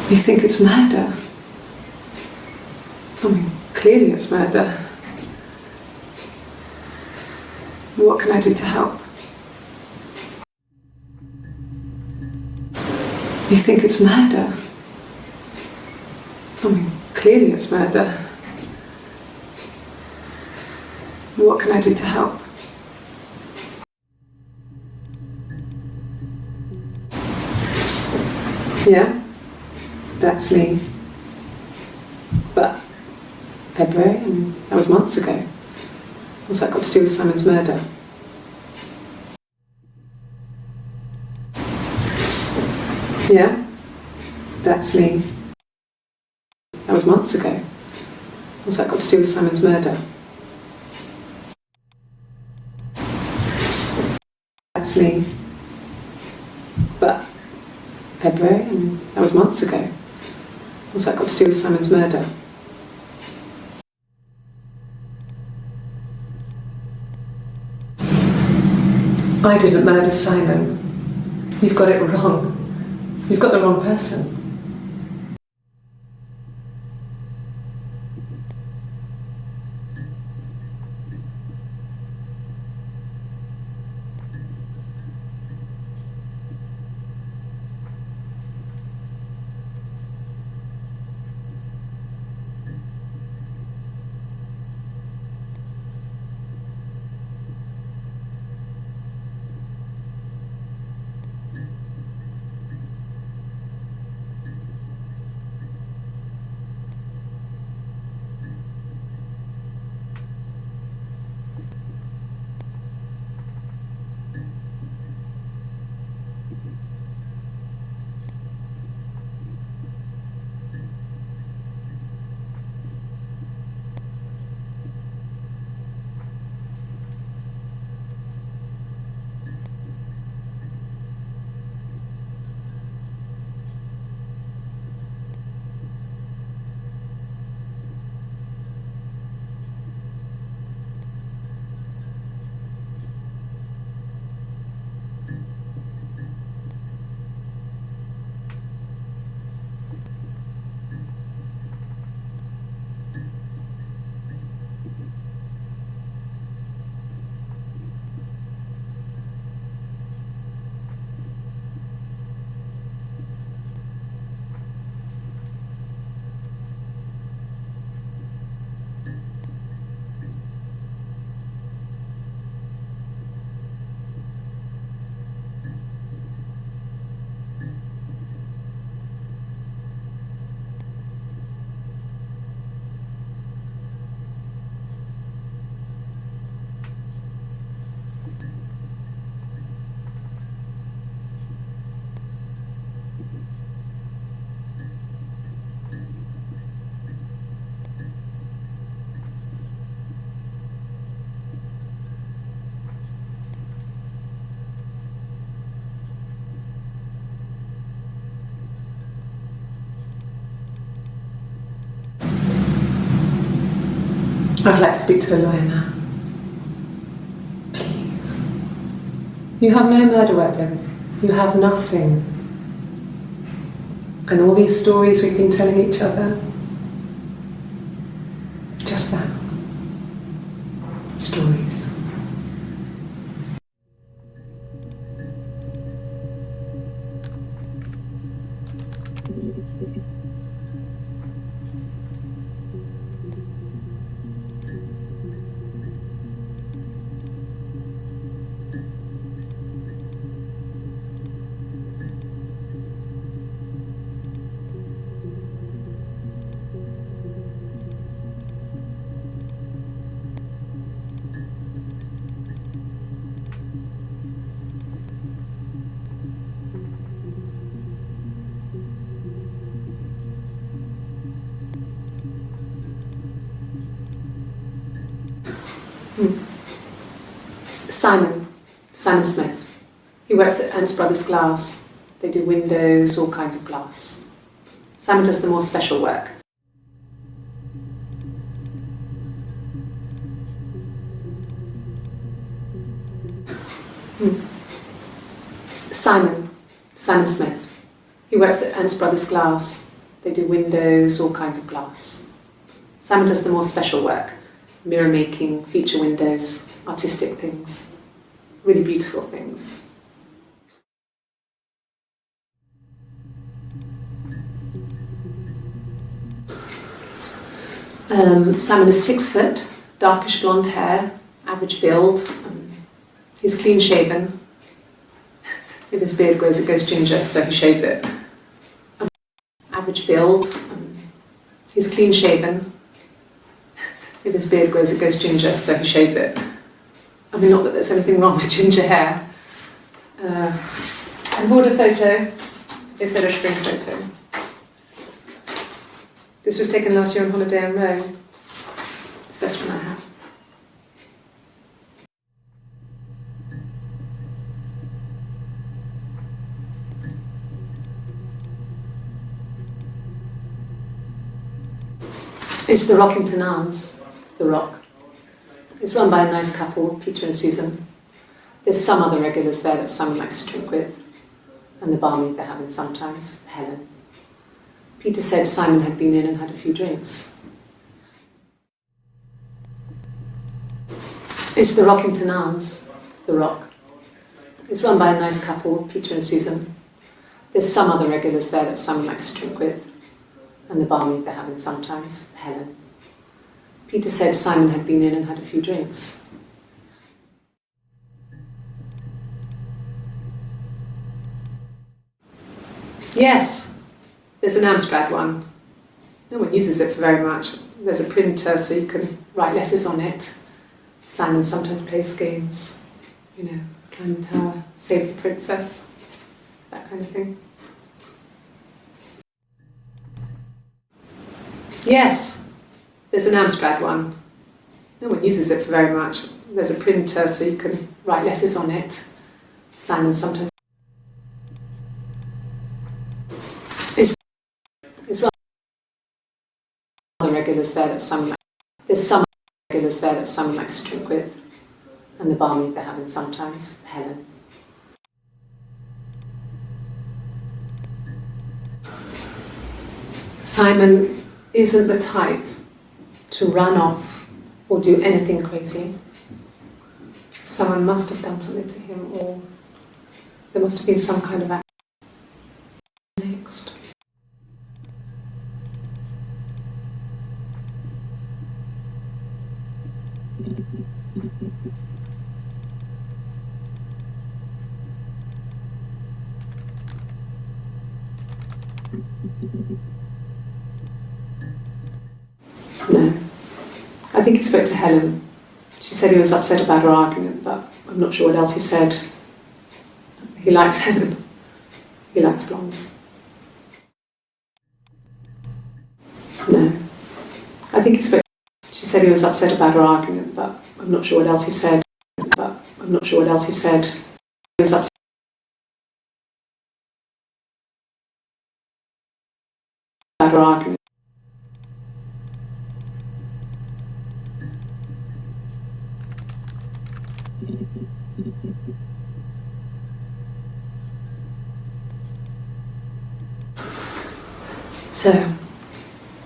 You think it's murder? I mean, clearly it's murder. What can I do to help? You think it's murder? I mean, clearly it's murder. What can I do to help? Yeah, that's me. But February, I mean, that was months ago. What's that got to do with Simon's murder? Yeah, that's me. That was months ago. What's that got to do with Simon's murder? That's me. But February, I mean, that was months ago. What's that got to do with Simon's murder? I didn't murder Simon. You've got it wrong. You've got the wrong person. I'd like to speak to a lawyer now. Please. You have no murder weapon. You have nothing. And all these stories we've been telling each other, just that. Stories. Simon Smith. He works at Ernst Brothers Glass. They do windows, all kinds of glass. Simon does the more special work. Simon Smith. He works at Ernst Brothers Glass. They do windows, all kinds of glass. Simon does the more special work, mirror making, feature windows, artistic things, really beautiful things. Simon is 6 foot, darkish blonde hair, average build. He's clean shaven. If his beard grows, it goes ginger, so he shaves it. Average build. He's clean shaven. If his beard grows, it goes ginger, so he shaves it. I mean, not that there's anything wrong with ginger hair. I bought a photo. They said a spring photo. This was taken last year on holiday in Rome. It's the best one I have. It's the Rockington Arms, The Rock. It's run by a nice couple, Peter and Susan. There's some other regulars there that Simon likes to drink with, and the barmaid they're having sometimes, Helen. Peter said Simon had been in and had a few drinks. It's the Rockington Arms, The Rock. It's run by a nice couple, Peter and Susan. There's some other regulars there that Simon likes to drink with, and the barmaid they're having sometimes, Helen. Peter said Simon had been in and had a few drinks. Yes, there's an Amstrad one. No one uses it for very much. There's a printer so you can write letters on it. Simon sometimes plays games, climb the tower, save the princess, that kind of thing. Yes, there's an Amstrad one. No one uses it for very much. There's a printer so you can write letters on it. Simon sometimes. It's one of the regulars there that Simon likes. There's some regulars there that Simon likes to drink with, and the barmaid they're having sometimes, Helen. Simon isn't the type to run off or do anything crazy. Someone must have done something to him, or there must have been some kind of act. Next. No. I think he spoke to Helen. She said he was upset about her argument, but I'm not sure what else he said. He likes Helen. He likes blondes. No. I think he spoke. She said he was upset about her argument, but I'm not sure what else he said. He was upset about her argument. So,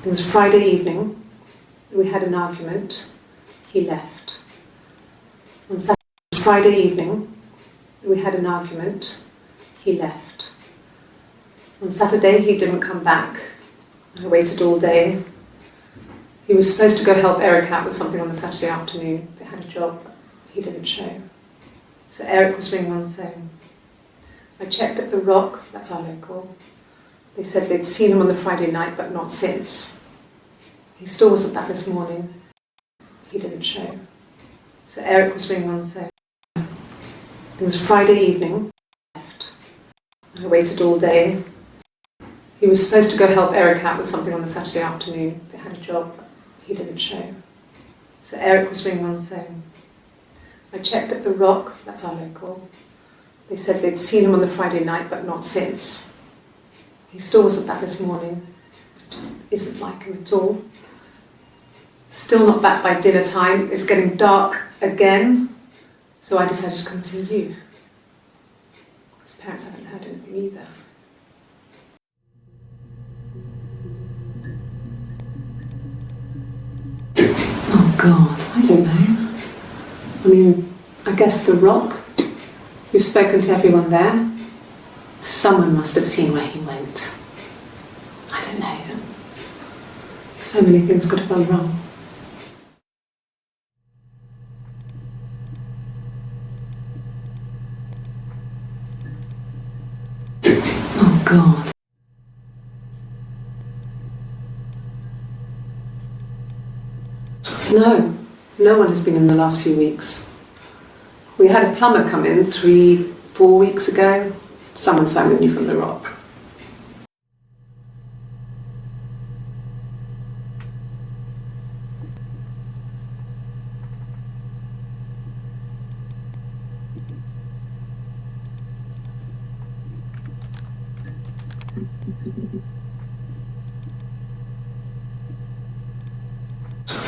it was Friday evening, we had an argument, he left. On Friday evening, we had an argument, he left. On Saturday, he didn't come back. I waited all day. He was supposed to go help Eric out with something on the Saturday afternoon. They had a job, but he didn't show. So Eric was ringing on the phone. I checked at the Rock, that's our local. They said they'd seen him on the Friday night, but not since. He still wasn't back this morning. He didn't show. So Eric was ringing on the phone. It was Friday evening. I waited all day. He was supposed to go help Eric out with something on the Saturday afternoon. They had a job, but he didn't show. So Eric was ringing on the phone. I checked at the Rock, that's our local. They said they'd seen him on the Friday night, but not since. He still wasn't back this morning. It just isn't like him at all. Still not back by dinner time. It's getting dark again. So I decided to come and see you. His parents haven't heard anything either. God, I don't know. I mean, I guess the Rock. We've spoken to everyone there. Someone must have seen where he went. I don't know. So many things could have gone wrong. Oh God. No one has been in the last few weeks. We had a plumber come in 3-4 weeks ago. Someone sang with me from the Rock.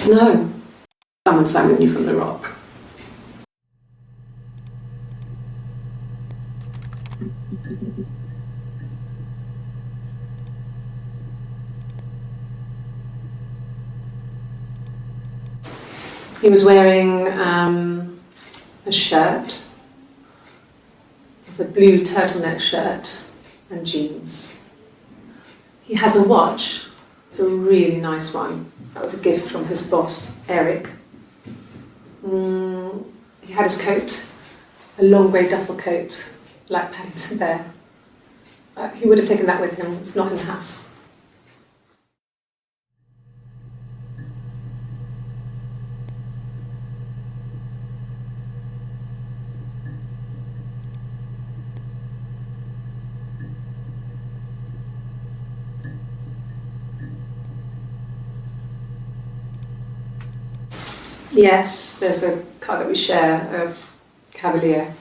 No, someone sang with me from the Rock. He was wearing a shirt, with a blue turtleneck shirt and jeans. He has a watch. It's a really nice one. That was a gift from his boss, Eric. He had his coat, a long grey duffel coat, like Paddington Bear. He would have taken that with him. It's not in the house. Yes, there's a car that we share, a Cavalier,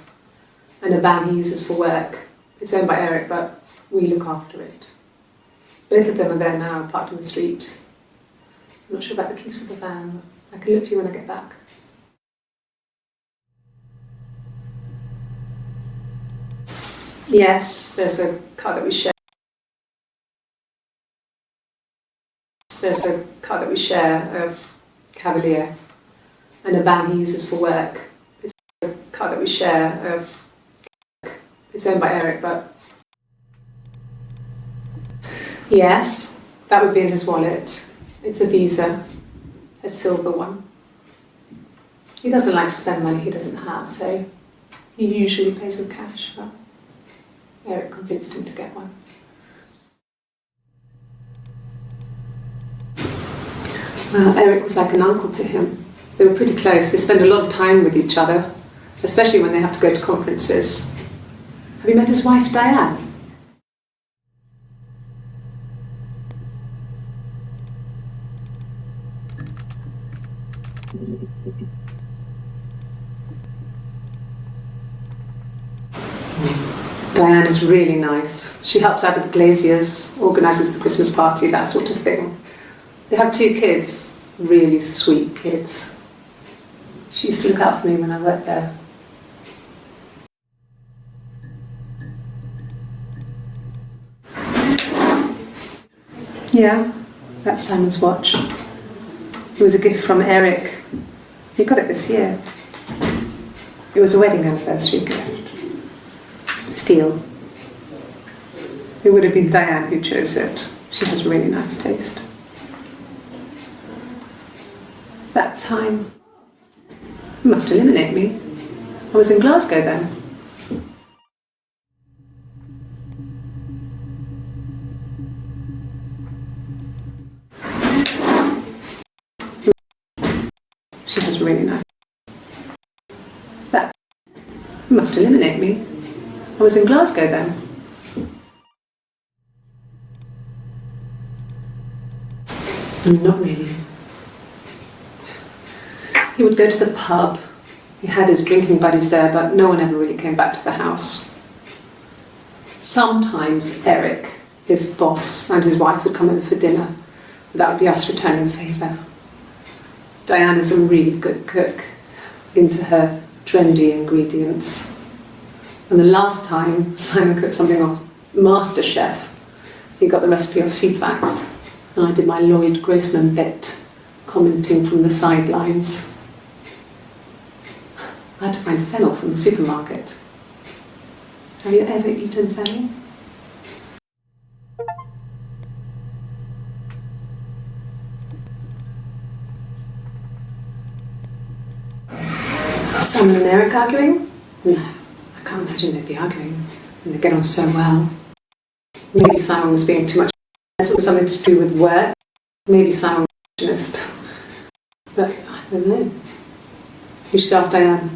and a van he uses for work. It's owned by Eric, but we look after it. Both of them are there now, parked on the street. I'm not sure about the keys for the van. I can look for you when I get back. Yes, there's a car that we share. There's a car that we share, a Cavalier, and a van he uses for work. It's a car that we share. It's owned by Eric, but... Yes, that would be in his wallet. It's a Visa, a silver one. He doesn't like to spend money he doesn't have, so he usually pays with cash, but Eric convinced him to get one. Well, Eric was like an uncle to him. They were pretty close. They spend a lot of time with each other, especially when they have to go to conferences. Have you met his wife, Diane? Diane is really nice. She helps out with the glaziers, organises the Christmas party, that sort of thing. They have 2 kids, really sweet kids. She used to look out for me when I worked there. Yeah, that's Simon's watch. It was a gift from Eric. He got it this year. It was a wedding anniversary gift. Steel. It would have been Diane who chose it. She has really nice taste. That time, you must eliminate me. I was in Glasgow then. She has really nice. That, you must eliminate me. I was in Glasgow then. Not really. He would go to the pub. He had his drinking buddies there, but no one ever really came back to the house. Sometimes Eric, his boss, and his wife would come over for dinner. That would be us returning the favour. Diane is a really good cook, into her trendy ingredients. And the last time Simon cooked something off MasterChef, he got the recipe off Ceefax, and I did my Lloyd Grossman bit, commenting from the sidelines. I had to find fennel from the supermarket. Have you ever eaten fennel? Simon and Eric arguing? No, I can't imagine they'd be arguing. And they get on so well. Maybe Simon was being too much. It was something to do with work. Maybe Simon was a perfectionist. But I don't know. You should ask Diane.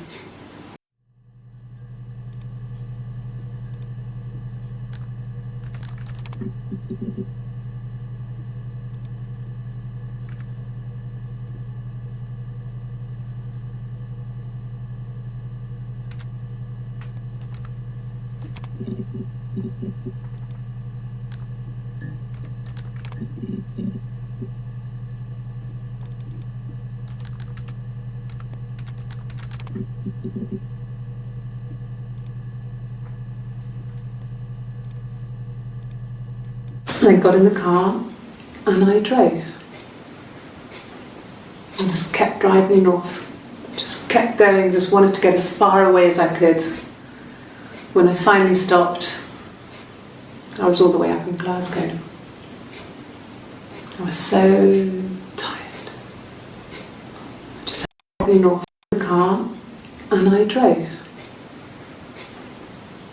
I got in the car and I drove. I just kept driving north. Just kept going, just wanted to get as far away as I could. When I finally stopped, I was all the way up in Glasgow. I was so tired. I just kept driving north in the car and I drove.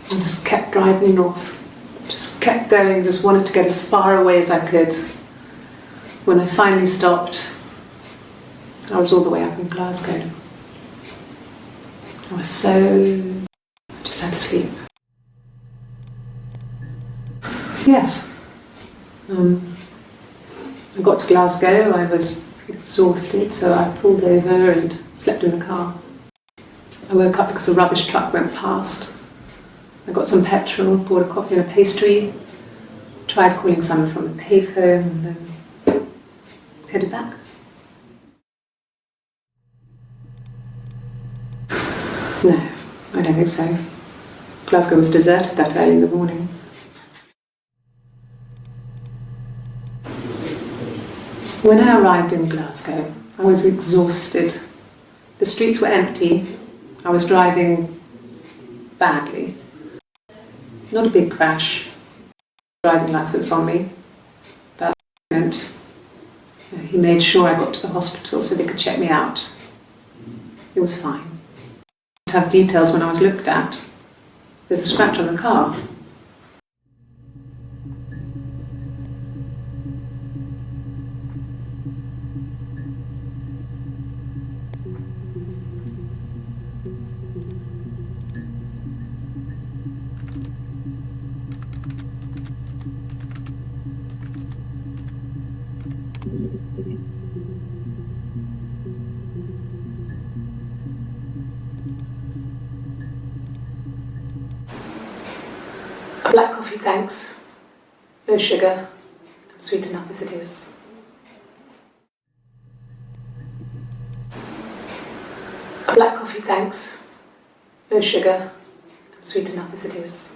I just kept driving north. Just kept going, just wanted to get as far away as I could. When I finally stopped, I was all the way up in Glasgow. I was so... I just had to sleep. Yes. I got to Glasgow, I was exhausted, so I pulled over and slept in the car. I woke up because a rubbish truck went past. I got some petrol, bought a coffee and a pastry, tried calling someone from the payphone, and then headed back. No, I don't think so. Glasgow was deserted that early in the morning. When I arrived in Glasgow, I was exhausted. The streets were empty. I was driving badly. Not a big crash, driving license on me, but he made sure I got to the hospital so they could check me out. It was fine. To have details when I was looked at. There's a scratch on the car. Black coffee, thanks. No sugar. I'm sweet enough as it is. Black coffee, thanks. No sugar. I'm sweet enough as it is.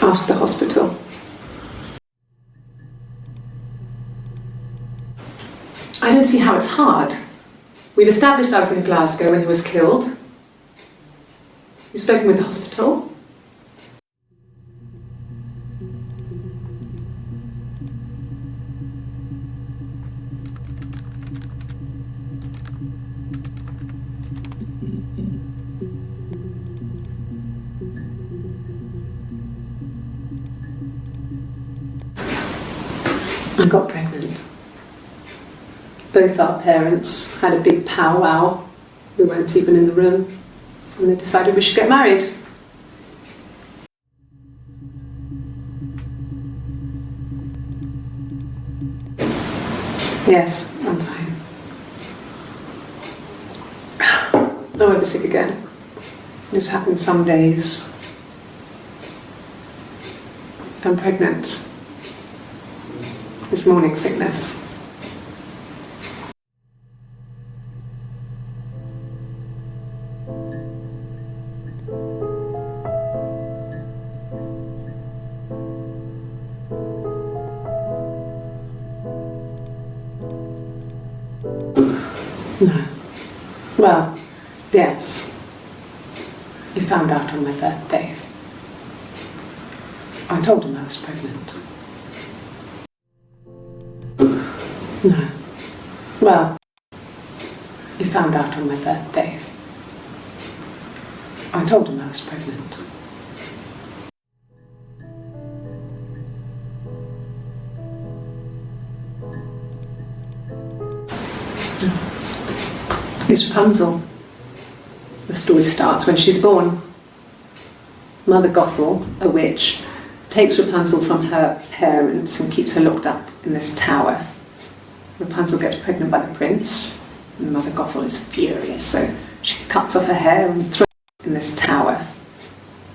Ask the hospital. I don't see how it's hard. We've established I was in Glasgow when he was killed. You've spoken with the hospital. I got pregnant. Both our parents had a big powwow. We weren't even in the room. And they decided we should get married. Yes, I'm fine. I won't be sick again. This happens some days. I'm pregnant. It's morning sickness. No. Well, yes. He found out on my birthday. I told him I was pregnant. No. Well, he found out on my birthday. I told him I was pregnant. It's Rapunzel. The story starts when she's born. Mother Gothel, a witch, takes Rapunzel from her parents and keeps her locked up in this tower. Rapunzel gets pregnant by the prince, and Mother Gothel is furious, so she cuts off her hair and throws it in this tower.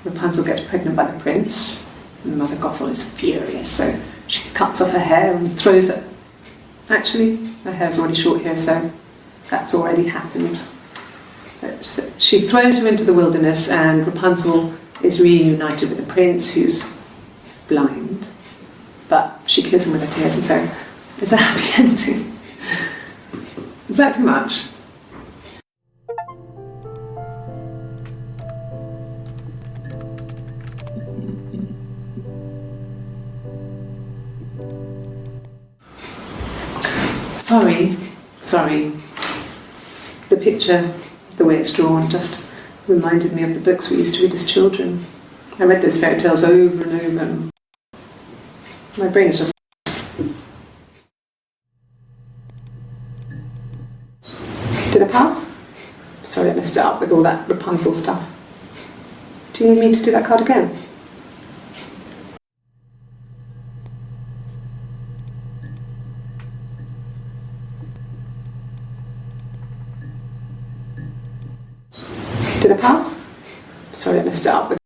Rapunzel gets pregnant by the prince, and Mother Gothel is furious, so she cuts off her hair and throws it. Actually, her hair's already short here, so that's already happened. So she throws her into the wilderness, and Rapunzel is reunited with the prince, who's blind, but she cures him with her tears, and so it's a happy ending. Is that too much? Sorry. The picture, the way it's drawn, just reminded me of the books we used to read as children. I read those fairy tales over and over, and my brain is just... Did I pass? Sorry, I messed it up with all that Rapunzel stuff. Do you need me to do that card again? Did I pass? Sorry, I messed it up with...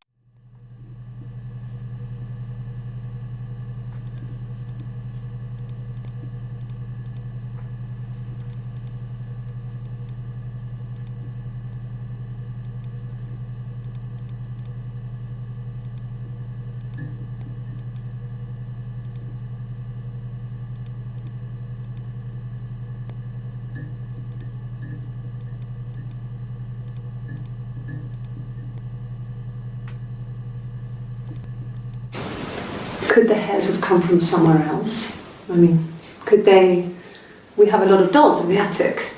Could the hairs have come from somewhere else? I mean, could they... We have a lot of dolls in the attic.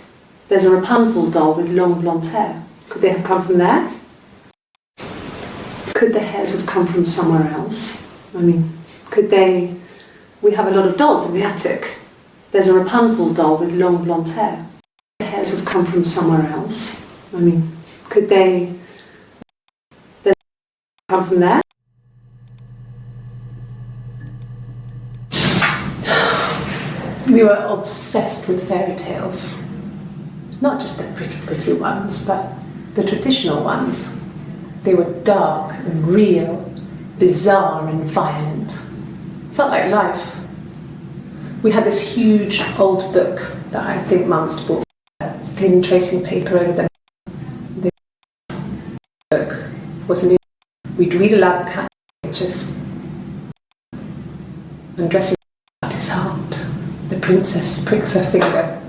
There's a Rapunzel doll with long blonde hair. Could they have come from there? Could the hairs have come from somewhere else? I mean, could they... We have a lot of dolls in the attic. There's a Rapunzel doll with long blonde hair. The hairs have come from somewhere else. I mean, could they... come from there? We were obsessed with fairy tales. Not just the pretty ones, but the traditional ones. They were dark and real, bizarre and violent. Felt like life. We had this huge old book that I think Mum must have bought, thin tracing paper over the book was new. We'd read aloud the cat pictures. And dressing at his heart, the princess pricks her finger.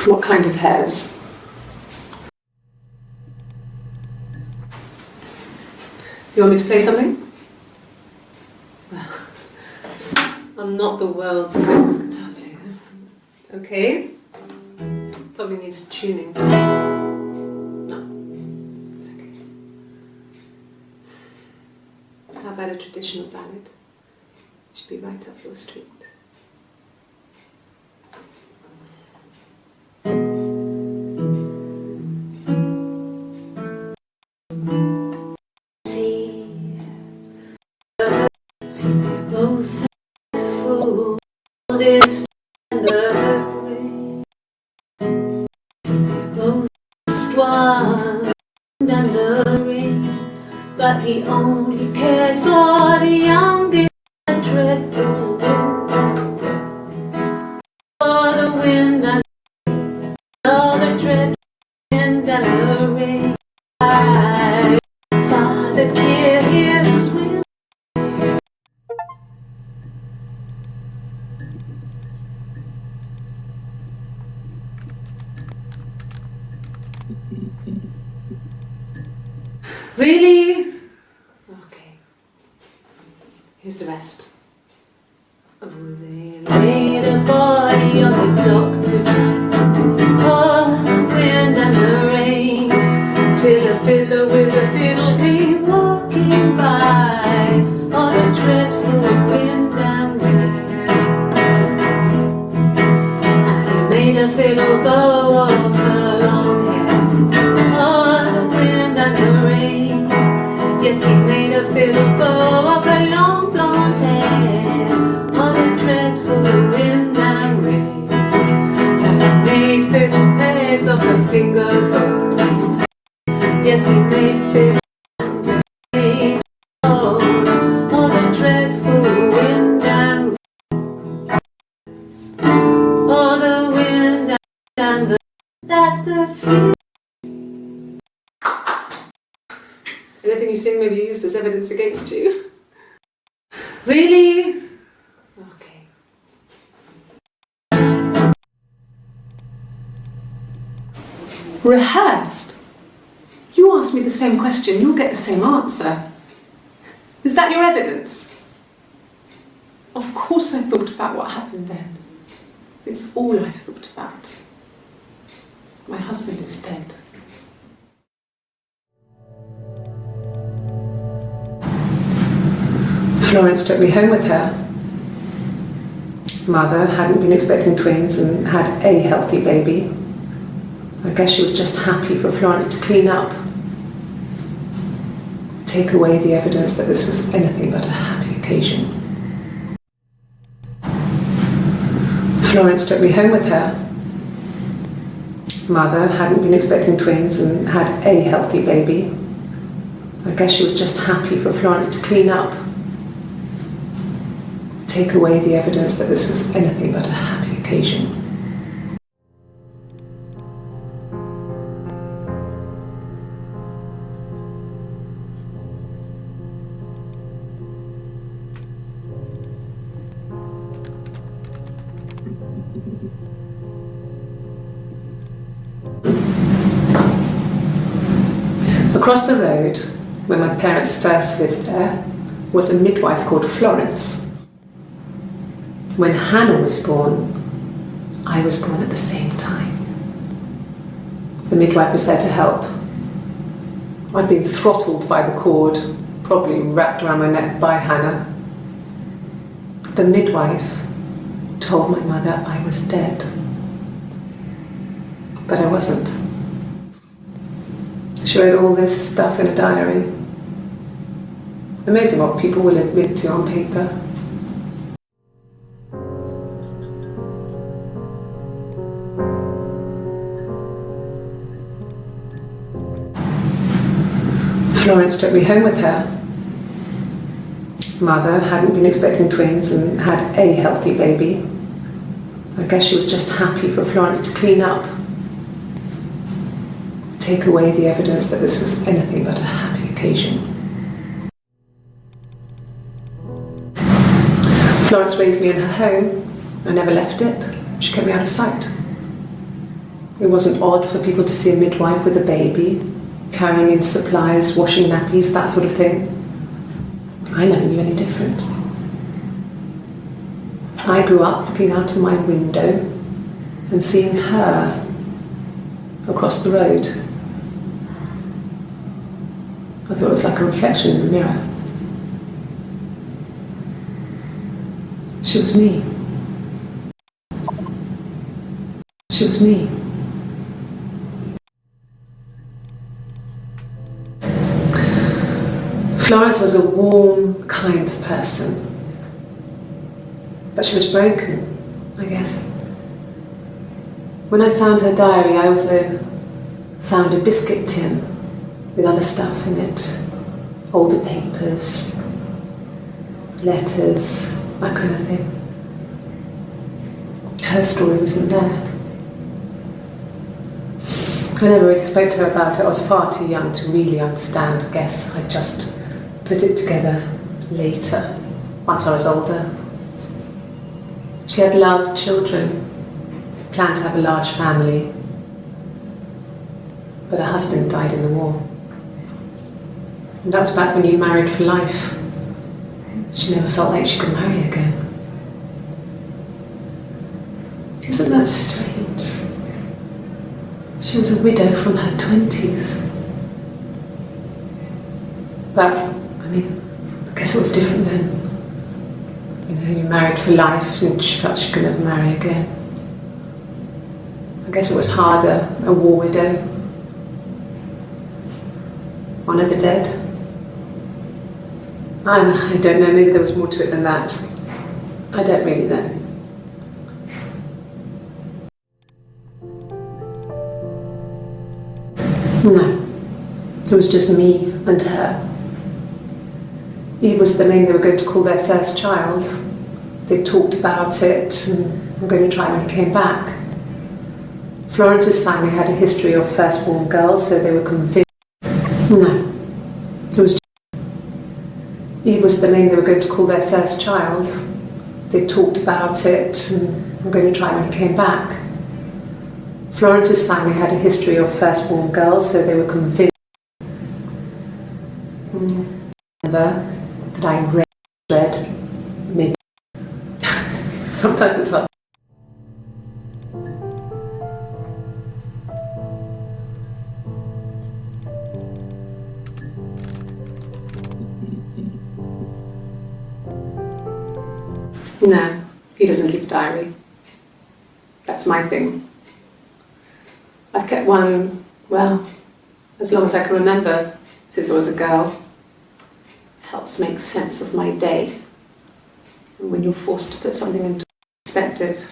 What kind of hairs? You want me to play something? Well, I'm not the world's greatest guitar player. Okay? Probably needs tuning. No, it's okay. How about a traditional ballad? Should be right up your street. They both full this and the rain. They both swam and the rain, but he only cared for the youngest and dreadful wind. Really? Okay. Here's the rest. Oh, they laid a body on the dock to dry. Oh, the wind and the rain, till a fiddler with a fiddle came walking by. Oh, the dreadful wind and rain. And he made a fiddle bow of her long hair. Oh, the wind and the rain. Yes, he made a fiddle bow of her long blonde hair. Oh, the dreadful wind and rain. And he made fiddle pegs of her finger bows. Yes, he made fiddle and rain. Oh, the dreadful wind and rain. Oh, the wind and the that the field. Anything you sing may be used as evidence against you. Really? Okay. Rehearsed? You ask me the same question, you'll get the same answer. Is that your evidence? Of course I thought about what happened then. It's all I've thought about. My husband is dead. Florence took me home with her. Mother hadn't been expecting twins and had a healthy baby. I guess she was just happy for Florence to clean up. Take away the evidence that this was anything but a happy occasion. Florence took me home with her. Mother hadn't been expecting twins and had a healthy baby. I guess she was just happy for Florence to clean up. Take away the evidence that this was anything but a happy occasion. Across the road, where my parents first lived there, was a midwife called Florence. When Hannah was born, I was born at the same time. The midwife was there to help. I'd been throttled by the cord, probably wrapped around my neck by Hannah. The midwife told my mother I was dead. But I wasn't. She wrote all this stuff in a diary. Amazing what people will admit to on paper. Florence took me home with her. Mother hadn't been expecting twins and had a healthy baby. I guess she was just happy for Florence to clean up. Take away the evidence that this was anything but a happy occasion. Florence raised me in her home. I never left it. She kept me out of sight. It wasn't odd for people to see a midwife with a baby, carrying in supplies, washing nappies, that sort of thing. I never knew any different. I grew up looking out of my window and seeing her across the road. I thought it was like a reflection in the mirror. She was me. She was me. Florence was a warm, kind person. But she was broken, I guess. When I found her diary, I also found a biscuit tin with other stuff in it. Older papers, letters, that kind of thing. Her story wasn't there. I never really spoke to her about it. I was far too young to really understand, I guess. I just put it together later, once I was older. She had loved children, planned to have a large family. but her husband died in the war. And that was back when you married for life. She never felt like she could marry again. Isn't that strange? She was a widow from her 20s. But, I mean, I guess it was different then. You know, you married for life and she felt she could never marry again. I guess it was harder, a war widow. One of the dead. I don't know, maybe there was more to it than that. I don't really know. No, it was just me and her. Eve was the name they were going to call their first child. They talked about it and were going to try when he came back. Florence's family had a history of firstborn girls, so they were convinced. No, it was Eve was the name they were going to call their first child. They talked about it and were going to try when he came back. Florence's family had a history of firstborn girls, so they were convinced. Remember that I read maybe. Sometimes it's hard. No, he doesn't keep a diary. That's my thing. I've kept one, well, as long as I can remember, since I was a girl. It helps make sense of my day. And when you're forced to put something into perspective,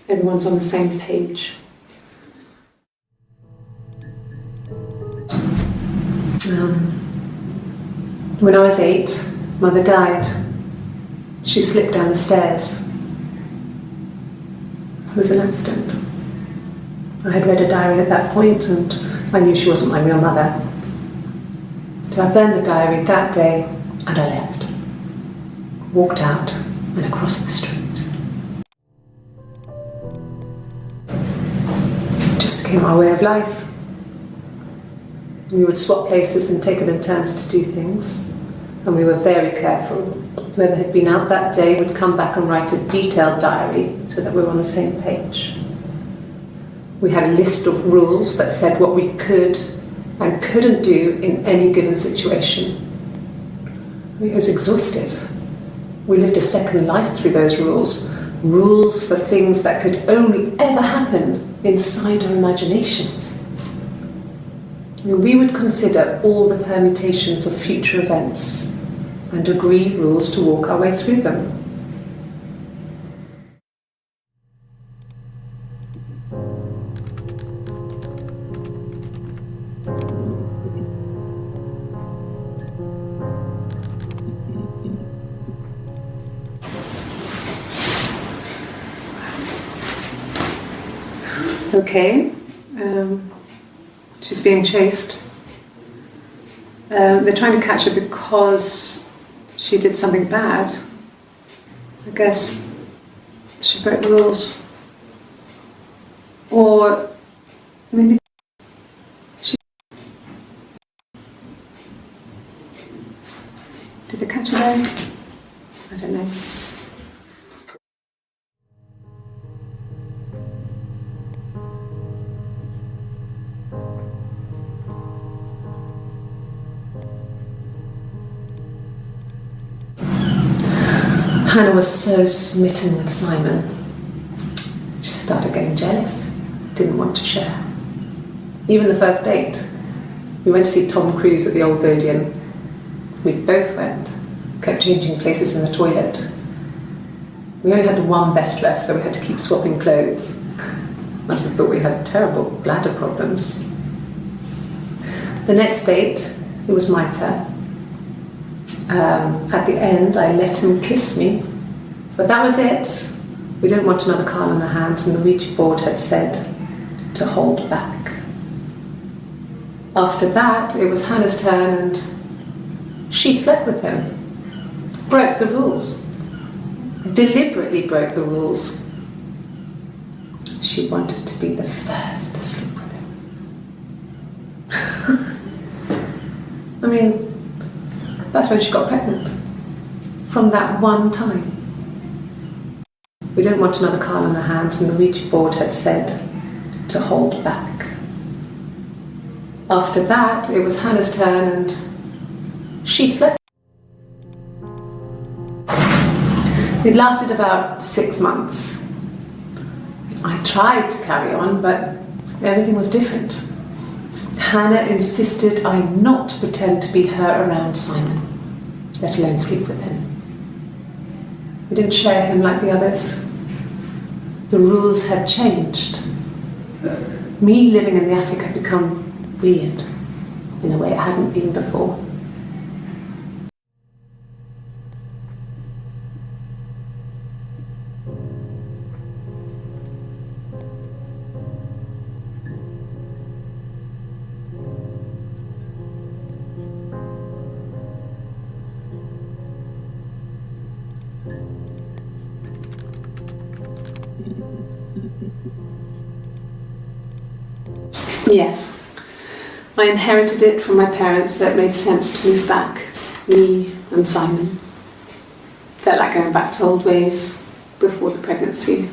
everyone's on the same page. When I was 8, Mother died. She slipped down the stairs. It was an accident. I had read a diary at that point and I knew she wasn't my real mother. So I burned the diary that day and I left. Walked out and across the street. It just became our way of life. We would swap places and take it in turns to do things. And we were very careful. Whoever had been out that day would come back and write a detailed diary so that we were on the same page. We had a list of rules that said what we could and couldn't do in any given situation. It was exhaustive. We lived a second life through those rules. Rules for things that could only ever happen inside our imaginations. We would consider all the permutations of future events and agree rules to walk our way through them. Okay, she's being chased. They're trying to catch her because she did something bad. I guess she broke the rules. Or maybe she... Did they catch her there? I don't know. Hannah was so smitten with Simon. She started getting jealous, didn't want to share. Even the first date, we went to see Tom Cruise at the Old Odeon. We both went, kept changing places in the toilet. We only had one best dress, so we had to keep swapping clothes. Must have thought we had terrible bladder problems. The next date, it was my turn. At the end, I let him kiss me, but that was it. We didn't want another card on our hands, and the Ouija board had said to hold back. After that, it was Hannah's turn, and she slept with him. Broke the rules. Deliberately broke the rules. She wanted to be the first to sleep with him. I mean, that's when she got pregnant. From that one time. We didn't want another Carl on our hands, and the Ouija board had said to hold back. After that, it was Hannah's turn, and she slept. It lasted about 6 months. I tried to carry on, but everything was different. Hannah insisted I not pretend to be her around Simon, let alone sleep with him. We didn't share him like the others. The rules had changed. Me living in the attic had become weird in a way it hadn't been before. Yes, I inherited it from my parents, so it made sense to move back, me and Simon. Felt like going back to old ways before the pregnancy.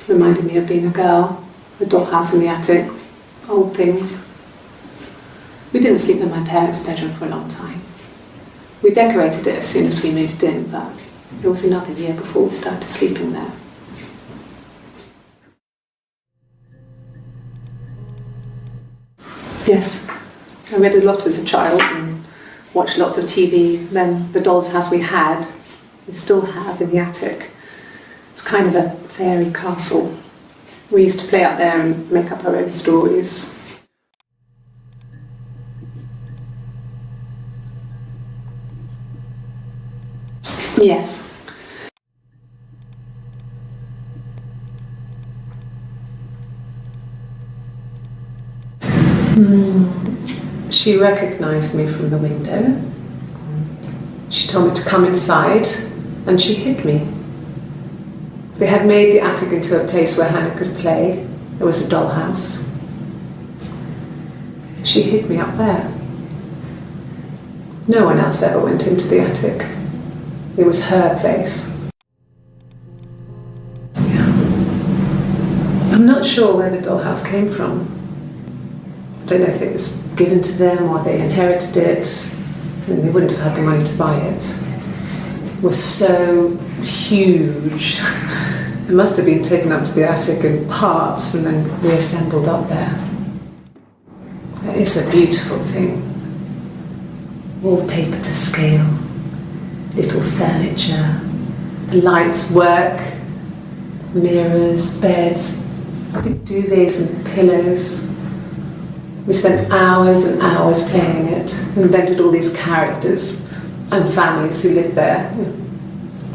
Reminded me of being a girl, a dollhouse in the attic, old things. We didn't sleep in my parents' bedroom for a long time. We decorated it as soon as we moved in, but it was another year before we started sleeping there. Yes, I read a lot as a child and watched lots of TV. Then the doll's house we still have in the attic. It's kind of a fairy castle. We used to play out there and make up our own stories. Yes. She recognised me from the window. She told me to come inside, and she hid me. They had made the attic into a place where Hannah could play. There was a dollhouse. She hid me up there. No one else ever went into the attic. It was her place. Yeah. I'm not sure where the dollhouse came from. I don't know if it was given to them or they inherited it. I mean, they wouldn't have had the money to buy it. It was so huge. It must have been taken up to the attic in parts and then reassembled up there. It's a beautiful thing. Wallpaper to scale, little furniture, the lights work, mirrors, beds, big duvets and pillows. We spent hours and hours playing in it, invented all these characters and families who lived there.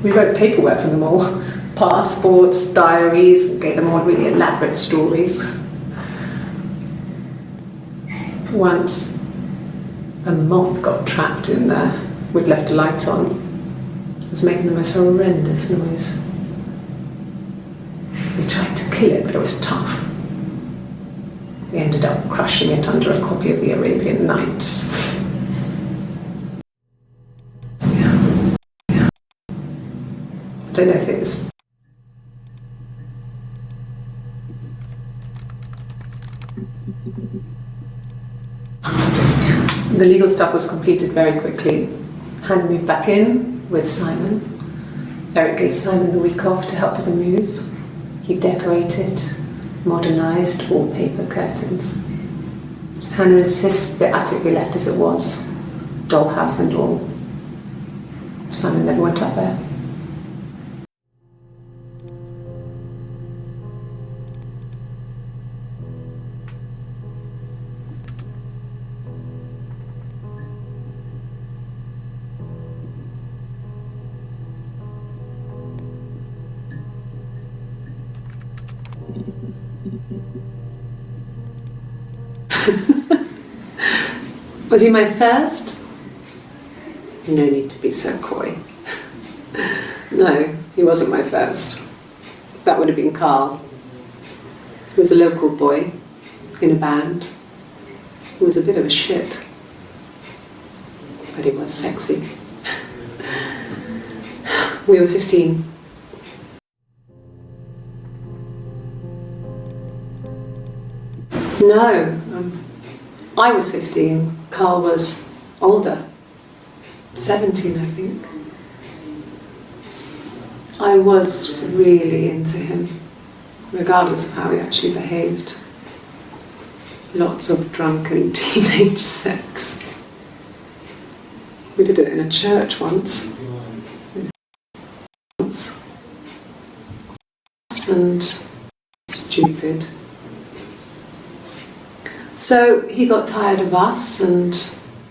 We wrote paperwork for them all, passports, diaries, gave them all really elaborate stories. Once, a moth got trapped in there. We'd left a light on. It was making the most horrendous noise. We tried to kill it, but it was tough. We ended up crushing it under a copy of the Arabian Nights. Yeah. I don't know if it was... The legal stuff was completed very quickly. Hannah moved back in with Simon. Eric gave Simon the week off to help with the move. He decorated, modernised wallpaper, curtains. Hannah insists the attic be left as it was, dollhouse and all. Simon never went up there. Was he my first? No need to be so coy. No, he wasn't my first. That would have been Carl. He was a local boy in a band. He was a bit of a shit. but he was sexy. We were 15. No, I was 15. Carl was older, 17, I think. I was really into him, regardless of how he actually behaved. Lots of drunken teenage sex. We did it in a church once. And stupid. So he got tired of us and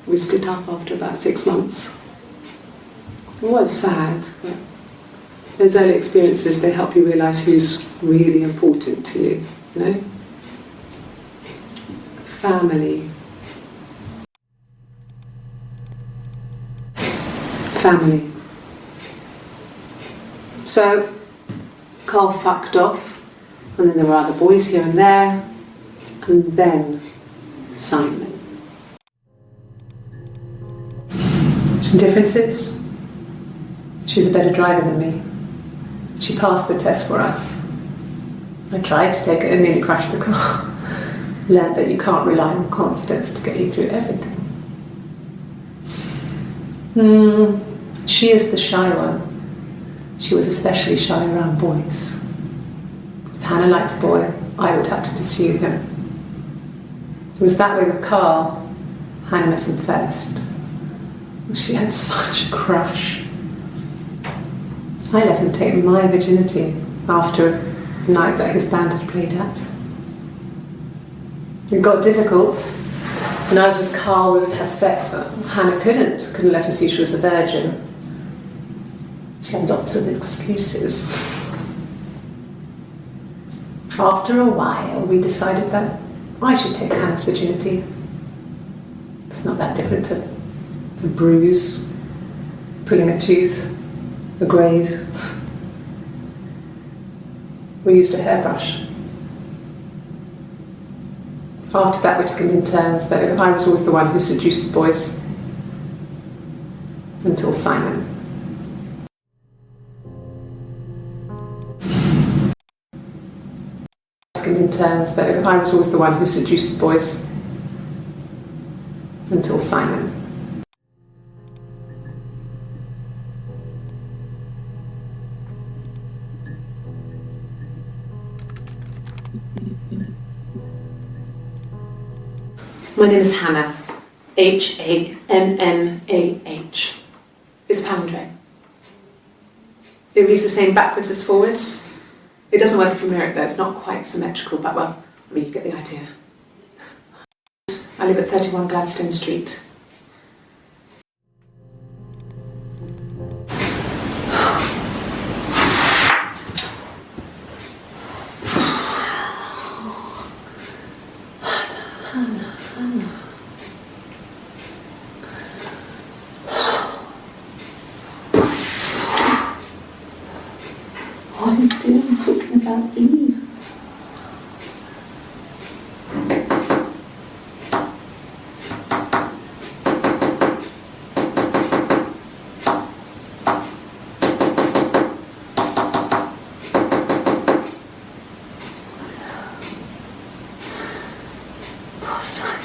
we split up after about 6 months. It was sad, but those early experiences, they help you realise who's really important to you, you know? Family. Family. So, Carl fucked off, and then there were other boys here and there, and then Simon. Differences? She's a better driver than me. She passed the test for us. I tried to take it and nearly crashed the car. Learned that you can't rely on confidence to get you through everything. She is the shy one. She was especially shy around boys. If Hannah liked a boy, I would have to pursue him. It was that way with Carl. Hannah met him first. She had such a crush. I let him take my virginity after a night that his band had played at. It got difficult. When I was with Carl, we would have sex, but Hannah couldn't let him see she was a virgin. She had lots of excuses. After a while, we decided that I should take Hannah's virginity. It's not that different to a bruise, pulling a tooth, a graze. We used a hairbrush. After that, we took it in turns, though. I was always the one who seduced the boys. Until Simon. In turns, though. I was always the one who seduced the boys. Until Simon. My name is Hannah. Hannah. It's Pandre. It reads the same backwards as forwards. It doesn't work if you mirror it though, it's not quite symmetrical, but well, I mean, you get the idea. I live at 31 Gladstone Street. What are you doing talking about Eve? Poor Simon.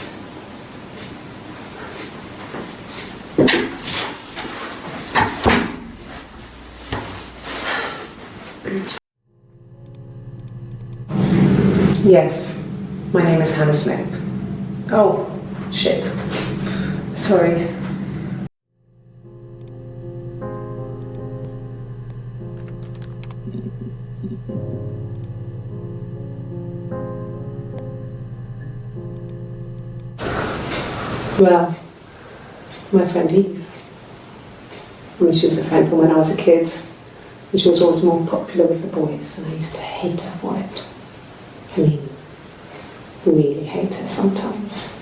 Yes, my name is Hannah Smith. Oh, shit. Sorry. Well, my friend Eve. I mean, she was a friend from when I was a kid. And she was always more popular with the boys, and I used to hate her for it. I mean, really hate her sometimes.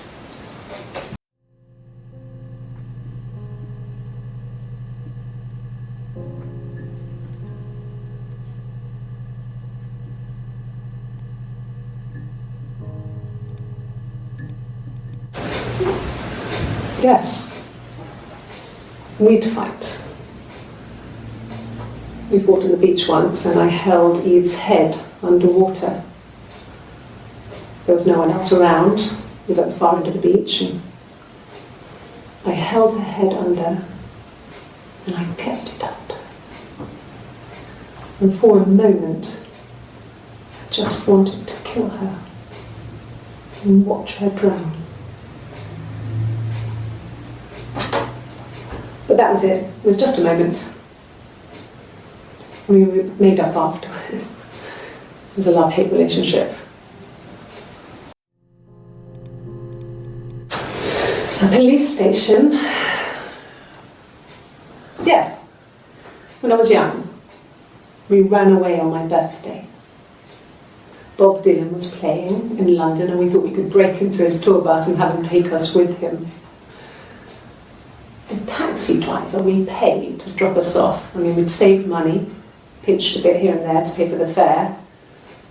Yes, we'd fight. We fought on the beach once and I held Eve's head underwater. There was no one else around. It was at the far end of the beach, and I held her head under and I kept it under. And for a moment, I just wanted to kill her and watch her drown. But that was it. It was just a moment. We made up afterwards. It was a love-hate relationship. A police station. Yeah. When I was young, we ran away on my birthday. Bob Dylan was playing in London and we thought we could break into his tour bus and have him take us with him. The taxi driver we paid to drop us off, I mean, we'd saved money, pinched a bit here and there to pay for the fare.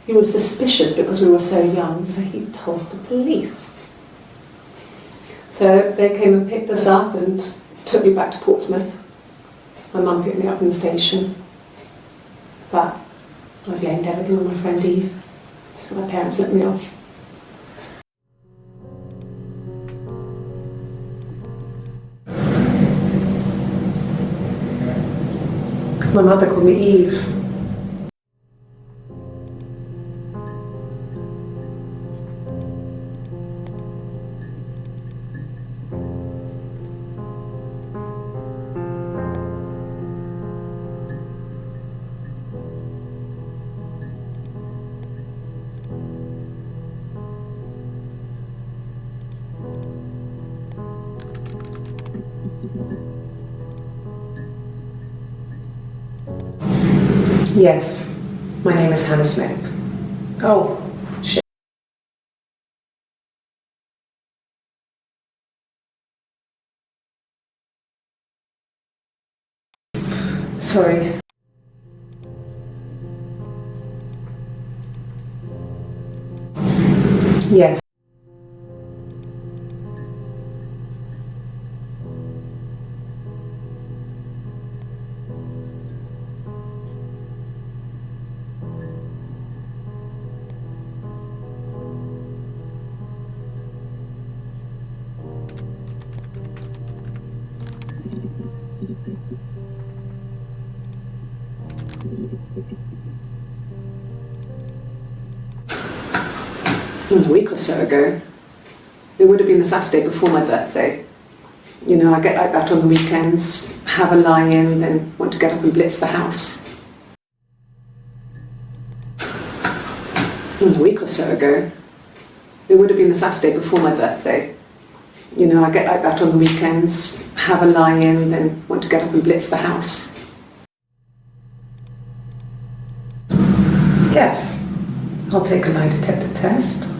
He was suspicious because we were so young, so he told the police. So they came and picked us up and took me back to Portsmouth. My mum picked me up from the station. But I blamed everything on my friend Eve, so my parents let me off. My mother called me Eve. Yes, my name is Hannah Smith. Oh, shit. Sorry. Yes. A week or so ago. It would have been the Saturday before my birthday. You know, I get like that on the weekends, have a lie-in, then want to get up and blitz the house. A week or so ago. It would have been the Saturday before my birthday. You know, I get like that on the weekends, have a lie-in, then want to get up and blitz the house. Yes, I'll take a lie detector test.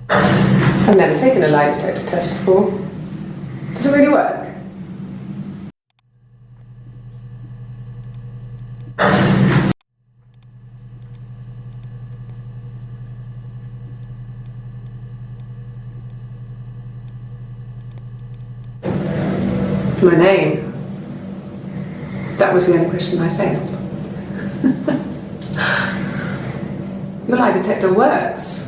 I've never taken a lie detector test before. Does it really work? My name. That was the only question I failed. Your lie detector works.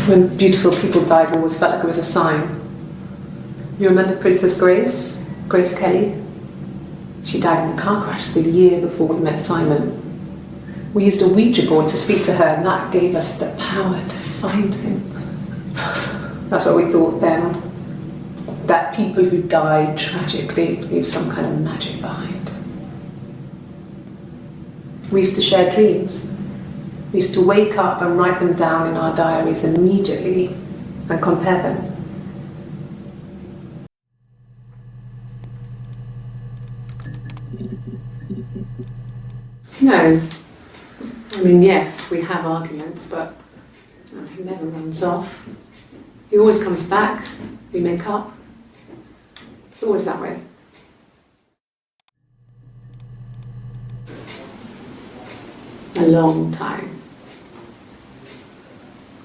When beautiful people died, we always felt like it was a sign. You remember Princess Grace? Grace Kelly? She died in a car crash the year before we met Simon. We used a Ouija board to speak to her, and that gave us the power to find him. That's what we thought then. That people who died tragically leave some kind of magic behind. We used to share dreams. We used to wake up and write them down in our diaries immediately and compare them. No. I mean, yes, we have arguments, but he never runs off. He always comes back. We make up. It's always that way. A long time.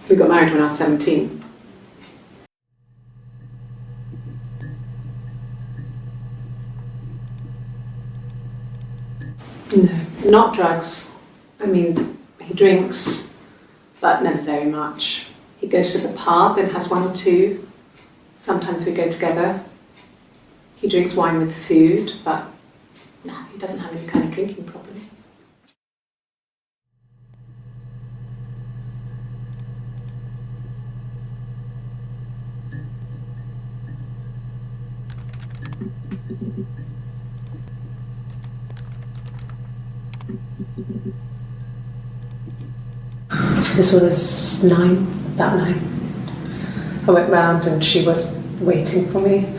We got married when I was 17. No, not drugs. I mean, he drinks, but never very much. He goes to the pub and has one or two. Sometimes we go together. He drinks wine with food, but no, he doesn't have any kind of drinking problem. This was about 9. I went round and she was waiting for me.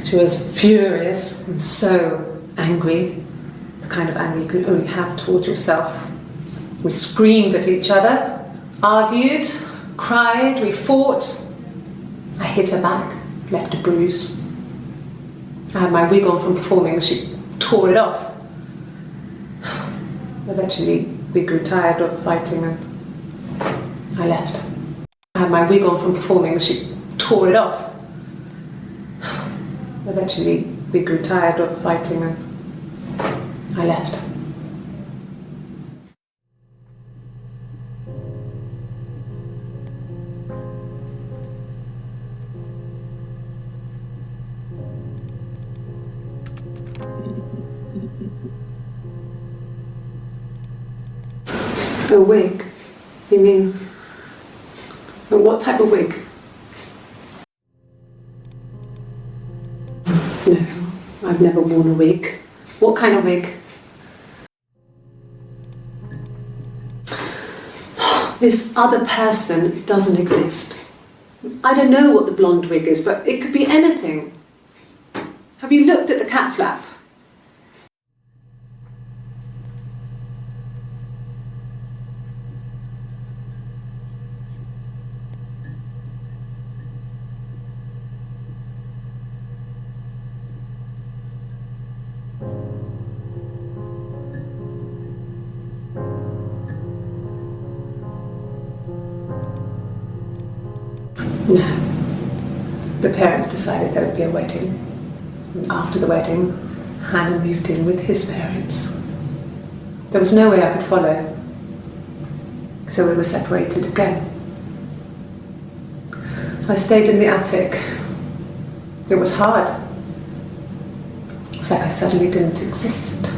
She was furious and so angry, the kind of anger you can only have towards yourself. We screamed at each other, argued, cried, we fought. I hit her back, left a bruise. I had my wig on from performing, she tore it off. Eventually, we grew tired of fighting and I left. I had my wig on from performing, she tore it off. Eventually, we grew tired of fighting and I left. A wig? You mean? But what type of wig? No, I've never worn a wig. What kind of wig? This other person doesn't exist. I don't know what the blonde wig is, but it could be anything. Have you looked at the cat flap? No. The parents decided there would be a wedding. And after the wedding, Hannah moved in with his parents. There was no way I could follow, so we were separated again. I stayed in the attic. It was hard. It's like I suddenly didn't exist.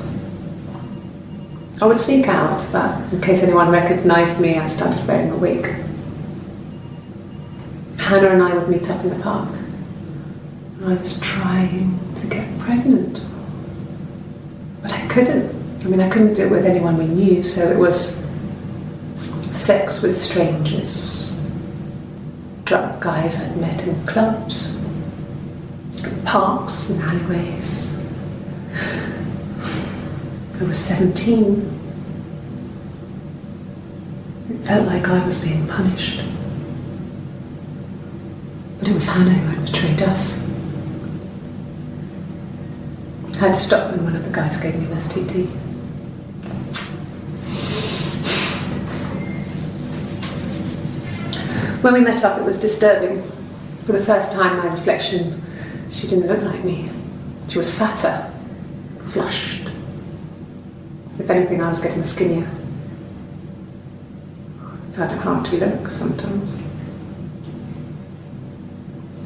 I would sneak out, but in case anyone recognized me, I started wearing a wig. Hannah and I would meet up in the park. I was trying to get pregnant, but I couldn't. I mean, I couldn't do it with anyone we knew, so it was sex with strangers, drunk guys I'd met in clubs, parks and alleyways. I was 17. It felt like I was being punished. But it was Hannah who had betrayed us. I had to stop when one of the guys gave me an STD. When we met up, it was disturbing. For the first time, my reflection, she didn't look like me. She was fatter, flushed. If anything, I was getting skinnier. I found it hard to look sometimes.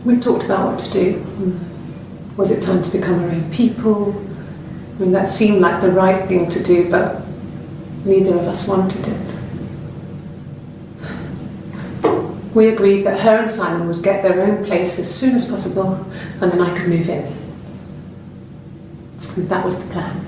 We talked about what to do. Was it time to become our own people? I mean, that seemed like the right thing to do, but neither of us wanted it. We agreed that her and Simon would get their own place as soon as possible, and then I could move in. And that was the plan.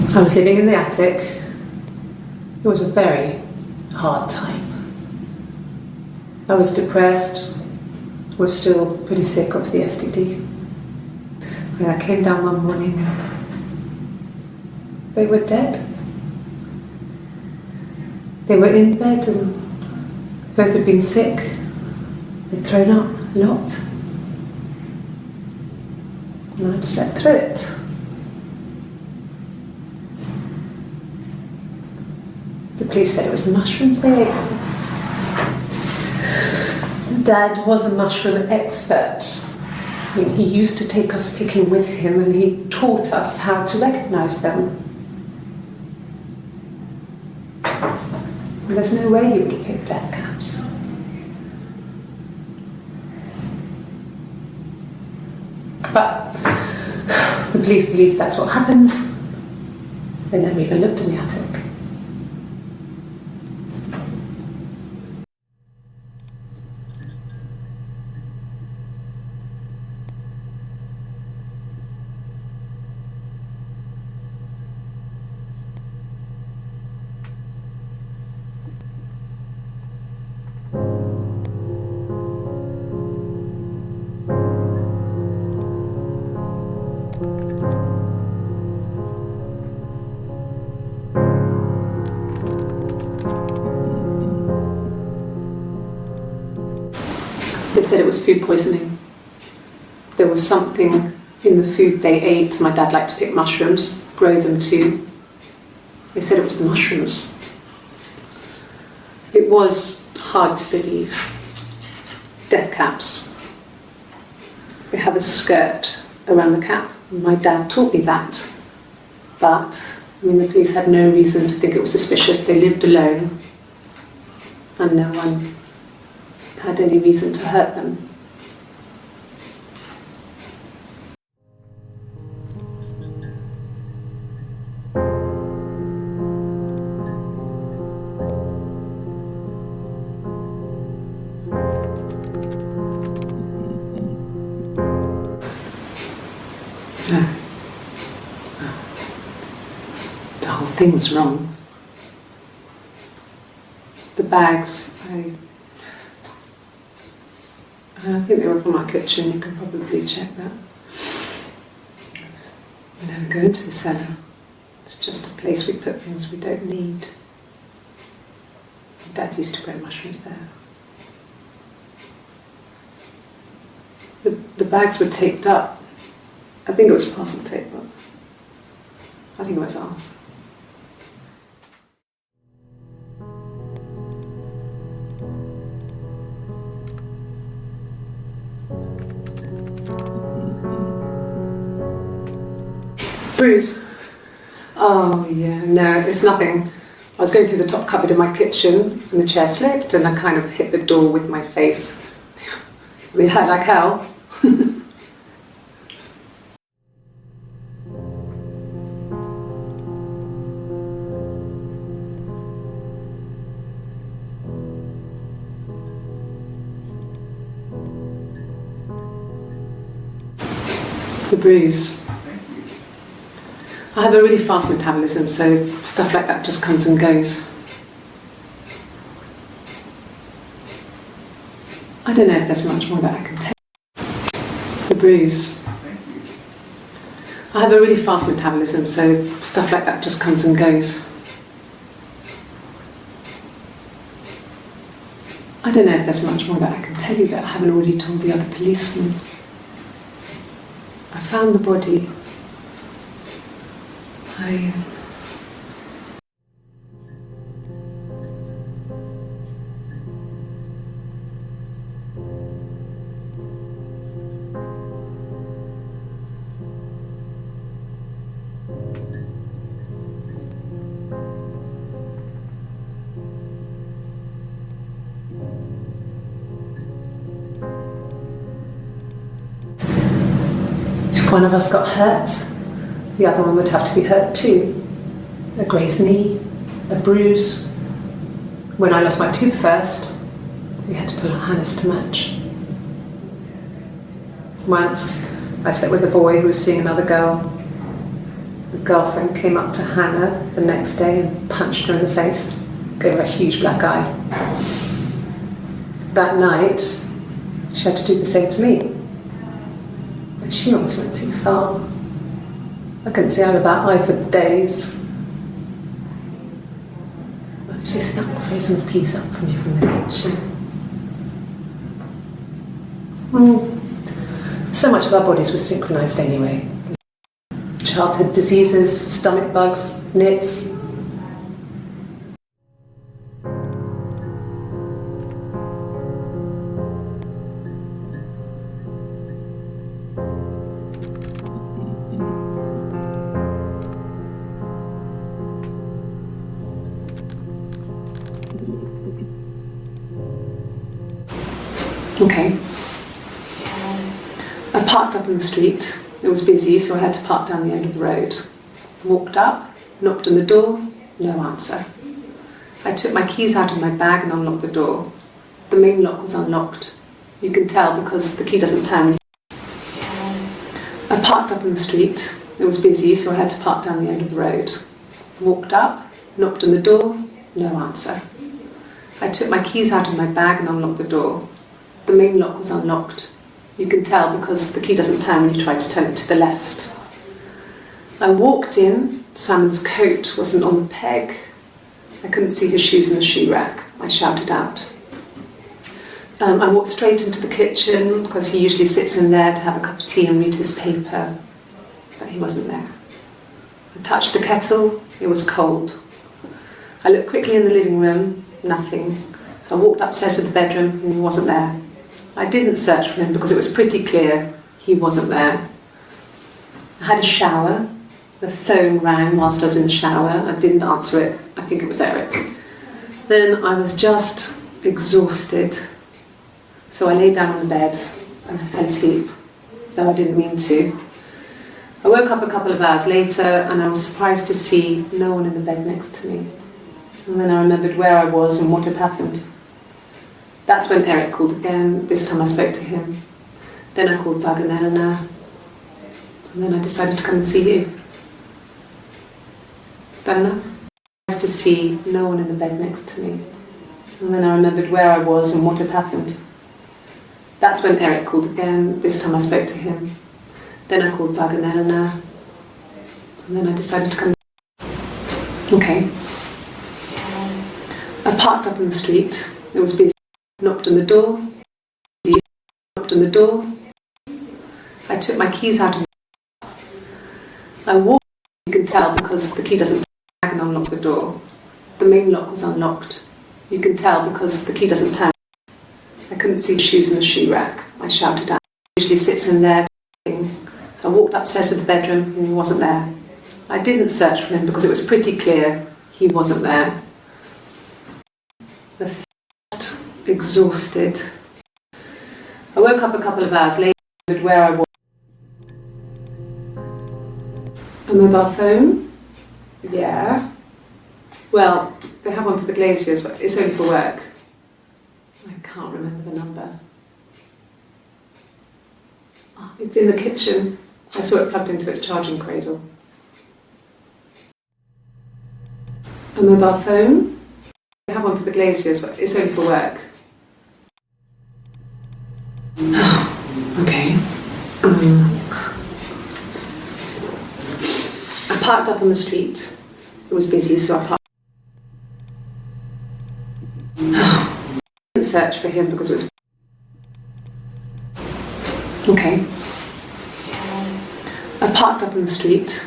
I was living in the attic. It was a very hard time. I was depressed, was still pretty sick of the STD. And I came down one morning and they were dead. They were in bed and both had been sick. They'd thrown up a lot. And I'd slept through it. The police said it was mushrooms they ate. Dad was a mushroom expert. I mean, he used to take us picking with him and he taught us how to recognise them. And there's no way he would have picked death caps. But the police believe that's what happened. They never even looked in the attic. They said it was food poisoning. There was something in the food they ate. My dad liked to pick mushrooms, grow them too. They said it was the mushrooms. It was hard to believe. Death caps. They have a skirt around the cap. My dad taught me that. But, I mean, the police had no reason to think it was suspicious. They lived alone. And no one had any reason to hurt them. No. The whole thing was wrong. The bags, I think they were from our kitchen. You can probably check that. We never go into the cellar. It's just a place we put things we don't need. Dad used to grow mushrooms there. The bags were taped up. I think it was parcel tape, but I think it was ours. Bruise? Oh yeah, no, it's nothing. I was going through the top cupboard in my kitchen and the chair slipped and I kind of hit the door with my face. We hurt like hell. The bruise. I have a really fast metabolism, so stuff like that just comes and goes. I don't know if there's much more that I can take. The bruise. I I have a really fast metabolism, so stuff like that just comes and goes. I don't know if there's much more that I can tell you that I haven't already told the other policeman. I found the body. If one of us got hurt, the other one would have to be hurt too. A grazed knee, a bruise. When I lost my tooth first, we had to pull our harness to match. Once, I slept with a boy who was seeing another girl. The girlfriend came up to Hannah the next day and punched her in the face, gave her a huge black eye. That night, she had to do the same to me. But she almost went too far. I couldn't see out of that eye for days. She snapped a frozen piece up for me from the kitchen. So much of our bodies was synchronised anyway. Childhood diseases, stomach bugs, nits. Okay. I parked up on the street. It was busy, so I had to park down the end of the road. Walked up, knocked on the door, no answer. I took my keys out of my bag and unlocked the door. The main lock was unlocked. You can tell because the key doesn't turn when you... I parked up on the street. It was busy, so I had to park down the end of the road. Walked up, knocked on the door, no answer. I took my keys out of my bag and unlocked the door. The main lock was unlocked. You can tell because the key doesn't turn when you try to turn it to the left. I walked in. Simon's coat wasn't on the peg. I couldn't see his shoes in the shoe rack. I shouted out. I walked straight into the kitchen because he usually sits in there to have a cup of tea and read his paper. But he wasn't there. I touched the kettle. It was cold. I looked quickly in the living room. Nothing. So I walked upstairs to the bedroom and he wasn't there. I didn't search for him because it was pretty clear he wasn't there. I had a shower. The phone rang whilst I was in the shower. I didn't answer it. I think it was Eric. Then I was just exhausted. So I lay down on the bed and I fell asleep, though I didn't mean to. I woke up a couple of hours later and I was surprised to see no one in the bed next to me. And then I remembered where I was and what had happened. That's when Eric called again. This time I spoke to him. Then I called Doug and Eleanor. And then I decided to come and see you. Eleanor? To see no one in the bed next to me. And then I remembered where I was and what had happened. That's when Eric called again. This time I spoke to him. Then I called Doug and Eleanor. And then I decided to come. Okay. I parked up on the street. It was busy. Knocked on the door. Knocked on the door. I took my keys out of I walked. You can tell because the key doesn't turn and unlock the door. The main lock was unlocked. You can tell because the key doesn't turn. I couldn't see shoes in the shoe rack. I shouted out. He usually sits in there. So I walked upstairs to the bedroom and he wasn't there. I didn't search for him because it was pretty clear he wasn't there. The first, exhausted. I woke up a couple of hours later where I was. A mobile phone? Yeah. Well, they have one for the glaziers, but it's only for work. I can't remember the number. Oh, it's in the kitchen. I saw it plugged into its charging cradle. A mobile phone? They have one for the glaziers, but it's only for work. Okay. parked up on the street. It was busy, so I parked. I didn't search for him because it was... Okay. I parked up on the street.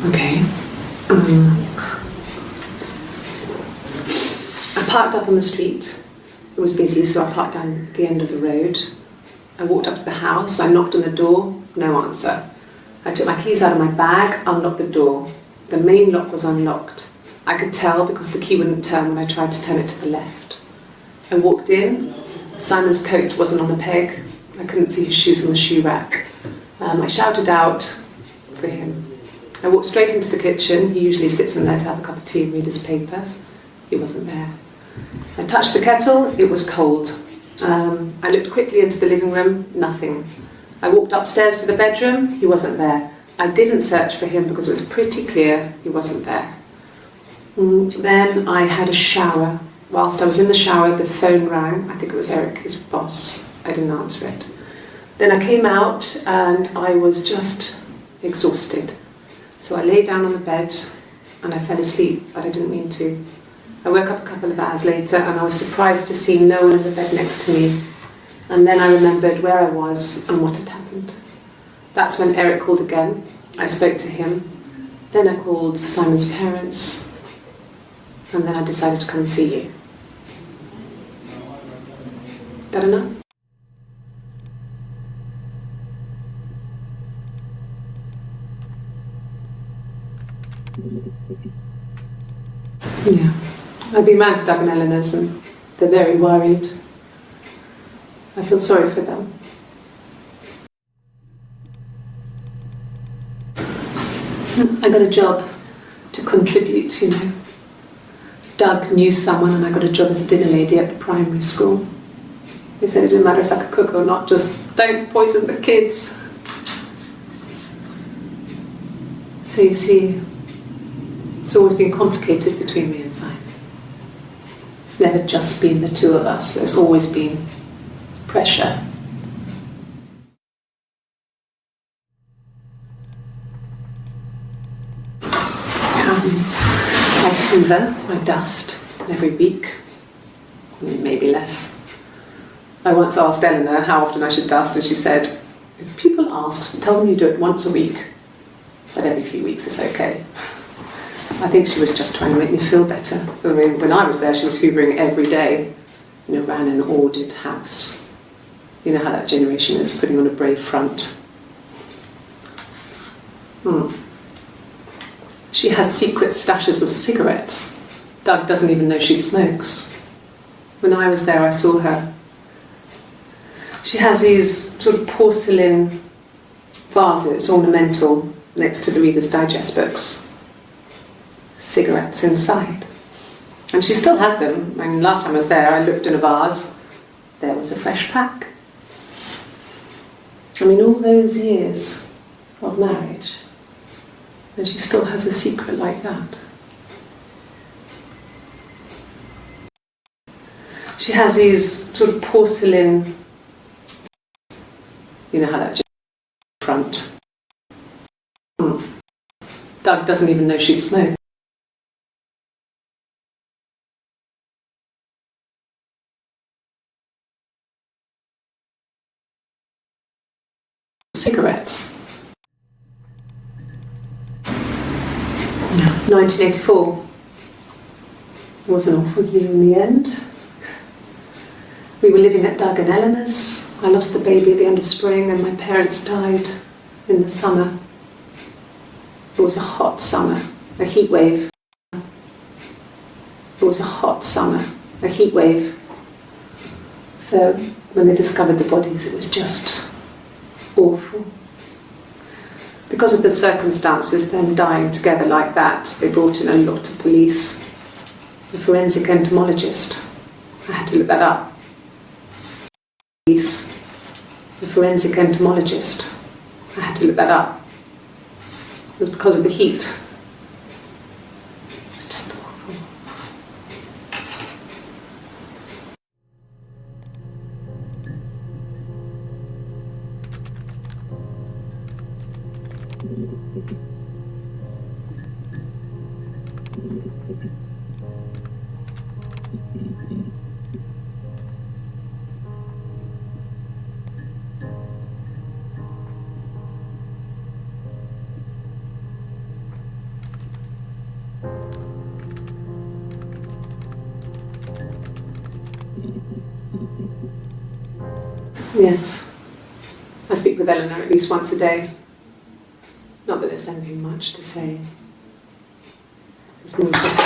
Okay. I parked up on the street. It was busy, so I parked down the end of the road. I walked up to the house, I knocked on the door, no answer. I took my keys out of my bag, unlocked the door. The main lock was unlocked. I could tell because the key wouldn't turn when I tried to turn it to the left. I walked in. Simon's coat wasn't on the peg. I couldn't see his shoes on the shoe rack. I shouted out for him. I walked straight into the kitchen. He usually sits in there to have a cup of tea and read his paper. He wasn't there. I touched the kettle. It was cold. I looked quickly into the living room. Nothing. I walked upstairs to the bedroom. He wasn't there. I didn't search for him because it was pretty clear he wasn't there. Then I had a shower. Whilst I was in the shower, the phone rang. I think it was Eric, his boss. I didn't answer it. Then I came out and I was just exhausted. So I lay down on the bed and I fell asleep, but I didn't mean to. I woke up a couple of hours later and I was surprised to see no one in the bed next to me. And then I remembered where I was and what had happened. That's when Eric called again. I spoke to him. Then I called Simon's parents. And then I decided to come and see you. Is that enough? Yeah. I've been round to Doug and Eleanor's and they're very worried. I feel sorry for them. I got a job to contribute, you know. Doug knew someone and I got a job as a dinner lady at the primary school. They said it didn't matter if I could cook or not, just don't poison the kids. So you see, it's always been complicated between me and Simon. It's never just been the two of us, there's always been pressure. I hoover, I dust every week, maybe less. I once asked Eleanor how often I should dust and she said, if people ask, tell them you do it once a week, but every few weeks is okay. I think she was just trying to make me feel better. I mean, when I was there, she was hoovering every day, you know, ran an ordered house. You know how that generation is, putting on a brave front. She has secret stashes of cigarettes. Doug doesn't even know she smokes. When I was there, I saw her. She has these sort of porcelain vases, ornamental, next to the Reader's Digest books. Cigarettes inside. And she still has them. I mean, last time I was there, I looked in a vase. There was a fresh pack. I mean, all those years of marriage, and she still has a secret like that. She has these sort of porcelain, you know how that front. Doug doesn't even know she smokes. Cigarettes. 1984 was an awful year in the end. We were living at Doug and Eleanor's. I lost the baby at the end of spring and my parents died in the summer. It was a hot summer, a heat wave. It was a hot summer, a heat wave. So when they discovered the bodies, it was just awful. Because of the circumstances, them dying together like that, they brought in a lot of police. The forensic entomologist. I had to look that up. Police. The forensic entomologist. I had to look that up. It was because of the heat. It's just awful. Yes, I speak with Eleanor at least once a day. Not that there's anything much to say. It's more just...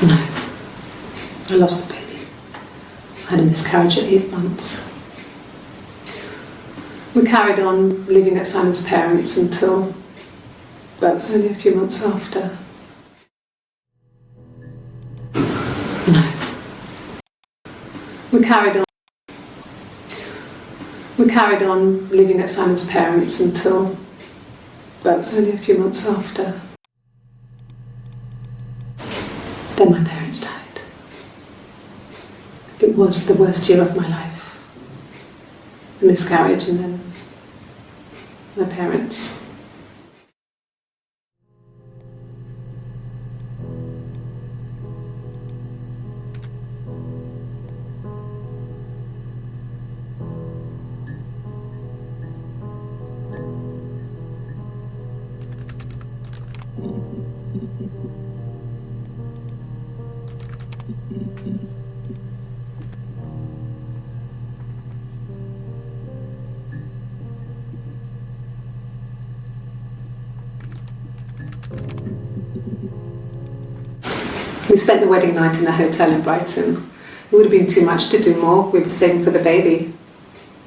No. I lost the baby. I had a miscarriage at 8 months. We carried on living at Simon's parents until, well, it was only a few months after. No. We carried on living at Simon's parents until, well, it was only a few months after. Then my parents died. It was the worst year of my life. A miscarriage and then my parents. We spent the wedding night in a hotel in Brighton. It would have been too much to do more. We were saving for the baby.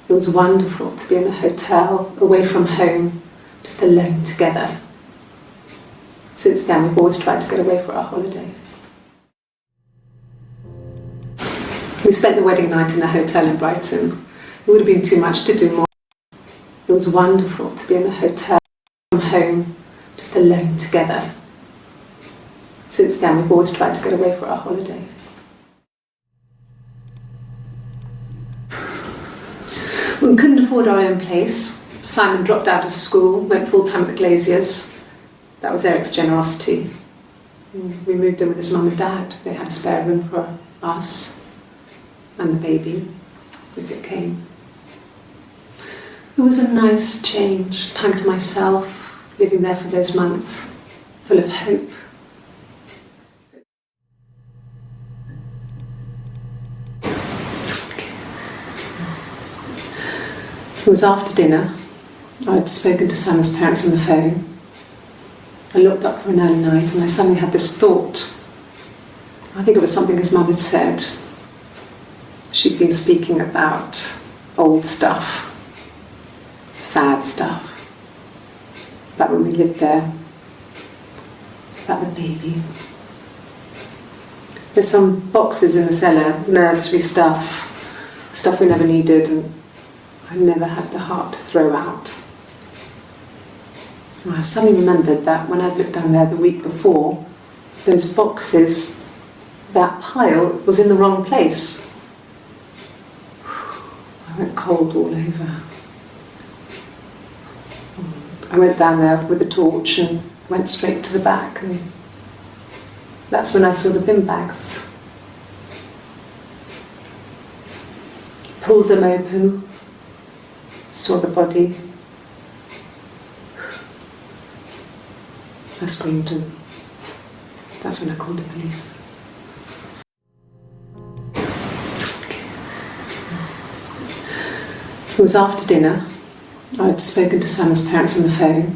It was wonderful to be in a hotel, away from home, just alone together. Since then, we've always tried to get away for our holiday. We spent the wedding night in a hotel in Brighton. It would have been too much to do more. It was wonderful to be in a hotel, from home, just alone together. Since then, we've always tried to get away for our holiday. We couldn't afford our own place. Simon dropped out of school, went full-time at the Glaziers. That was Eric's generosity. We moved in with his mum and dad. They had a spare room for us and the baby, if it came. It was a nice change, time to myself, living there for those months, full of hope. It was after dinner. I'd spoken to Simon's parents on the phone. I looked up for an early night and I suddenly had this thought. I think it was something his mum had said. She'd been speaking about old stuff, sad stuff, about when we lived there, about the baby. There's some boxes in the cellar, nursery stuff we never needed, and I never had the heart to throw out. And I suddenly remembered that when I'd looked down there the week before, those boxes, that pile was in the wrong place. I went cold all over. I went down there with a torch and went straight to the back, and that's when I saw the bin bags. Pulled them open, saw the body. I screamed, and that's when I called the police. It was after dinner. I'd spoken to Simon's parents on the phone.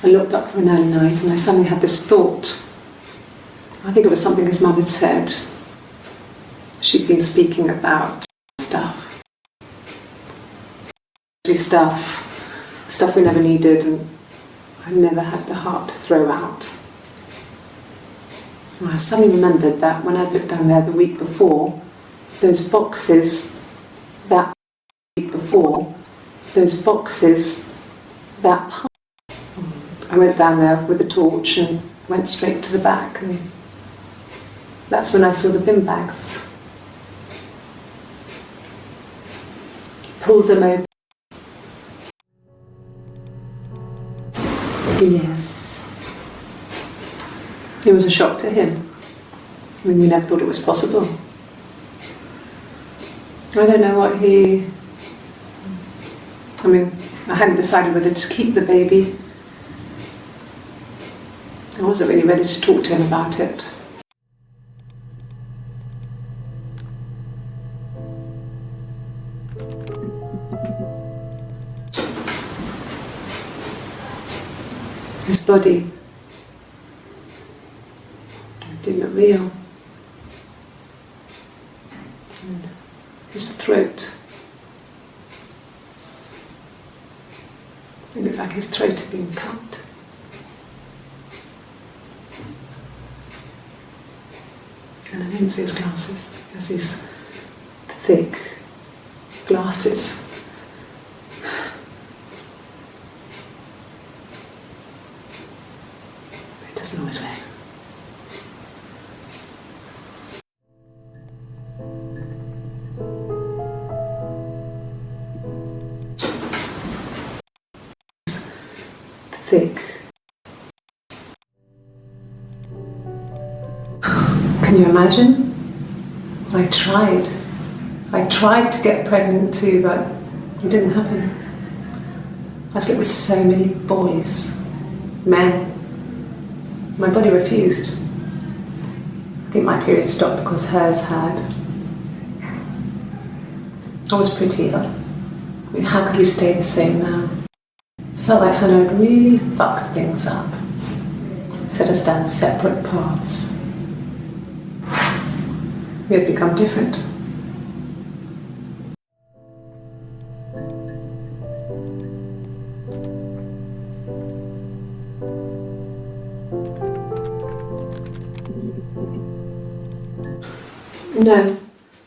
I looked up for an early night and I suddenly had this thought. I think it was something his mum had said. She'd been speaking about stuff we never needed, and I never had the heart to throw out. And I suddenly remembered that when I'd looked down there the week before, those boxes, that pile I went down there with a torch and went straight to the back, and that's when I saw the bin bags. Pulled them open. Yes. It was a shock to him. I mean, we never thought it was possible. I don't know what I hadn't decided whether to keep the baby. I wasn't really ready to talk to him about it. His body, it didn't look real. And his throat, it looked like his throat had been cut. And I didn't see his glasses. He has these thick glasses. He doesn't always wear. Thick. Can you imagine? I tried to get pregnant too, but it didn't happen. I slept with so many boys, men. My body refused. I think my period stopped because hers had. I was pretty ill. I mean, how could we stay the same now? Felt like Hannah had really fucked things up. Set us down separate paths. We had become different. No,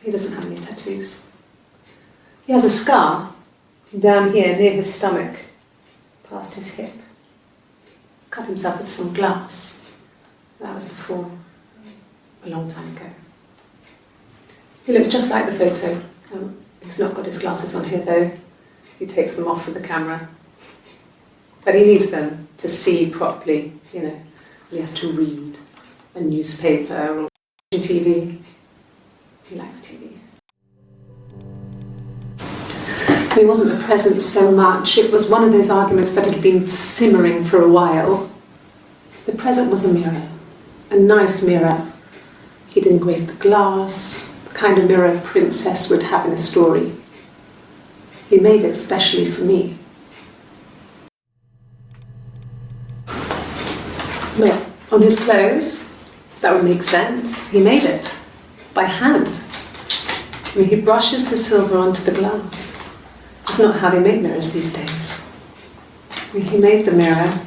he doesn't have any tattoos. He has a scar down here near his stomach, past his hip. Cut himself with some glass. That was before, a long time ago. He looks just like the photo. He's not got his glasses on here though. He takes them off with the camera. But he needs them to see properly, you know. He has to read a newspaper or TV. He likes TV. It wasn't the present so much. It was one of those arguments that had been simmering for a while. The present was a mirror. A nice mirror. He'd engraved the glass, the kind of mirror a princess would have in a story. He made it especially for me. Well, on his clothes, that would make sense. He made it by hand. I mean, he brushes the silver onto the glass. It's not how they make mirrors these days. I mean, he made the mirror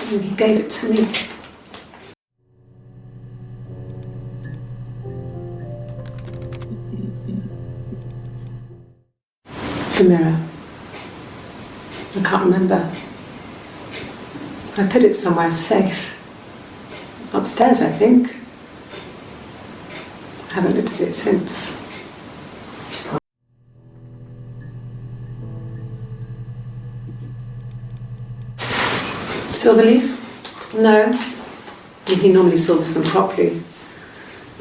and he gave it to me. The mirror. I can't remember. I put it somewhere safe. Upstairs, I think. I haven't looked at it since. Silver leaf? No. He normally silvers them properly.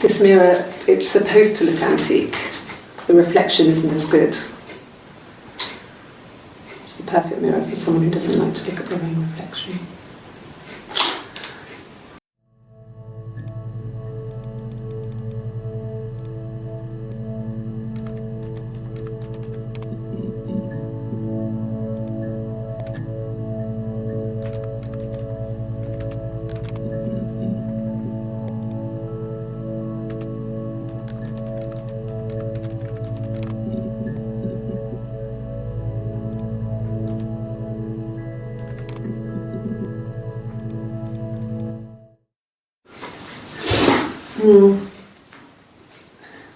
This mirror, it's supposed to look antique. The reflection isn't as good. It's the perfect mirror for someone who doesn't like to look at their own reflection.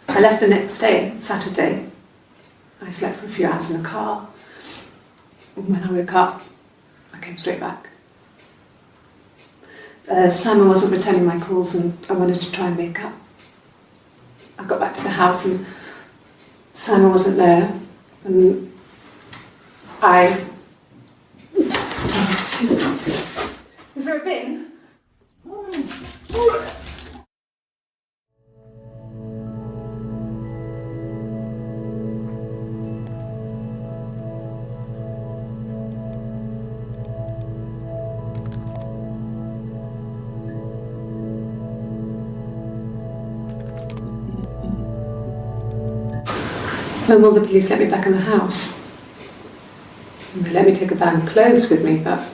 I left the next day, Saturday. I slept for a few hours in the car. And when I woke up, I came straight back. Simon wasn't returning my calls and I wanted to try and make up. I got back to the house and Simon wasn't there and Is there a bin? When will the police let me back in the house? They let me take a bag of clothes with me, but...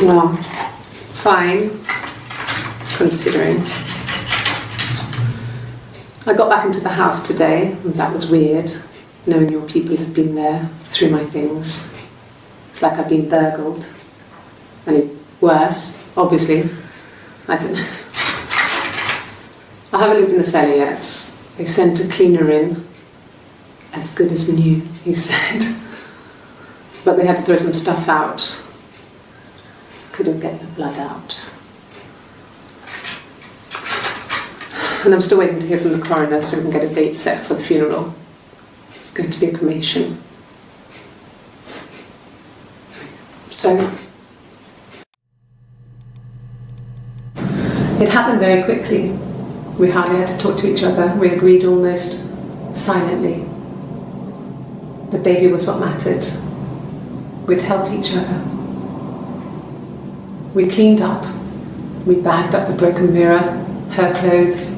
Well, fine, considering. I got back into the house today, and that was weird, knowing your people had been there through my things. It's like I've been burgled. Only worse, obviously. I don't know. I haven't lived in the cellar yet. They sent a cleaner in. As good as new, he said. But they had to throw some stuff out. Couldn't get the blood out. And I'm still waiting to hear from the coroner so we can get a date set for the funeral. It's going to be a cremation. So, it happened very quickly. We hardly had to talk to each other. We agreed almost silently. The baby was what mattered. We'd help each other. We cleaned up. We bagged up the broken mirror, her clothes.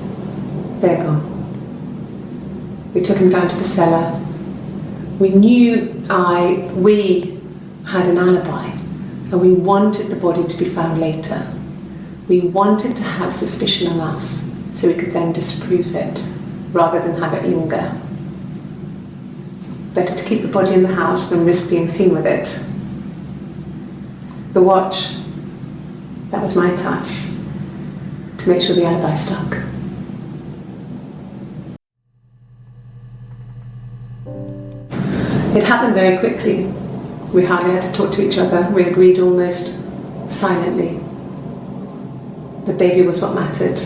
They're gone. We took him down to the cellar. We had an alibi, and we wanted the body to be found later. We wanted to have suspicion on us, so we could then disprove it, rather than have it linger. Better to keep the body in the house than risk being seen with it. The watch, that was my touch, to make sure the alibi stuck. It happened very quickly. We hardly had to talk to each other. We agreed almost silently. The baby was what mattered.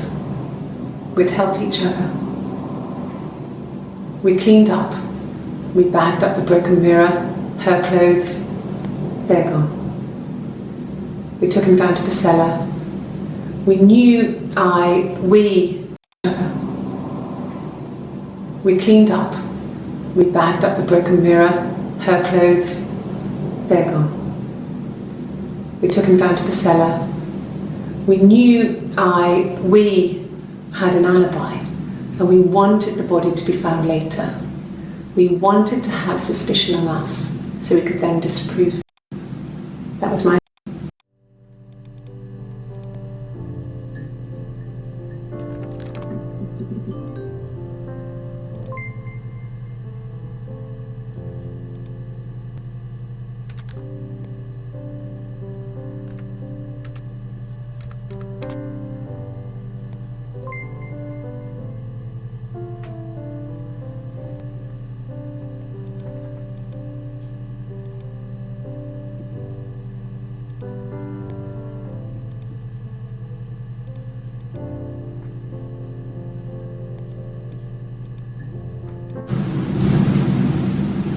We'd help each other. We cleaned up. We bagged up the broken mirror, her clothes. They're gone. We took him down to the cellar. We cleaned up. We bagged up the broken mirror, her clothes. They're gone. We took him down to the cellar. We had an alibi, and we wanted the body to be found later. We wanted to have suspicion on us, so we could then disprove it. That was my...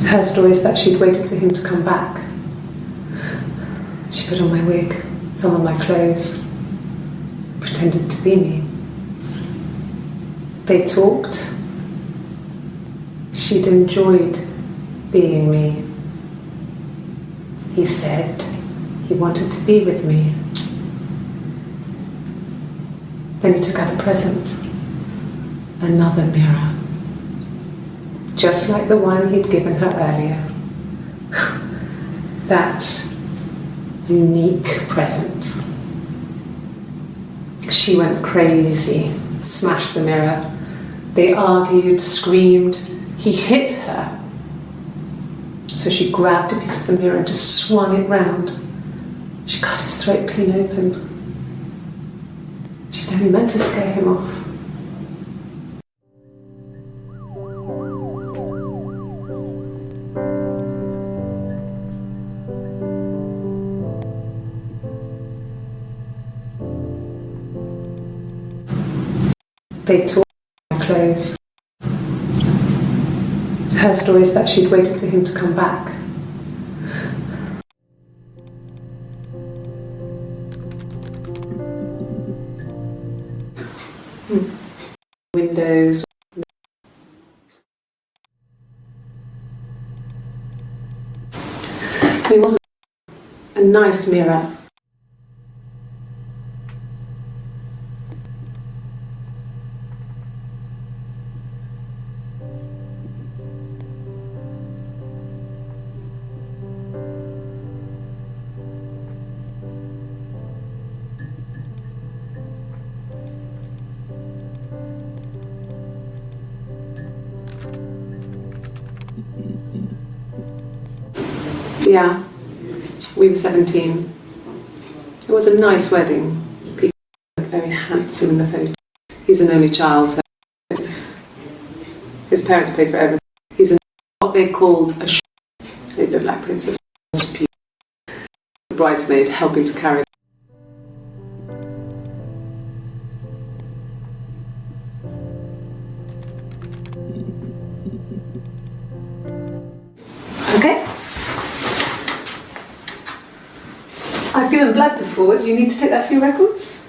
Her story is that she'd waited for him to come back. She put on my wig, some of my clothes, pretended to be me. They talked. She'd enjoyed being me. He said he wanted to be with me. Then he took out a present, another mirror. Just like the one he'd given her earlier. That unique present. She went crazy, smashed the mirror, They argued, screamed. He hit her. So she grabbed a piece of the mirror and just swung it round. She cut his throat clean open. She'd only meant to scare him off. They tore my clothes. Her story is that she'd waited for him to come back. Windows. It wasn't a nice mirror. Yeah, we were 17. It was a nice wedding. People were very handsome in the photo. He's an only child, so his parents paid for everything. He's in what they called a They looked like princesses. The bridesmaid helping to carry. Okay. I've given blood before. Do you need to take that for your records?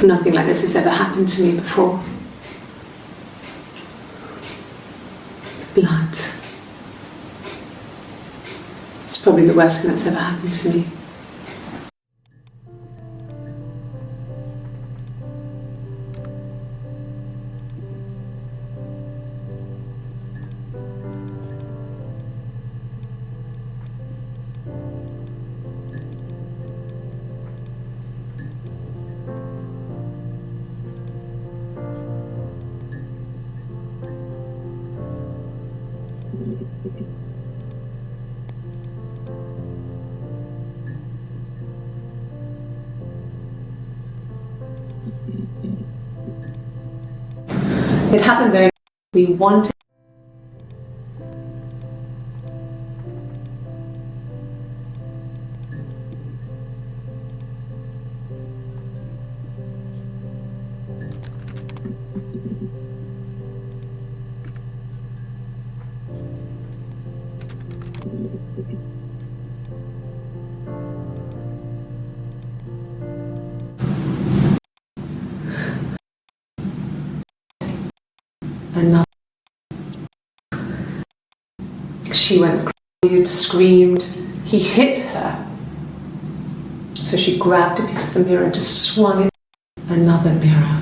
Nothing like this has ever happened to me before. The blood. It's probably the worst thing that's ever happened to me. It happened very. We wanted. Another. She went, cried, screamed. He hit her. So she grabbed a piece of the mirror and just swung it. Another mirror.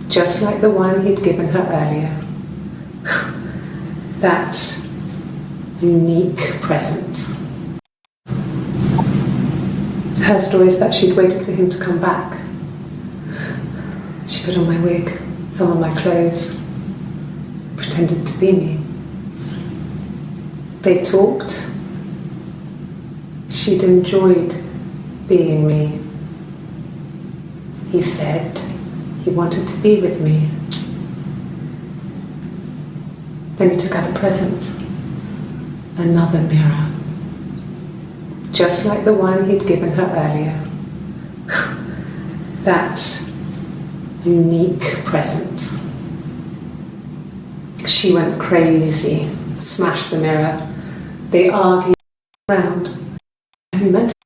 Just like the one he'd given her earlier. That unique present. Her story is that she'd waited for him to come back. She put on my wig, some of my clothes, pretended to be me. They talked. She'd enjoyed being me. He said he wanted to be with me. Then he took out a present. Another mirror. Just like the one he'd given her earlier. That unique present. She went crazy, smashed the mirror. They argued around. And he meant to.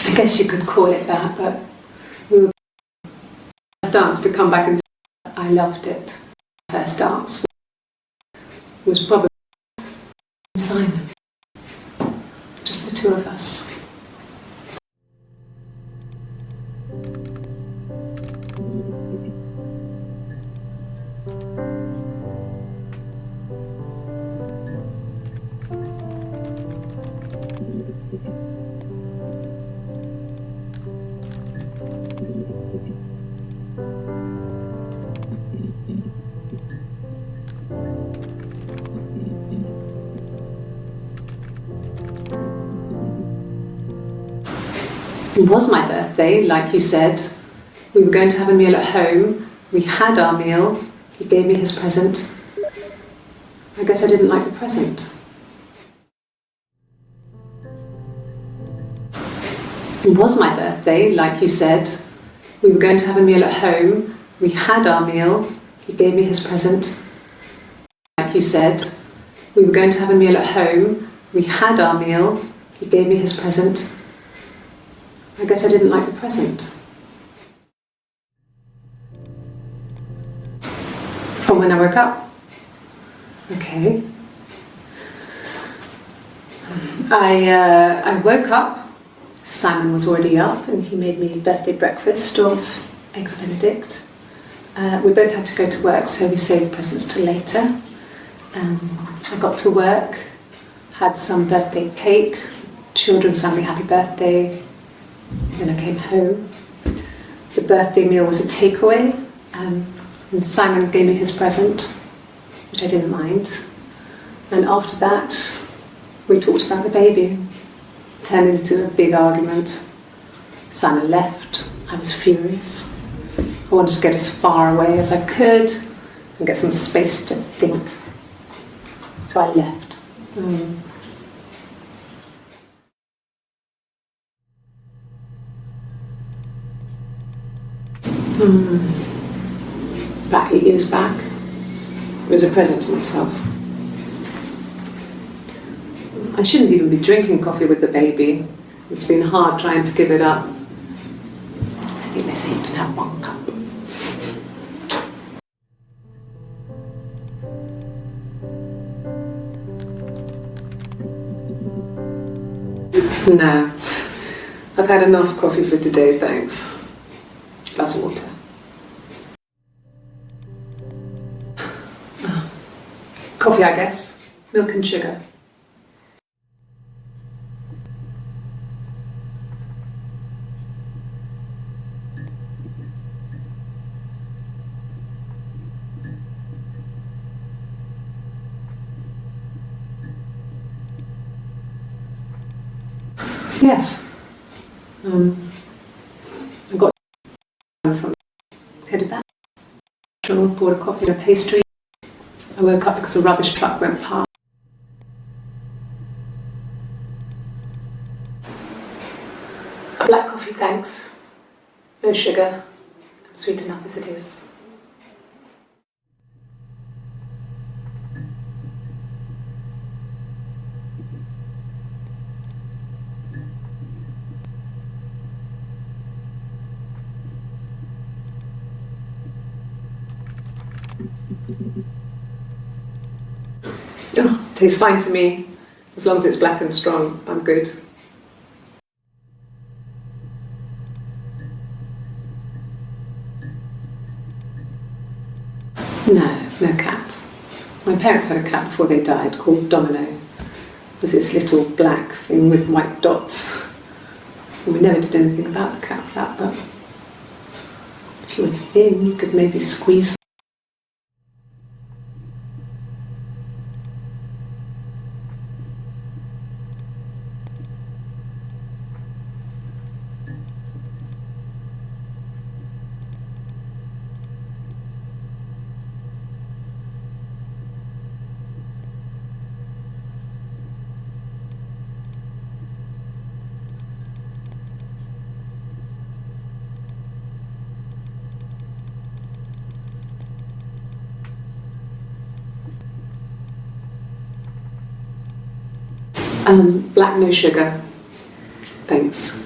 I guess you could call it that, but we were first dance to come back and say, I loved it. First dance was probably Simon, just the two of us. It was my birthday, like you said. We were going to have a meal at home. We had our meal. He gave me his present. I guess I didn't like the present. It was my birthday, like you said. We were going to have a meal at home. We had our meal. He gave me his present. Like you said, we were going to have a meal at home. We had our meal. He gave me his present. I guess I didn't like the present. From when I woke up. Okay. I woke up. Simon was already up and he made me birthday breakfast of eggs Benedict. We both had to go to work, so we saved presents till later. I got to work, had some birthday cake, children sang me happy birthday. Then I came home. The birthday meal was a takeaway, and Simon gave me his present, which I didn't mind. And after that, we talked about the baby. It turned into a big argument. Simon left. I was furious. I wanted to get as far away as I could and get some space to think. So I left. About 8 years back, it was a present to myself. I shouldn't even be drinking coffee with the baby. It's been hard trying to give it up. I think they say you can have 1 cup. No, I've had enough coffee for today, thanks. Glass of water. Coffee, I guess. Milk and sugar. Yes. I got from headed back. Bought a coffee and a pastry. I woke up because a rubbish truck went past. Black coffee, thanks. No sugar. I'm sweet enough as it is. Oh, tastes fine to me. As long as it's black and strong, I'm good. No cat. My parents had a cat before they died called Domino. It was this little black thing with white dots. And we never did anything about the cat flap, but if you were thin, you could maybe squeeze. Black, no sugar. Thanks.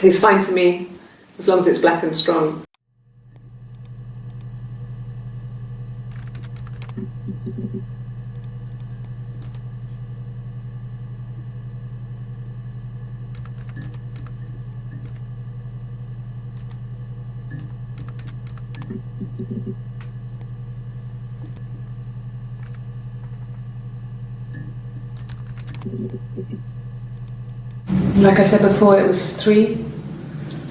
Tastes fine to me, as long as it's black and strong. Like I said before, it was 3,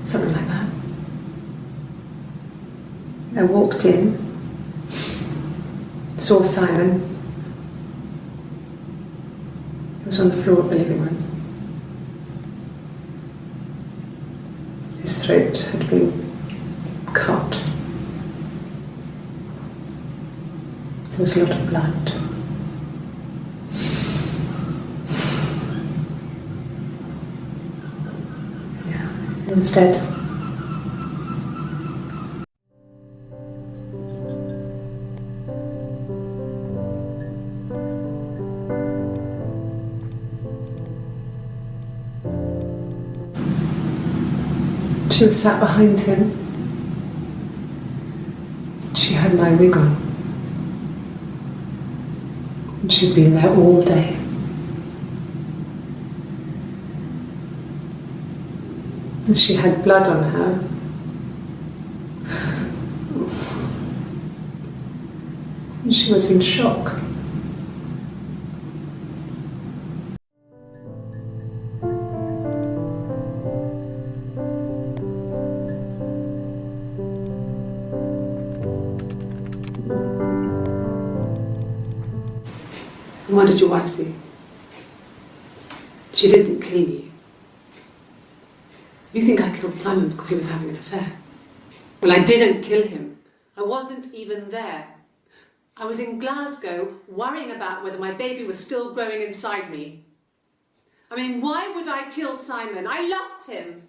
something like that. I walked in, saw Simon. He was on the floor of the living room. His throat had been cut. There was a lot of blood. He was dead. She was sat behind him. She had my wig on. And she'd been there all day. And she had blood on her. And she was in shock. And what did your wife do? She didn't kill you. You think I killed Simon because he was having an affair? Well, I didn't kill him. I wasn't even there. I was in Glasgow worrying about whether my baby was still growing inside me. I mean, why would I kill Simon? I loved him.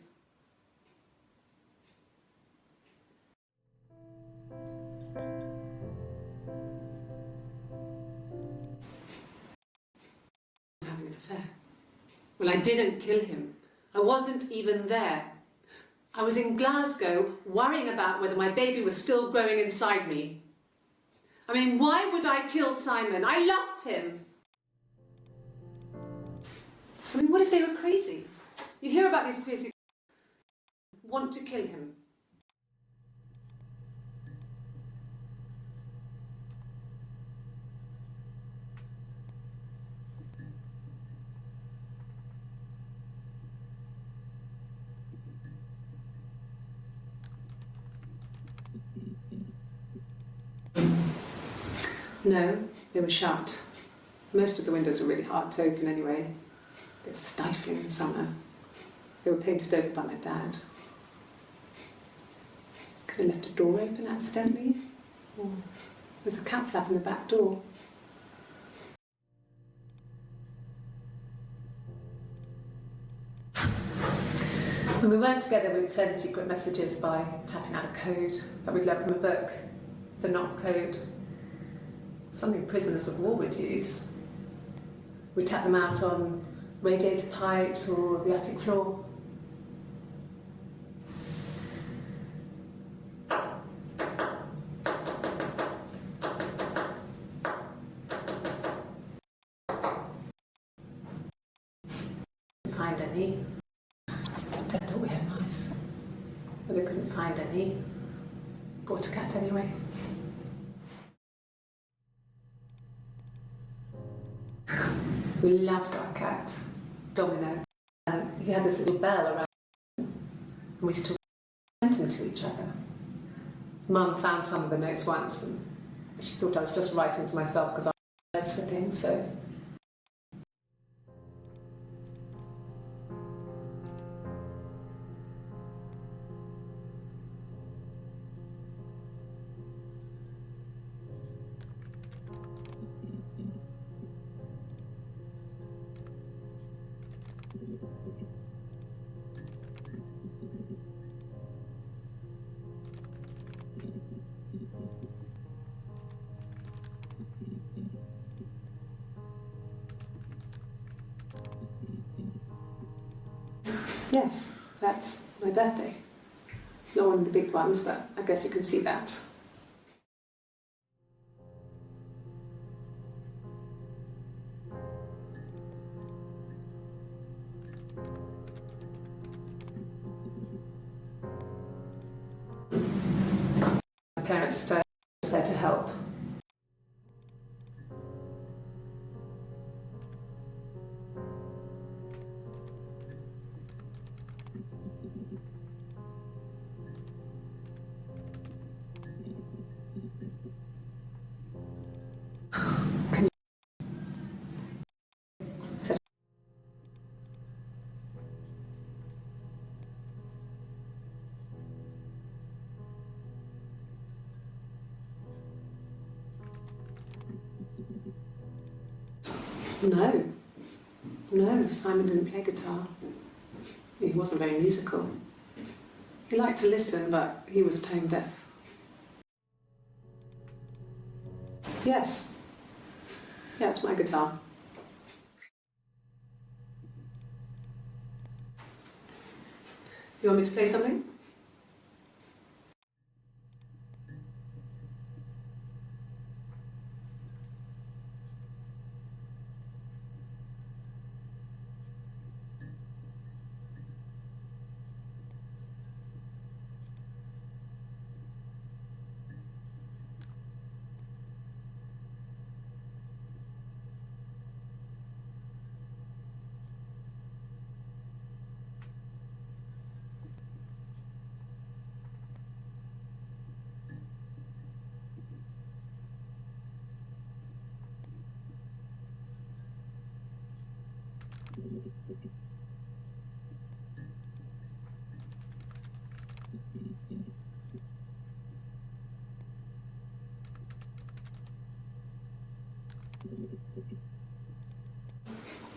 Having an affair. Well, I didn't kill him. I wasn't even there. I was in Glasgow worrying about whether my baby was still growing inside me. I mean, why would I kill Simon? I loved him. I mean, what if they were crazy? You'd hear about these crazy people want to kill him. No, they were shut. Most of the windows were really hard to open anyway. They're stifling in summer. They were painted over by my dad. Could have left a door open accidentally. Or there's a cat flap in the back door. When we weren't together, we would send secret messages by tapping out a code that we'd learned from a book, the knock code. Something prisoners of war would use. We'd tap them out on radiator pipes or the attic floor. Couldn't find any. Dad thought we had mice, but they couldn't find any. Bought a cat anyway. We loved our cat, Domino. He had this little bell around him, and we still sent him to each other. Mum found some of the notes once, and she thought I was just writing to myself because I had words for things, so... Yes, that's my birthday. Not one of the big ones, but I guess you can see that. My parents first was there to help. Can you sit? No, Simon didn't play guitar. He wasn't very musical. He liked to listen, but he was tone deaf. Yes. Yeah, it's my guitar. You want me to play something?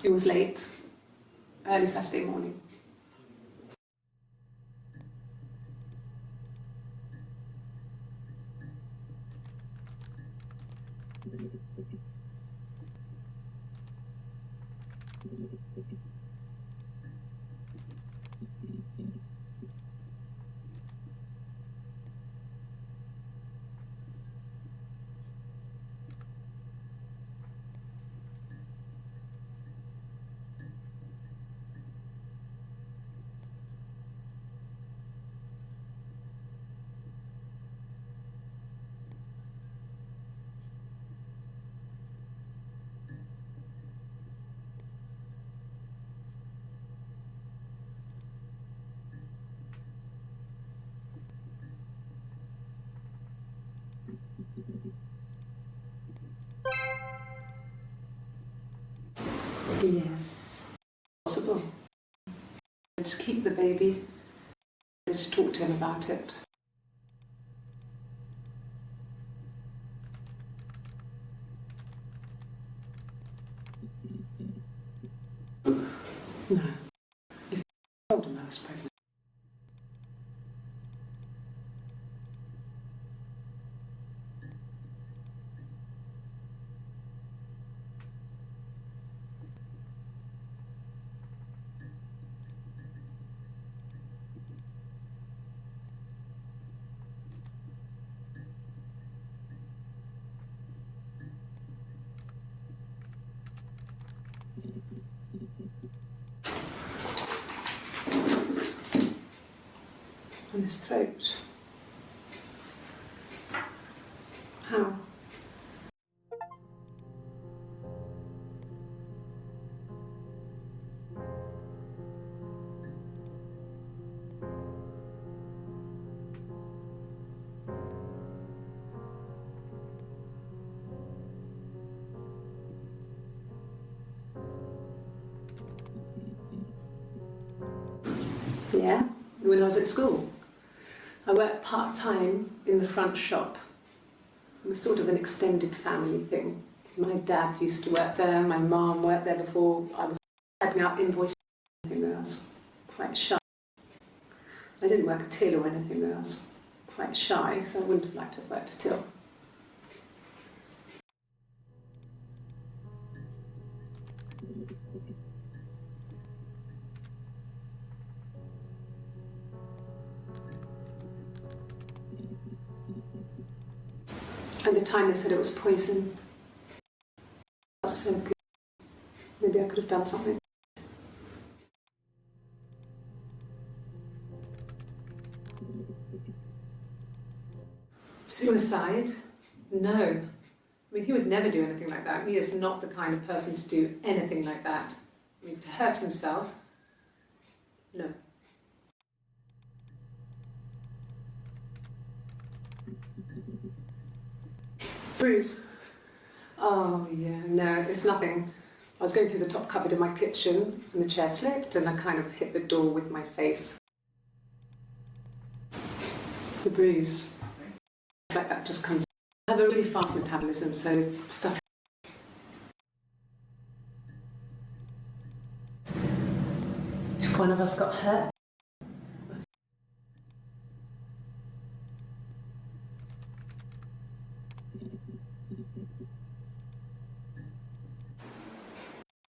It was late, early Saturday morning. Yes, possible. Just keep the baby. Just talk to him about it. No. You told him I was pregnant. On his throat. How? Yeah, when I was at school. I worked part-time in the front shop. It was sort of an extended family thing. My dad used to work there, my mum worked there before. I was typing out invoices or anything. I was quite shy. I didn't work a till or anything. I was quite shy, so I wouldn't have liked to have worked a till. At the time they said it was poison. That's so good. Maybe I could have done something. Suicide? No. I mean, he would never do anything like that. He is not the kind of person to do anything like that. I mean, to hurt himself? No. Bruise? Oh, yeah, no, it's nothing. I was going through the top cupboard in my kitchen and the chair slipped and I kind of hit the door with my face. The bruise. Like that just comes. I have a really fast metabolism, so stuff. If one of us got hurt,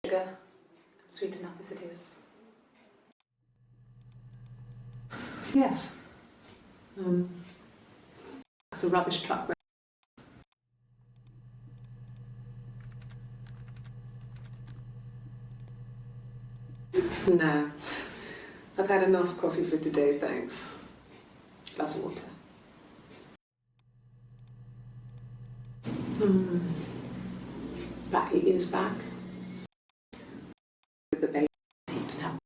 sugar, I'm sweet enough as it is. Yes. It's a rubbish truck. No, I've had enough coffee for today, thanks. Glass of water. About 8 years back, with the baby, he can help.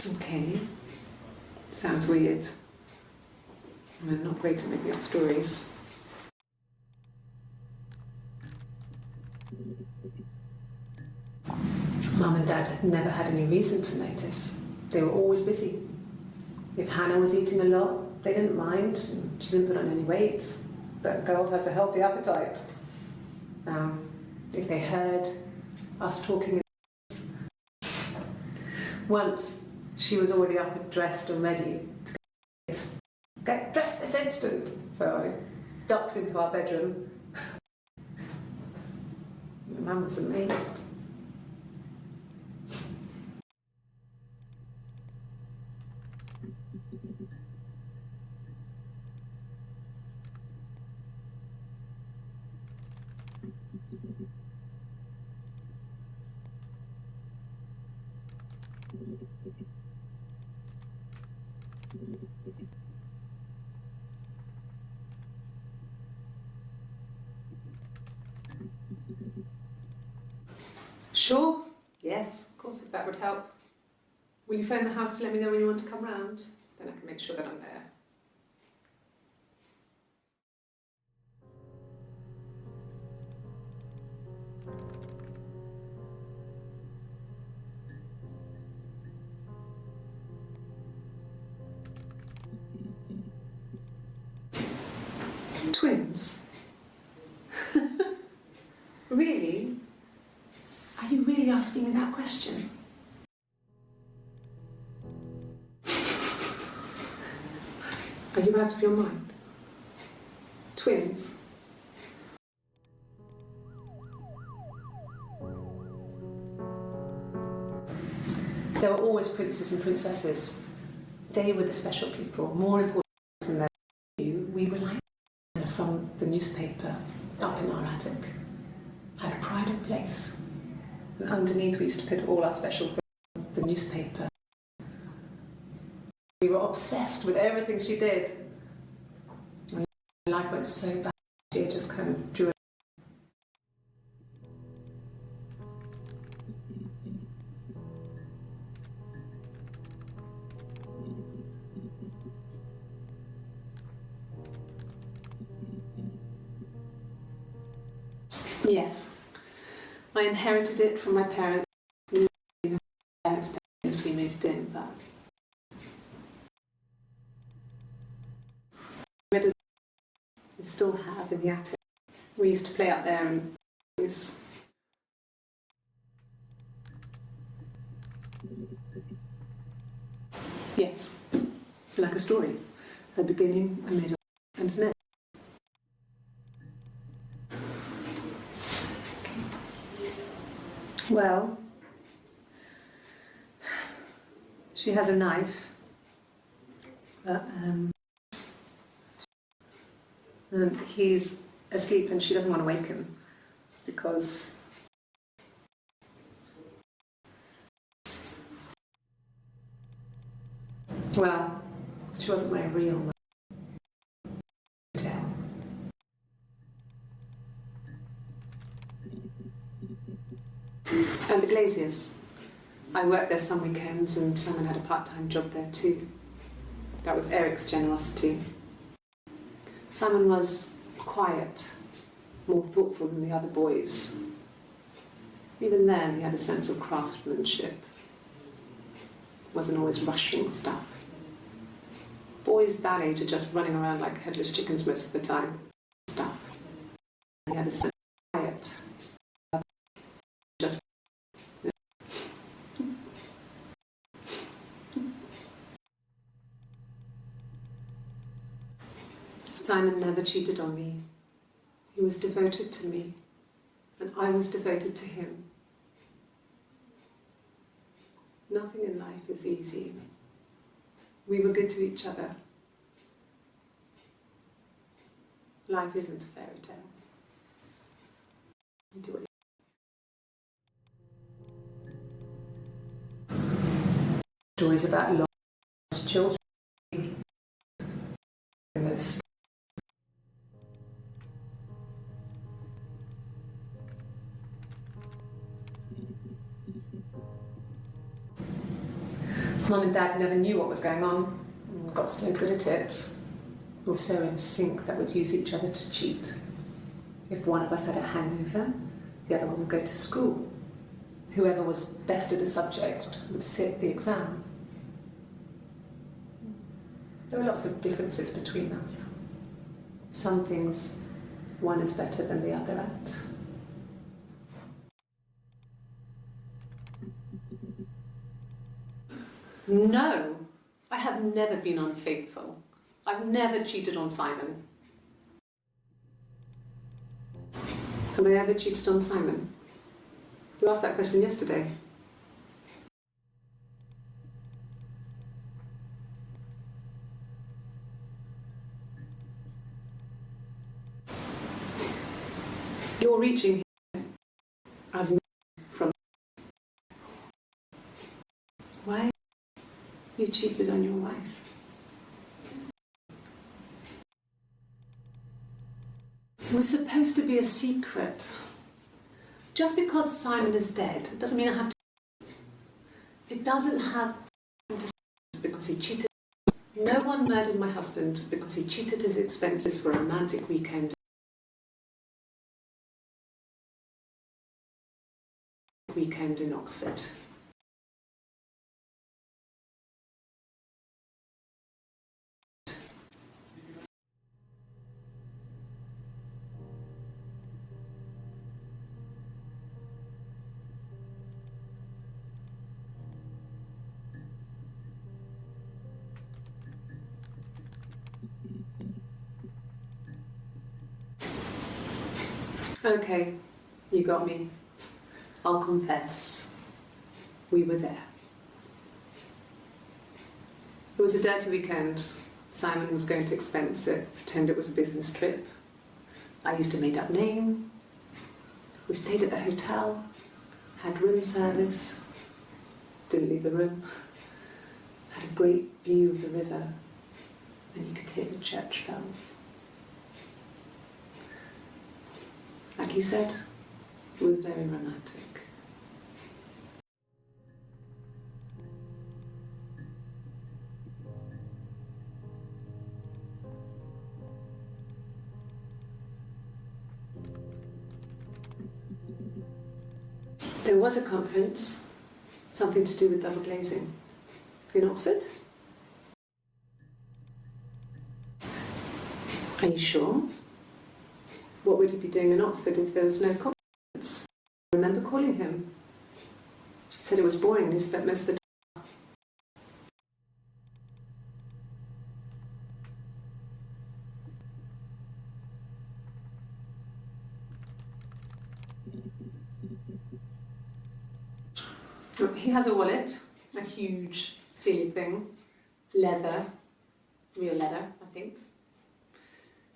Okay. Sounds weird. I'm not great at making up stories. Mum and Dad had never had any reason to notice. They were always busy. If Hannah was eating a lot, they didn't mind. She didn't put on any weight. That girl has a healthy appetite. If they heard us talking, once she was already up and dressed and ready to go. Get dressed this instant! So I ducked into our bedroom. My mum was amazed. Sure, yes, of course, if that would help. Will you phone the house to let me know when you want to come round? Then I can make sure that I'm there. Twins? Really? Are you really asking me that question? Are you out of your mind? Twins? There were always princes and princesses. They were the special people, more important than their you. We were like from the newspaper up in our attic. Had a pride of place. And underneath we used to put all our special things, the newspaper. We were obsessed with everything she did. And life went so bad, she just kind of drew it. Yes. I inherited it from my parents. As we moved in, but we still have in the attic. We used to play out there and Yes, like a story. A beginning, a middle, and an end. Well, she has a knife, and he's asleep and she doesn't want to wake him because well, she wasn't my real mother. And the Glaziers. I worked there some weekends and Simon had a part-time job there too. That was Eric's generosity. Simon was quiet, more thoughtful than the other boys. Even then he had a sense of craftsmanship. Wasn't always rushing stuff. Boys that age are just running around like headless chickens most of the time. Stuff. He had a sense of quiet. Just Simon never cheated on me. He was devoted to me, and I was devoted to him. Nothing in life is easy. We were good to each other. Life isn't a fairy tale. You do what you stories about lost children. This. Mum and Dad never knew what was going on. We got so good at it. We were so in sync that we'd use each other to cheat. If one of us had a hangover, the other one would go to school. Whoever was best at a subject would sit the exam. There were lots of differences between us. Some things one is better than the other at. No, I have never been unfaithful. I've never cheated on Simon. Have I ever cheated on Simon? You asked that question yesterday. You're reaching here. I've moved from. Why? You cheated on your wife. It was supposed to be a secret. Just because Simon is dead doesn't mean I have to. It doesn't have to because he cheated. No one murdered my husband because he cheated his expenses for a romantic weekend. Weekend in Oxford. Okay, you got me. I'll confess. We were there. It was a dirty weekend. Simon was going to expense it, pretend it was a business trip. I used a made-up name. We stayed at the hotel, had room service, didn't leave the room, had a great view of the river, and you could hear the church bells. Like you said, it was very romantic. There was a conference, something to do with double glazing, in Oxford. Are you sure? What would he be doing in Oxford if there was no conference? I remember calling him. He said it was boring and he spent most of the has a wallet, a huge, silly thing, leather, real leather, I think.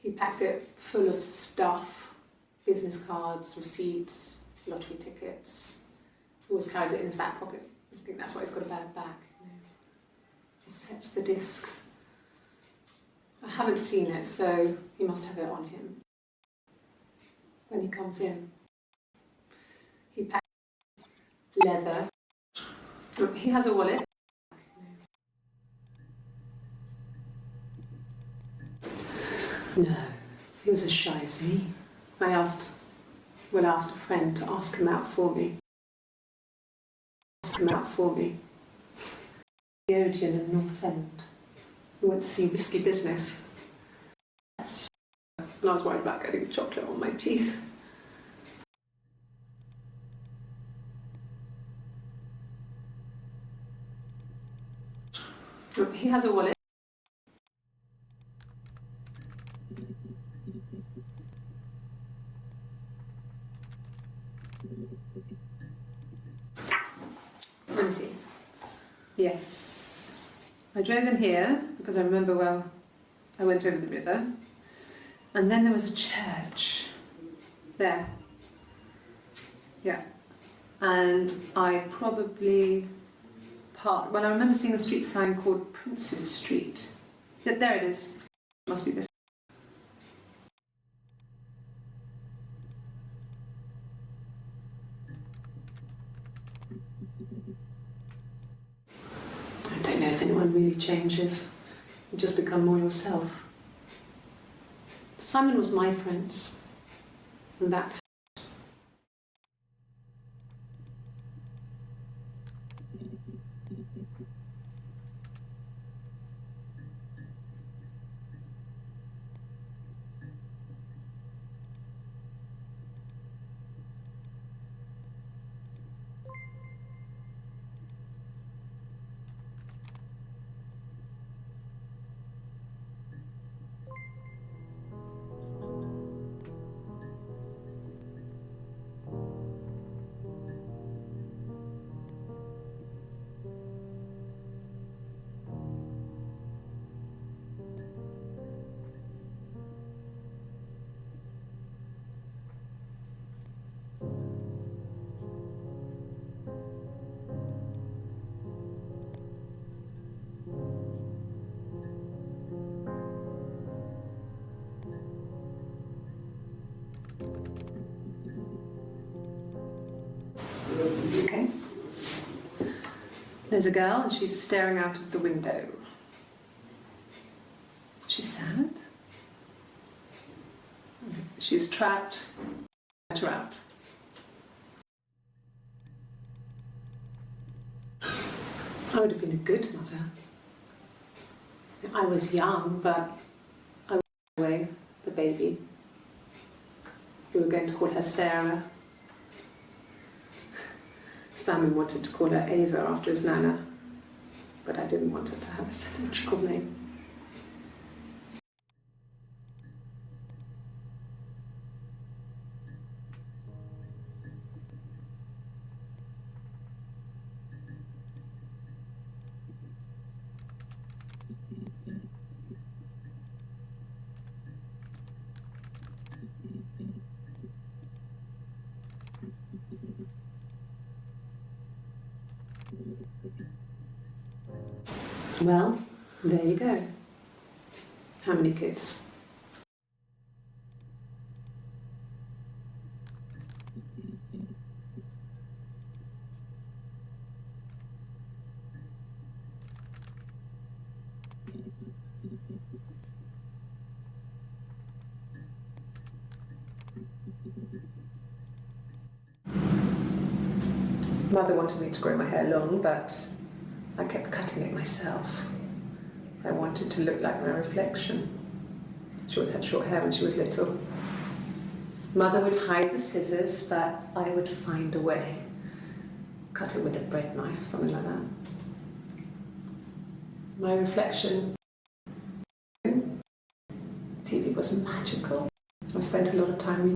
He packs it full of stuff, business cards, receipts, lottery tickets. He always carries it in his back pocket. I think that's why he's got a bad back. Offsets the discs. I haven't seen it, so he must have it on him. When he comes in, he packs leather. He has a wallet. No, he was as shy as me. I asked a friend to ask him out for me. The Odeon in North End. We went to see Risky Business. Yes. And I was worried about getting chocolate on my teeth. He has a wallet. Let me see. Yes. I drove in here because I remember well I went over the river, and then there was a church there. Yeah. And I probably parked. Well, I remember seeing a street sign called Princess Street. Yeah, there it is. It must be this. I don't know if anyone really changes. You just become more yourself. Simon was my prince, and that. Okay. There's a girl and she's staring out of the window. She's sad. She's trapped. Let her out. I would have been a good mother. I was young, but I was away the baby. We were going to call her Sarah. Simon wanted to call her Ava after his nana, but I didn't want her to have a symmetrical name. Well, there you go. How many kids? Mother wanted me to grow my hair long, but I kept cutting it myself. I wanted to look like my reflection. She always had short hair when she was little. Mother would hide the scissors, but I would find a way. Cut it with a bread knife, something like that. My reflection. TV was magical. I spent a lot of time reading.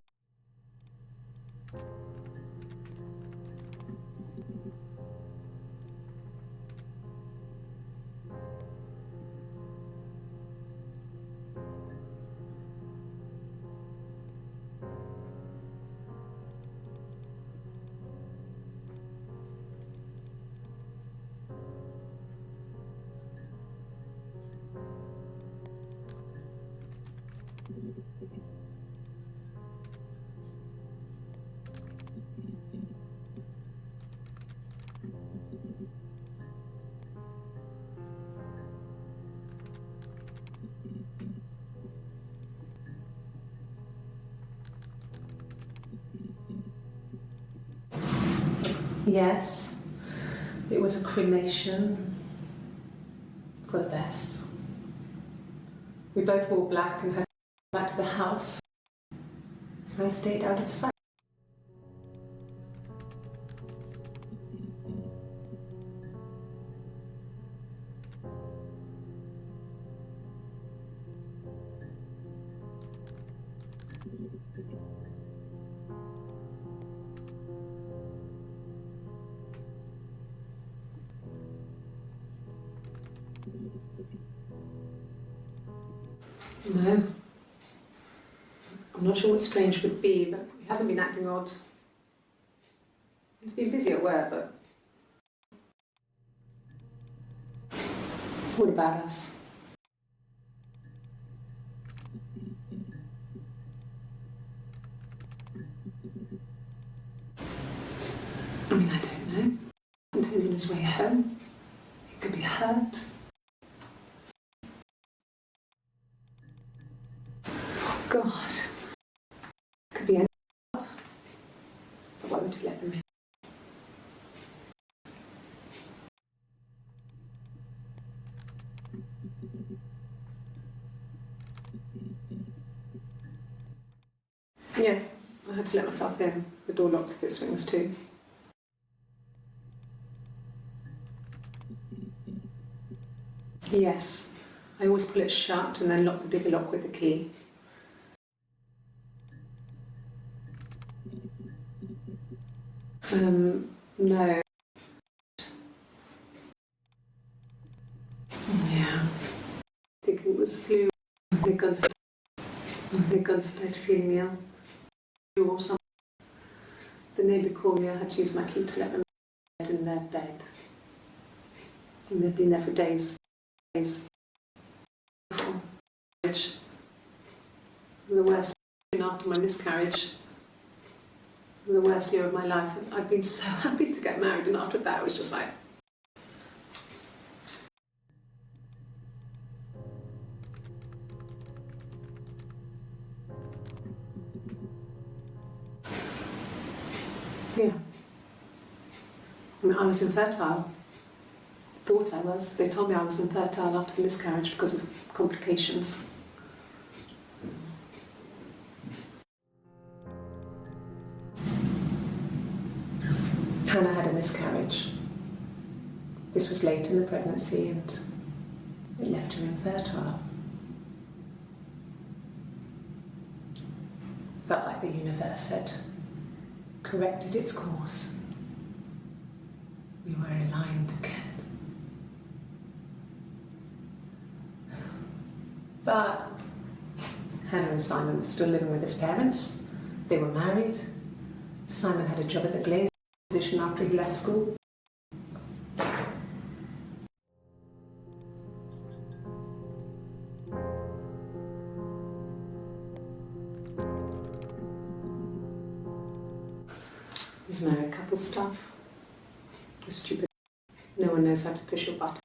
Yes, it was a cremation for the best. We both wore black and had to go back to the house. I stayed out of sight. No. I'm not sure what strange would be, but he hasn't been acting odd. He's been busy at work, but... What about us? I mean, I don't know. Until he's on his way home. He could be hurt. God, could be anything. But why would you let them in? Yeah, I had to let myself in. The door locks if it swings too. Yes, I always pull it shut and then lock the bigger lock with the key. No. Yeah. I think it was flu. They'd gone to bed feeling ill. Flu or something. The neighbour called me. I had to use my key to let them in their bed. And they'd been there for days. The worst after my miscarriage. The worst year of my life. I'd been so happy to get married, and after that it was just like... Yeah. I mean, I was infertile. Thought I was. They told me I was infertile after the miscarriage because of complications. Hannah had a miscarriage. This was late in the pregnancy and it left her infertile. Felt like the universe had corrected its course. We were aligned again. But Hannah and Simon were still living with his parents. They were married. Simon had a job at the glaze position after he left school. There's married couple stuff. It's stupid. No one knows how to push your button.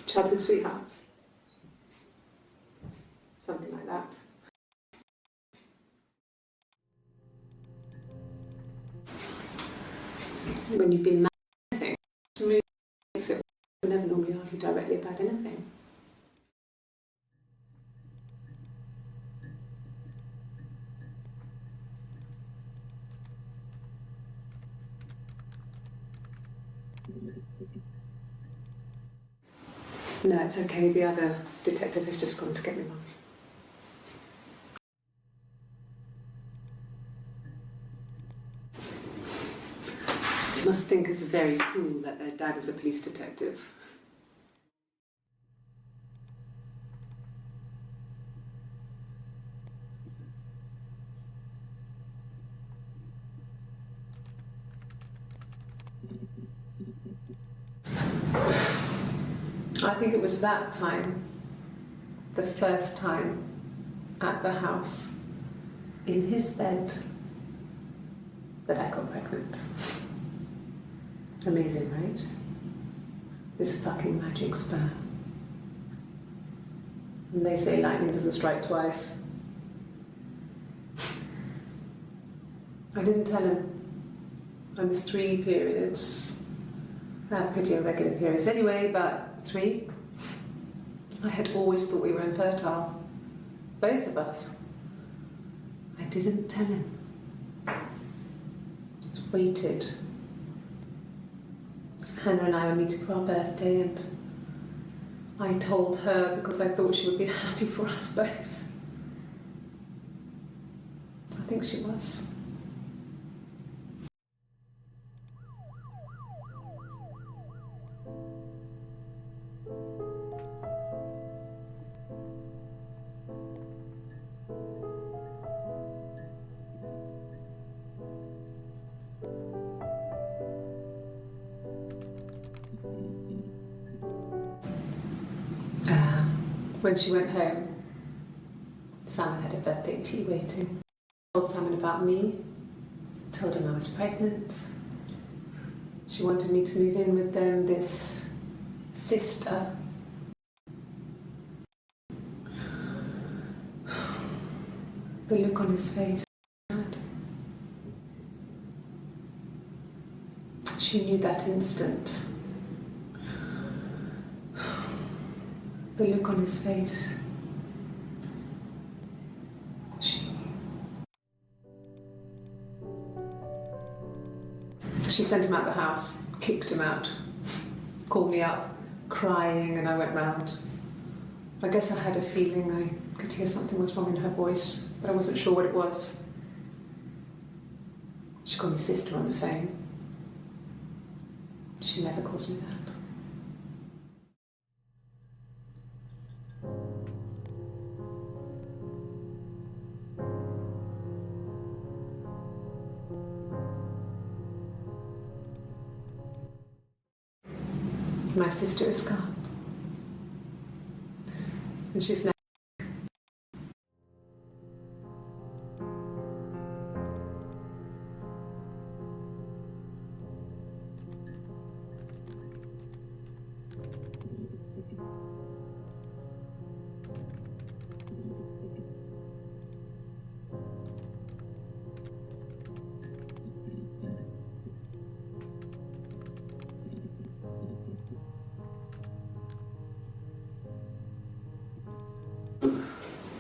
Childhood sweethearts. Something like that. When you've been married, anything smooth makes it. We never normally argue directly about anything. No, it's okay. The other detective has just gone to get me one. They must think it's very cool that their dad is a police detective. I think it was that time the first time at the house, in his bed, that I got pregnant. Amazing, right? This fucking magic spur. And they say lightning doesn't strike twice. I didn't tell him. I missed 3 periods. I had pretty irregular periods anyway, but 3. I had always thought we were infertile. Both of us. I didn't tell him. Just waited. Hannah and I were meeting for our birthday, and I told her because I thought she would be happy for us both. I think she was. When she went home, Simon had a birthday tea waiting. I told Simon about me, told him I was pregnant. She wanted me to move in with them, this sister. The look on his face. She knew that instant. The look on his face. She sent him out the house, kicked him out, called me up, crying, and I went round. I guess I had a feeling I could hear something was wrong in her voice, but I wasn't sure what it was. She called me sister on the phone. She never calls me that. My sister is gone. And she's now.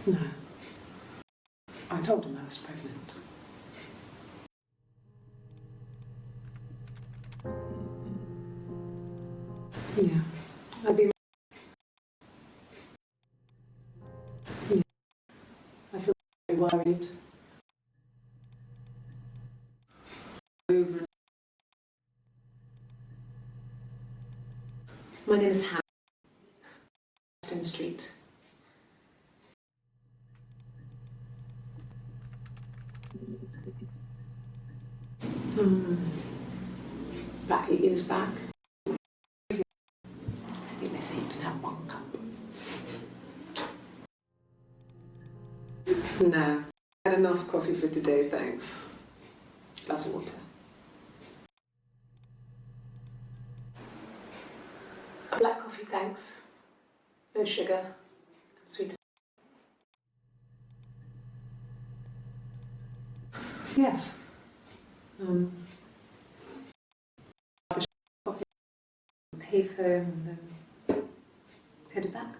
No. I told him I was pregnant. Yeah. I've been. Yeah. I feel very worried. Over. My name is Hannah. Stone Street. About 8 years back. I think they say you can have 1 cup. No, I had enough coffee for today, thanks. Glass of water. Black coffee, thanks. No sugar. Sweet. Yes. Coffee, payphone, and then headed back.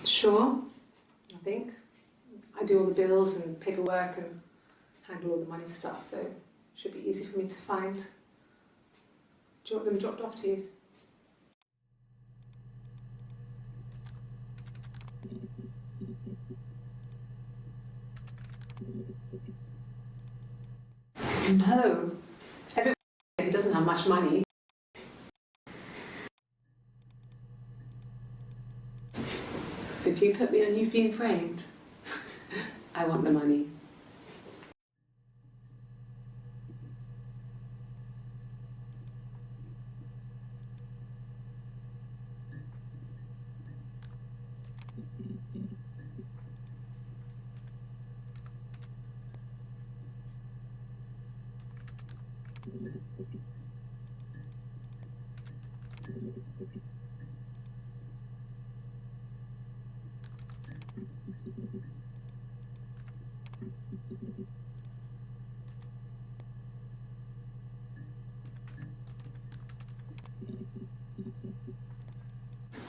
Sure, I think. I do all the bills and paperwork and handle all the money stuff, so it should be easy for me to find. Do you want them dropped off to you? No. Everyone says he doesn't have much money. If you put me on You've Been Framed, I want the money.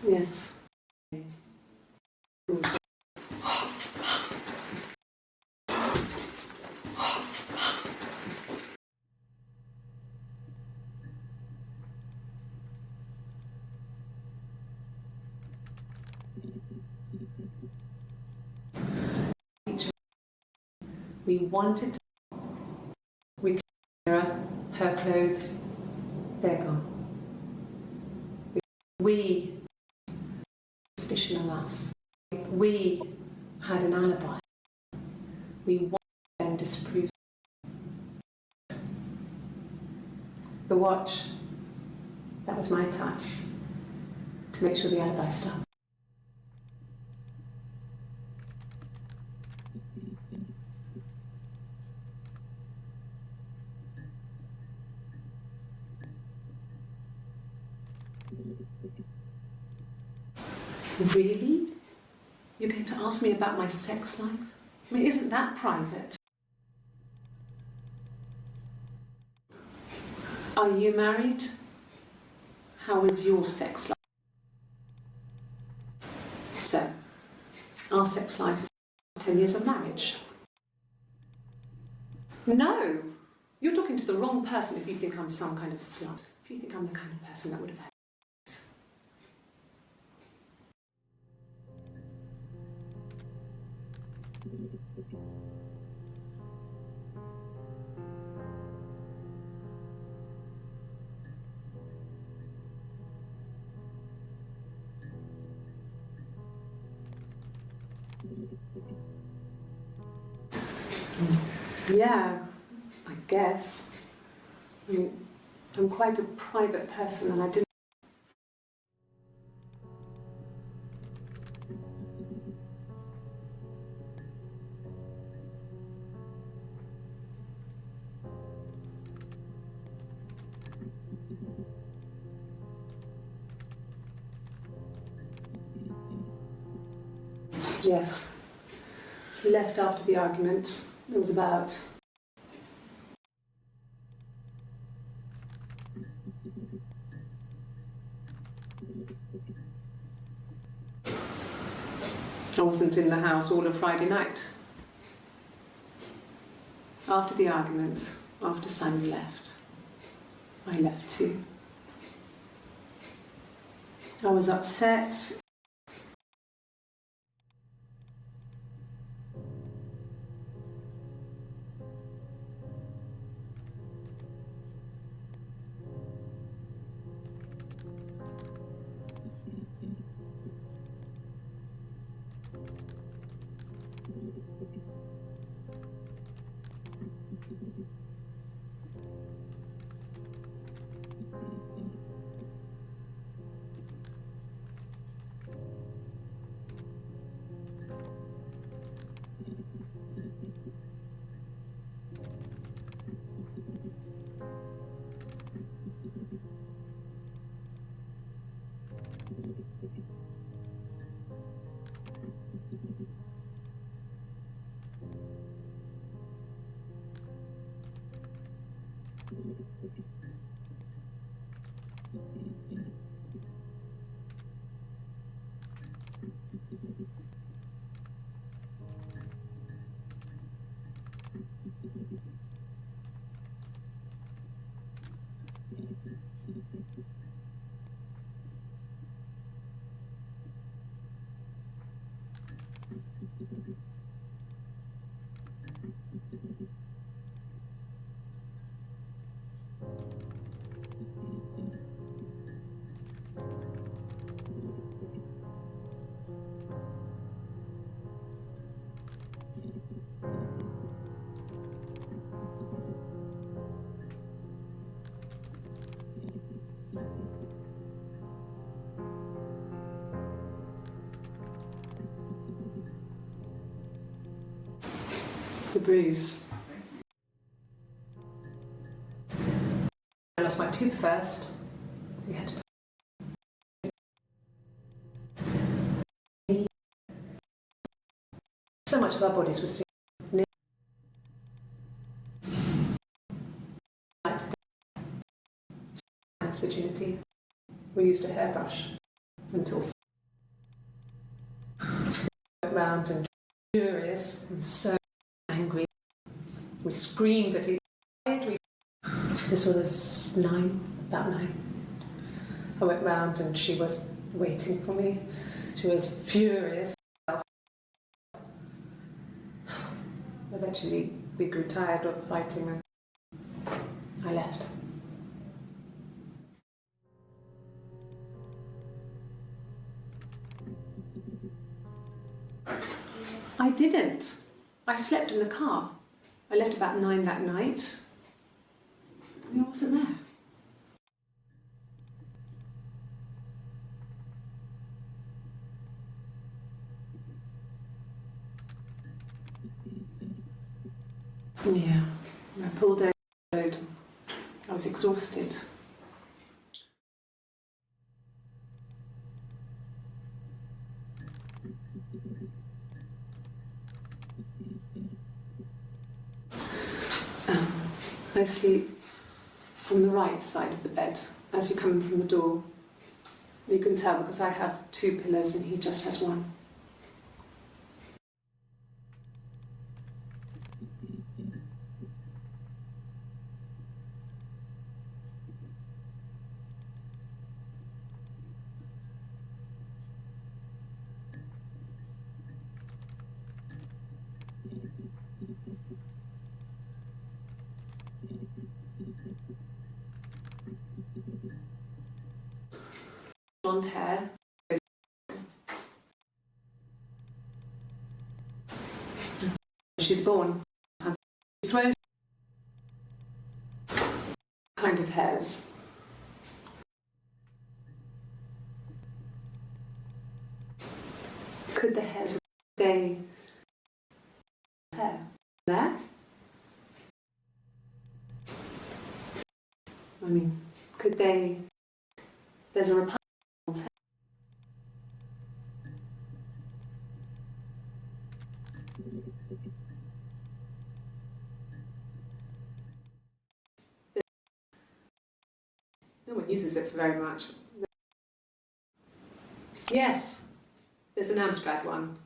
Yes. We wanted to. We cleaned the mirror, her clothes, they're gone. We suspicion on us. We had an alibi. We wanted to then disprove. The watch, that was my touch to make sure the alibi stopped. Really? You're going to ask me about my sex life? I mean, isn't that private? Are you married? How is your sex life? So, our sex life is 10 years of marriage. No! You're talking to the wrong person if you think I'm some kind of slut. If you think I'm the kind of person that would have had sex. Yeah, I guess. I mean, I'm quite a private person and I didn't. Yes. He left after the argument. It was about. I wasn't in the house all of Friday night. After the argument, after Simon left, I left too. I was upset. the bruise. I lost my tooth first. We had to. So much of our bodies were sick. Virginity. We used a hairbrush until went round and furious and so angry. We screamed at each other. This was about 9. I went round and she was waiting for me. She was furious. Eventually we grew tired of fighting and I left. I didn't. I slept in the car. I left about 9 that night. I wasn't there. Yeah, I pulled over the road. I was exhausted. I sleep on the right side of the bed as you come in from the door. You can tell because I have 2 pillows and he just has 1. Blonde hair. She's born. She throws kind of hairs. Could the hairs stay hair there? I mean, could they? There's a repulsion. No one uses it for very much. Yes, there's an Amstrad one.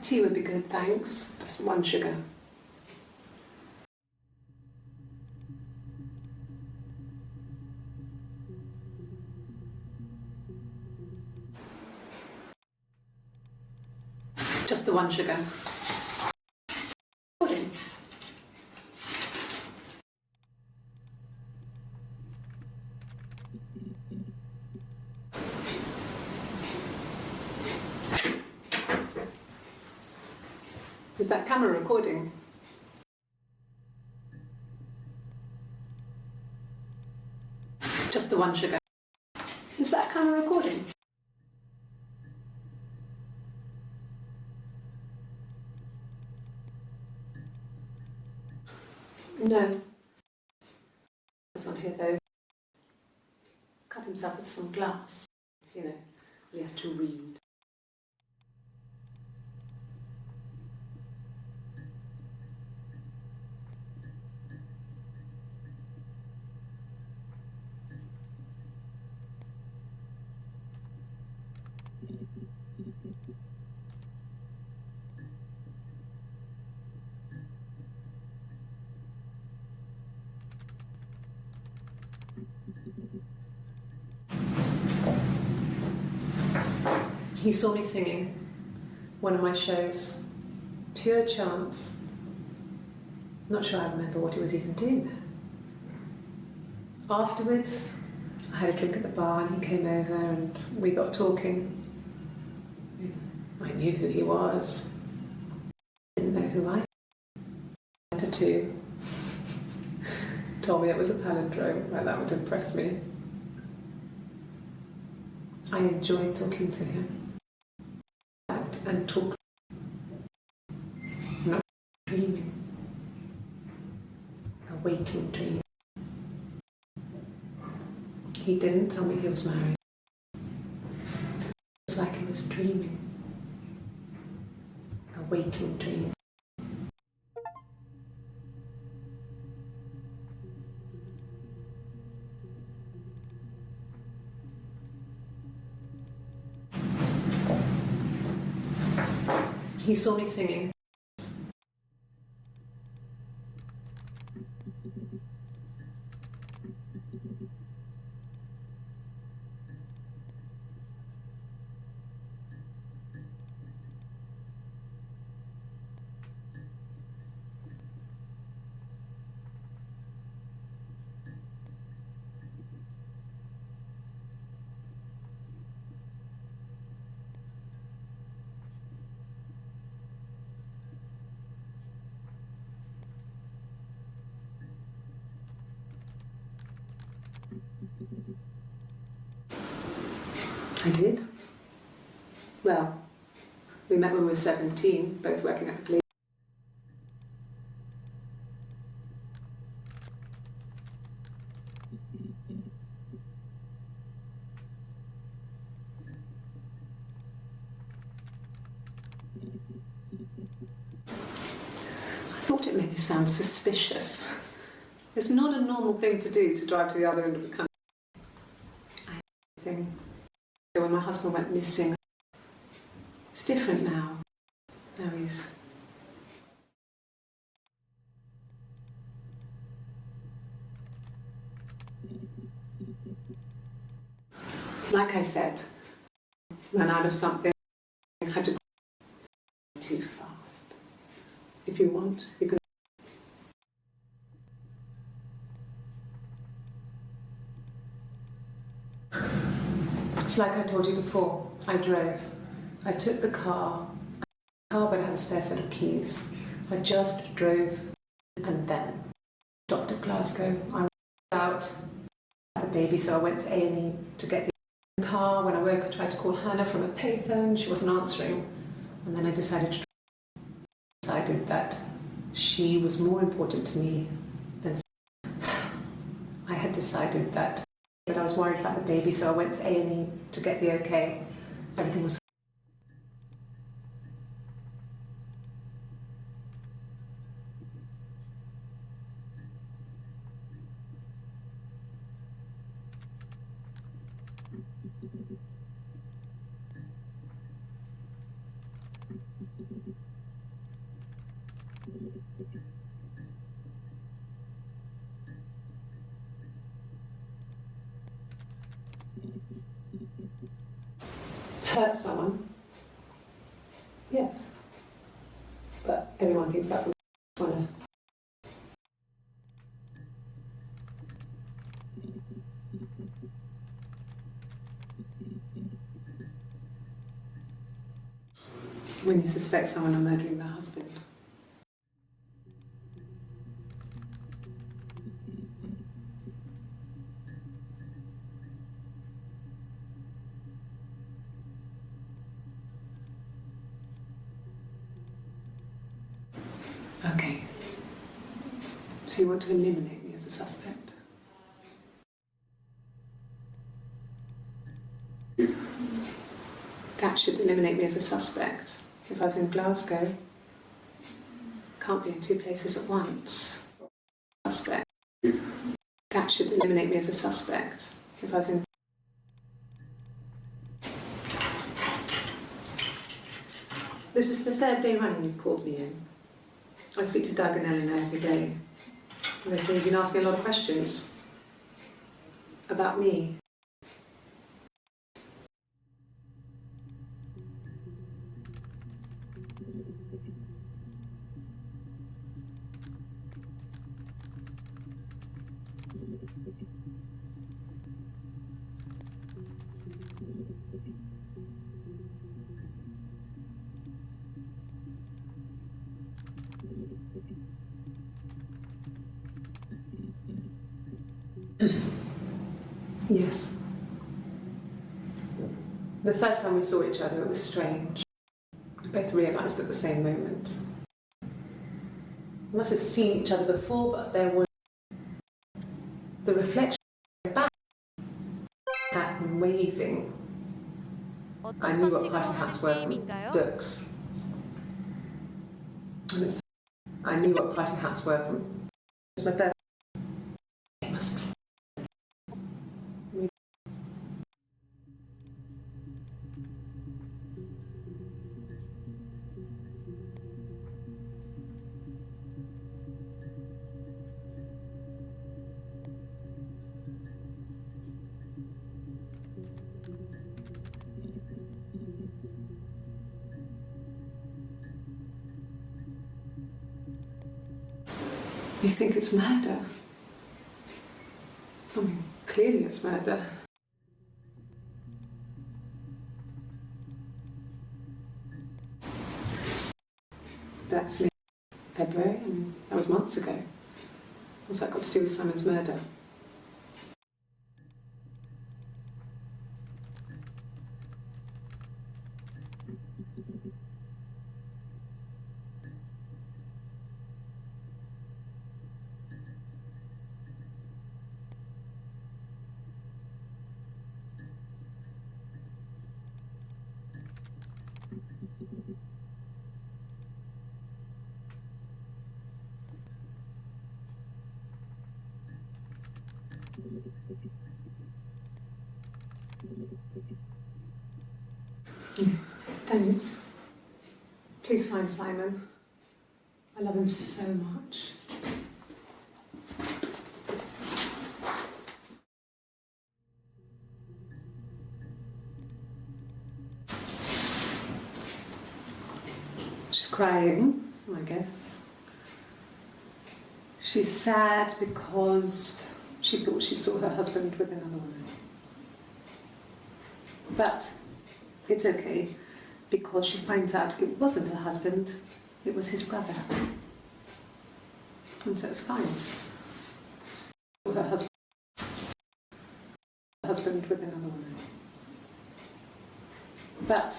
Tea would be good, thanks. Just 1 sugar. Just the 1 sugar. Recording. Is that camera recording? Just the 1 sugar. Is that camera recording? No. It's on here though. Cut himself with some glass. You know, he has to read. He saw me singing one of my shows, pure chance. Not sure I remember what he was even doing there. Afterwards, I had a drink at the bar and he came over and we got talking. I knew who he was. Didn't know who I was. Tattoo. Told me it was a palindrome, well, that would impress me. I enjoyed talking to him. And talk, not dreaming, a waking dream. He didn't tell me he was married. It was like he was dreaming, a waking dream. He saw me singing. I did. Well, we met when we were 17, both working at the police. I thought it made me sound suspicious. It's not a normal thing to do to drive to the other end of the country. So when my husband went missing, it's different now. Now he's... Like I said, ran out of something, had to go too fast. If you want, you can... It's like I told you before, I drove. I took the car, but I had a spare set of keys. I just drove and then stopped at Glasgow. I went out, had the baby, so I went to A&E to get the car. When I woke, I tried to call Hannah from a payphone. She wasn't answering. And then I decided that she was more important to me than... I had decided that. But I was worried about the baby, so I went to A&E to get the okay. Everything was... hurt someone, yes. But everyone thinks that was want to. When you suspect someone of murdering their husband. Okay. So you want to eliminate me as a suspect? That should eliminate me as a suspect. If I was in Glasgow, can't be in two places at once. Suspect. That should eliminate me as a suspect. If I was in. This is the third day running you've called me in. I speak to Doug and Eleanor every day. And they say you've been asking a lot of questions about me. Yes. The first time we saw each other, it was strange. We both realised at the same moment. We must have seen each other before, but there was the reflection back, that waving. I knew what party hats were from books. I knew what party hats were from. It was my birthday. It must be. You think it's murder? I mean, clearly it's murder. That's in February, I mean, that was months ago. What's that got to do with Simon's murder? Thanks. Please find Simon. I love him so much. She's crying, I guess. She's sad because she thought she saw her husband with another woman. But it's okay, because she finds out it wasn't her husband, it was his brother. And so it's fine. Her husband with another woman. But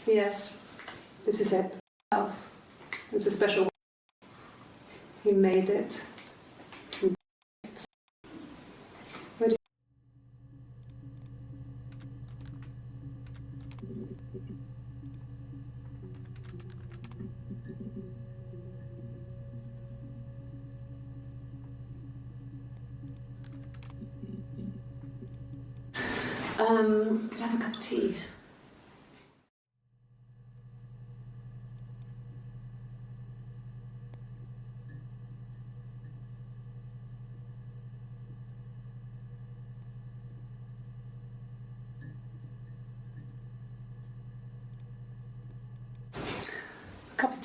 yes, this is it. It's a special one. He made it. Where did could I have a cup of tea?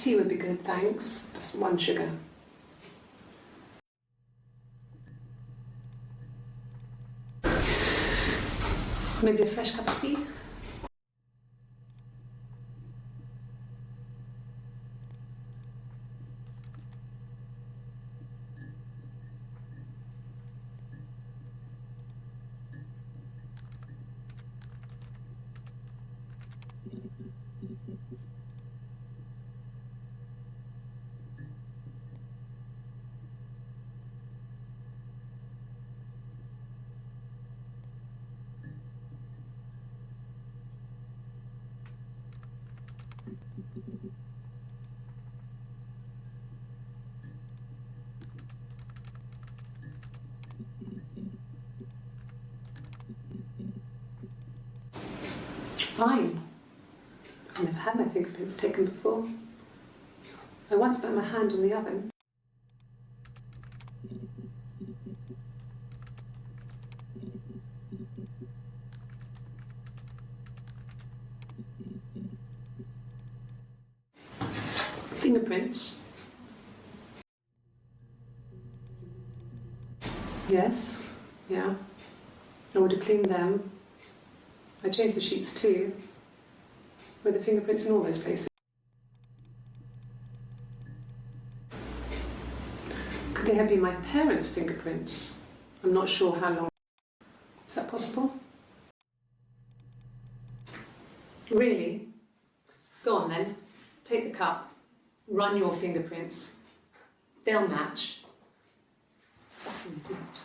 Tea would be good, thanks. Just 1 sugar. Maybe a fresh cup of tea? Fine. I've never had my fingerprints taken before. I once burnt my hand on the oven. Fingerprints. Yes, yeah. I would have cleaned them. I changed the sheets too. Were the fingerprints in all those places? Could they have been my parents' fingerprints? I'm not sure how long. Is that possible? Really? Go on then. Take the cup. Run your fingerprints. They'll match. Fucking do it.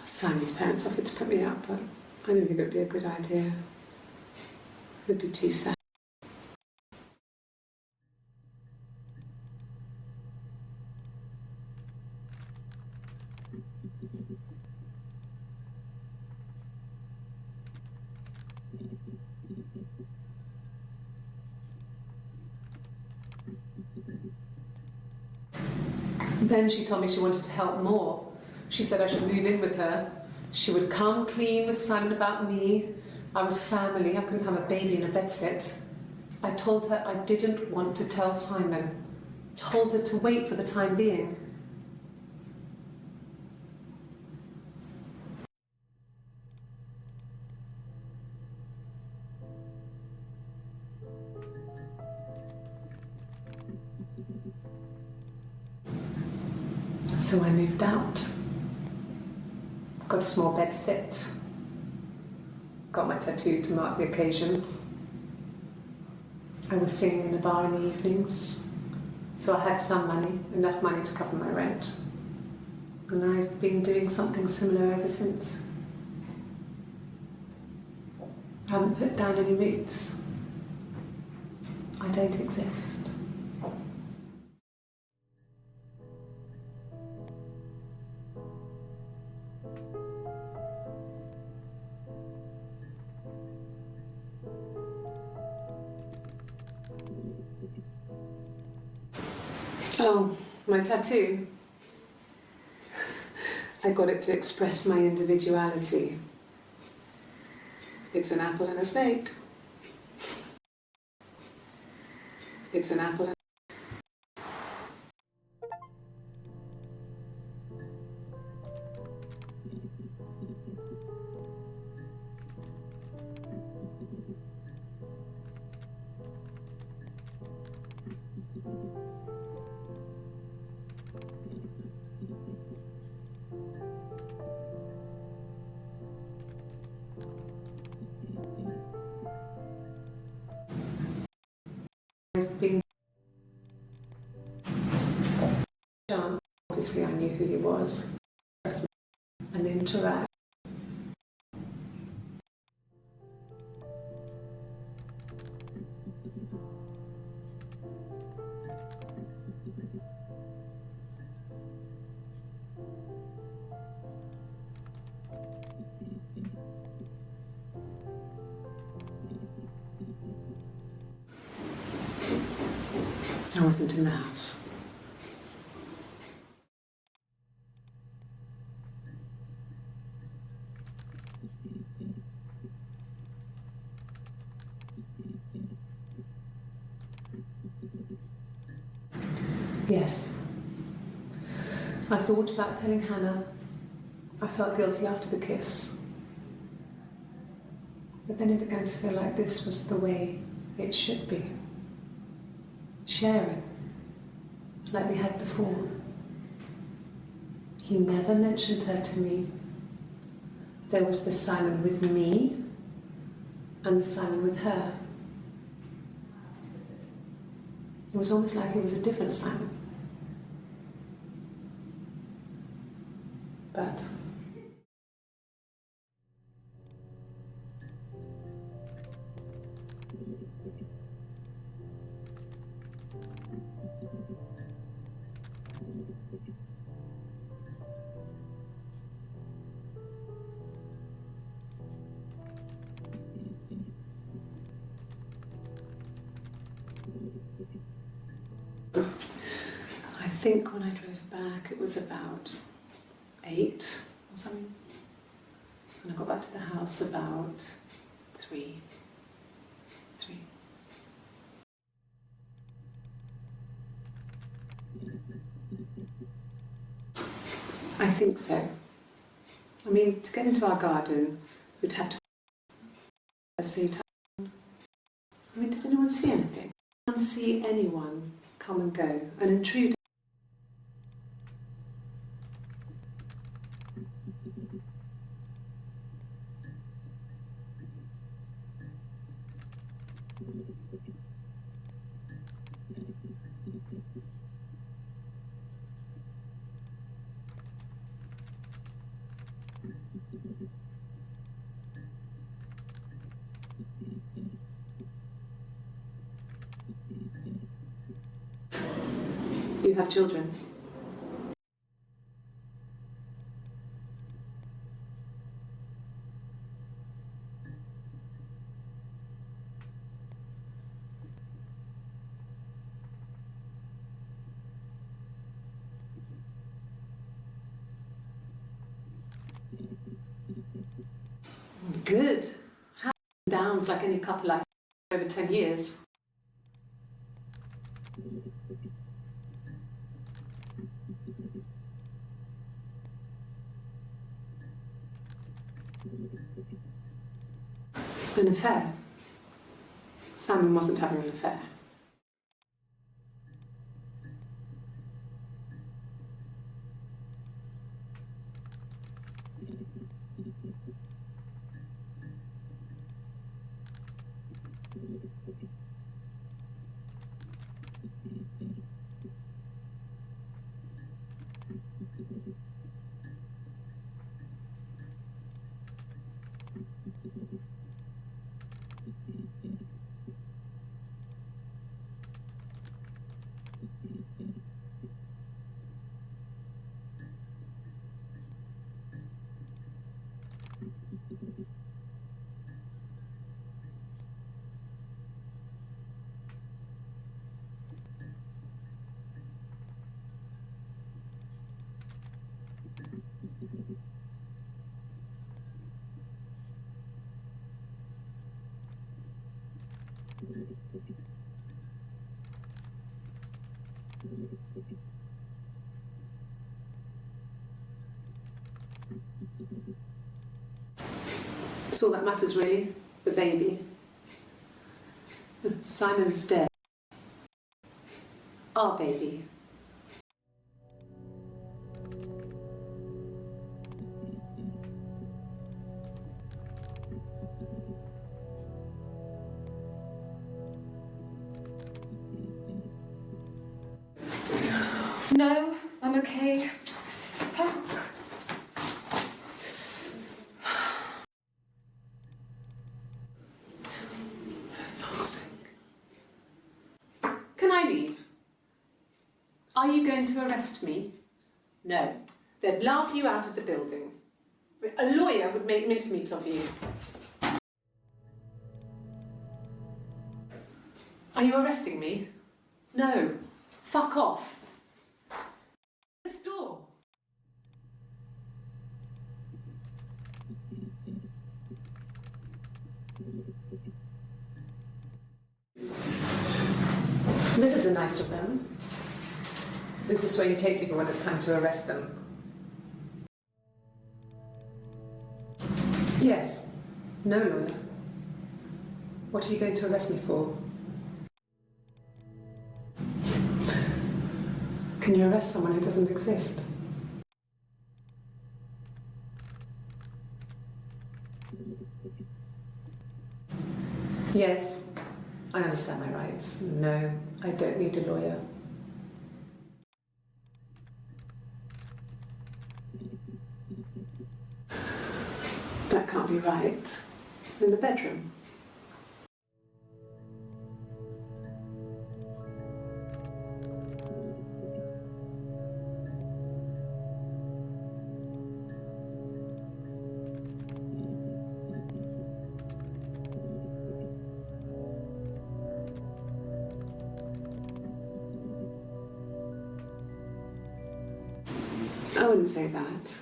Simon's parents offered to put me up, but I didn't think it would be a good idea. It would be too sad. Then she told me she wanted to help more. She said I should move in with her. She would come clean with Simon about me. I was family. I couldn't have a baby in a bedsit. I told her I didn't want to tell Simon. Told her to wait for the time being. So I moved out. Got a small bed sit. Got my tattoo to mark the occasion. I was singing in a bar in the evenings. So I had some money, enough money to cover my rent. And I've been doing something similar ever since. I haven't put down any roots. I don't exist. Oh, my tattoo. I got it to express my individuality. It's an apple and a snake. It's an apple and being John. Obviously I knew who he was. And interact. wasn't in the house. Yes. I thought about telling Hannah. I felt guilty after the kiss. But then it began to feel like this was the way it should be. Sharing, like we had before. He never mentioned her to me. There was the Simon with me and the Simon with her. It was almost like it was a different Simon. But I think when I drove back it was about 8 or something. And I got back to the house about 3. I think so. I mean, to get into our garden, we'd have to see. I mean, did anyone see anything? I didn't see anyone come and go, an intruder. Do you have children? Good. How downs like any couple I've over 10 years. An affair. Simon wasn't having an affair. That's all that matters really, the baby. Simon's dead. Our baby. No, I'm okay. Fuck. Can I leave? Are you going to arrest me? No. They'd laugh you out of the building. A lawyer would make mincemeat of you. Are you arresting me? No. Fuck off. This door. This is a nice room. This is where you take people when it's time to arrest them. Yes. No lawyer. What are you going to arrest me for? Can you arrest someone who doesn't exist? Yes, I understand my rights. No, I don't need a lawyer. That can't be right. In the bedroom. I wouldn't say that.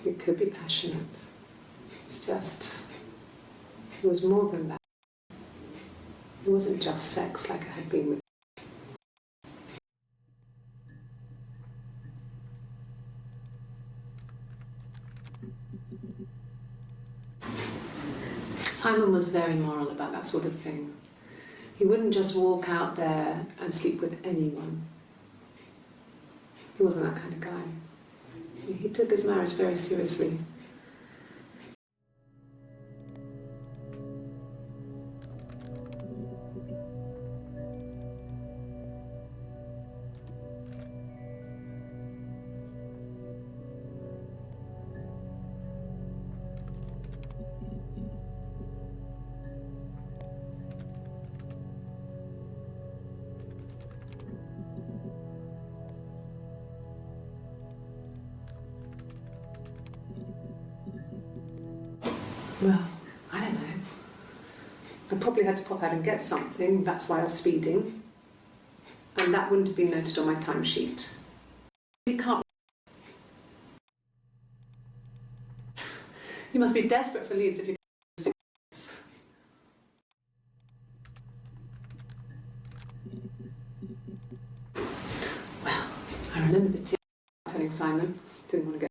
It could be passionate. It's just, it was more than that. It wasn't just sex like I had been with. Simon was very moral about that sort of thing. He wouldn't just walk out there and sleep with anyone. He wasn't that kind of guy. He took his marriage very seriously. Well, I don't know. I probably had to pop out and get something. That's why I was speeding. And that wouldn't have been noted on my timesheet. You can't. You must be desperate for leads if you can't. Well, I remember the telling Simon, didn't want to get.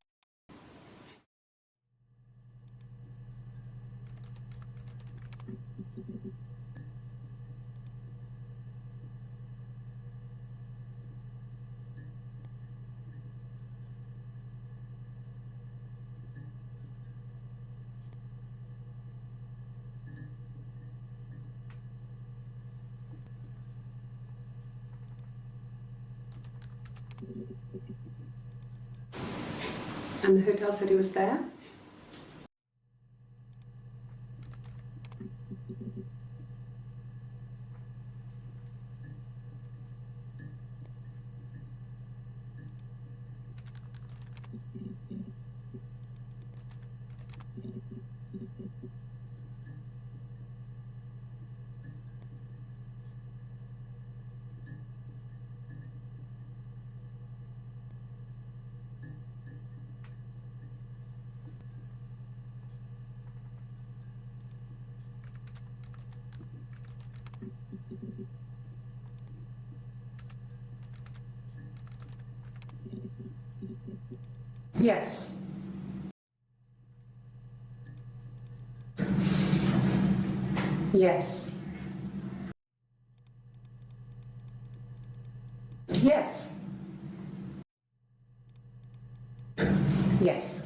And the hotel said he was there? Yes. Yes. Yes. Yes.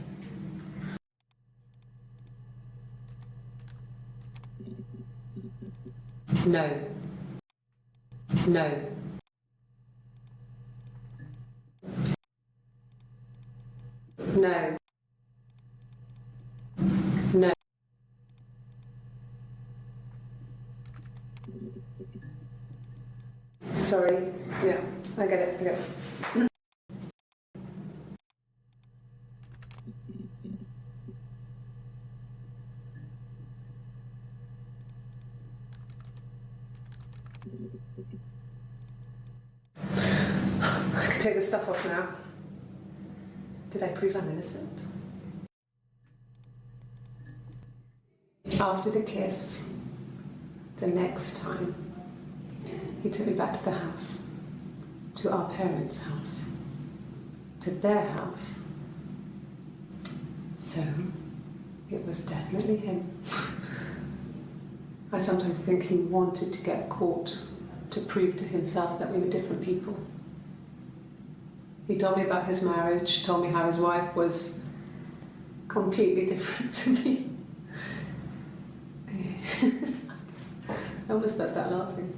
No. No. No. No. Sorry. Yeah, I get it. I get it. take this stuff off now. Did I prove I'm innocent? After the kiss, the next time, he took me back to the house, to our parents' house, to their house. So, it was definitely him. I sometimes think he wanted to get caught to prove to himself that we were different people. He told me about his marriage, told me how his wife was completely different to me. I almost burst out laughing.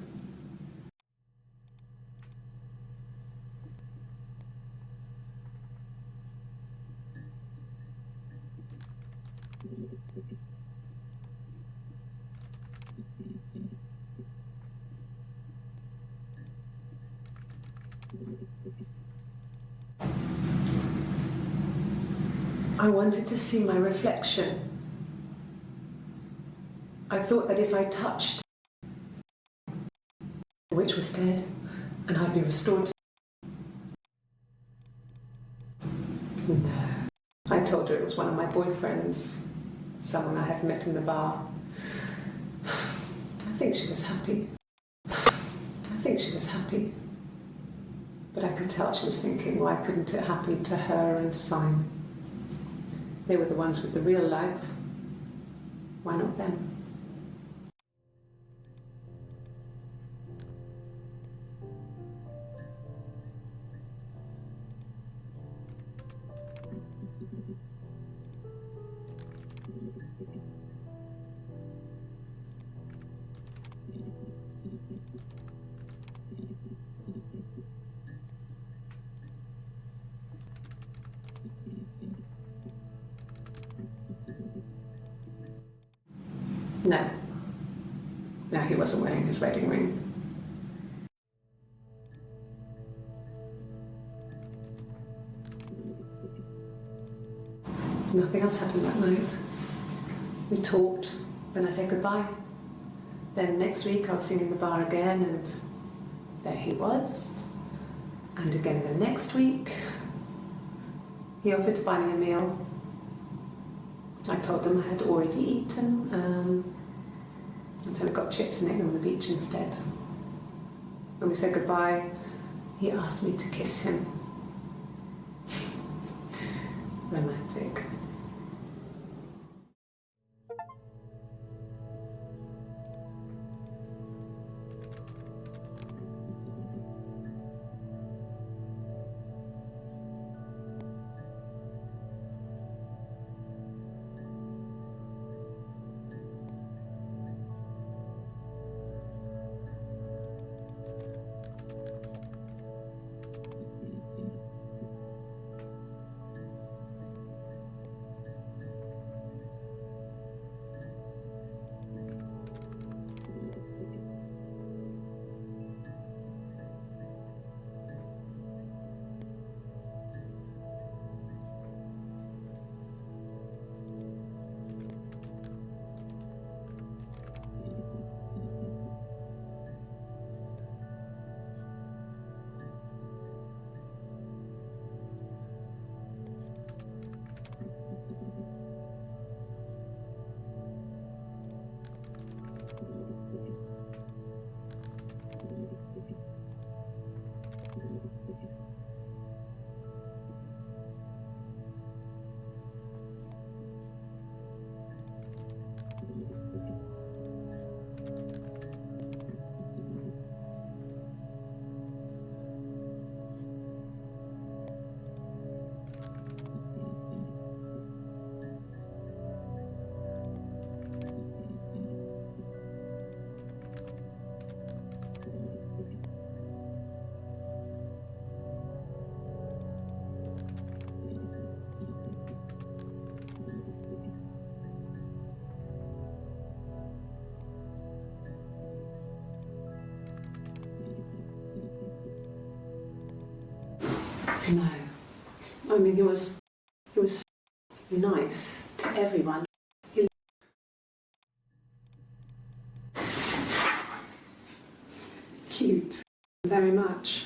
I wanted to see my reflection. I thought that if I touched, the witch was dead and I'd be restored. No. I told her it was one of my boyfriends, someone I had met in the bar. I think she was happy. But I could tell she was thinking, why couldn't it happen to her and Simon? They were the ones with the real life. Why not them? No, he wasn't wearing his wedding ring. Nothing else happened that night. We talked, then I said goodbye. Then next week I was singing in the bar again, and there he was. And again the next week, he offered to buy me a meal. I told them I had already eaten, and so we got chips and ate them on the beach instead. When we said goodbye, he asked me to kiss him. Romantic. No. I mean, he was nice to everyone. Cute, very much.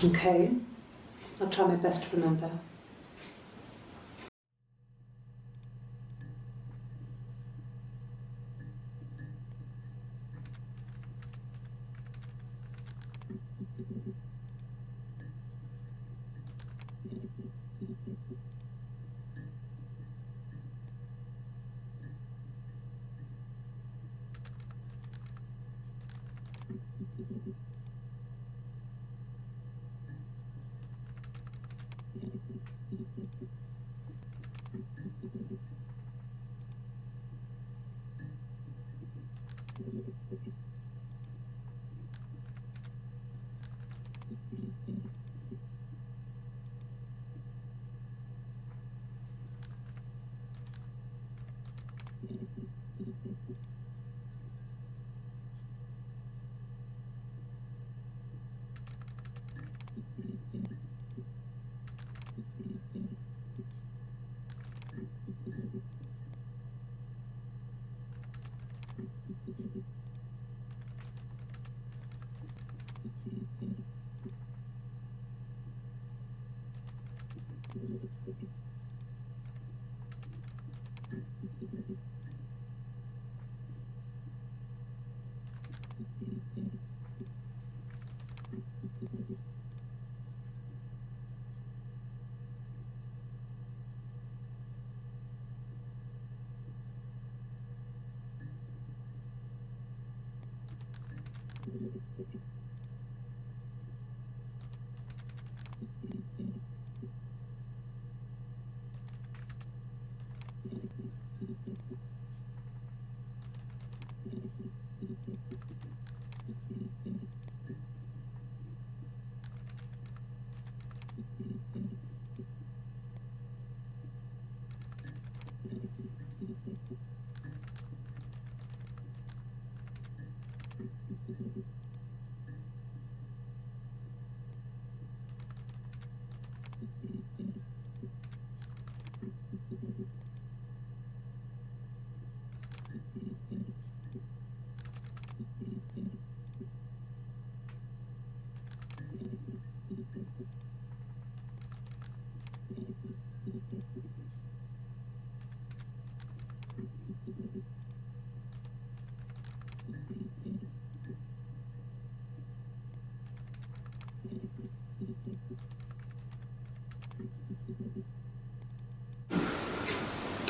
Okay, I'll try my best to remember.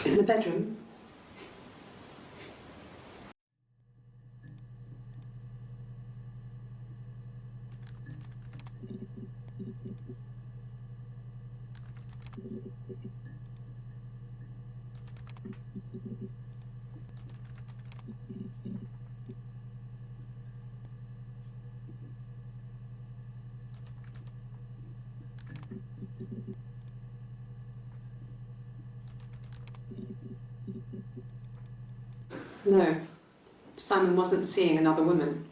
In the bedroom, no, Simon wasn't seeing another woman.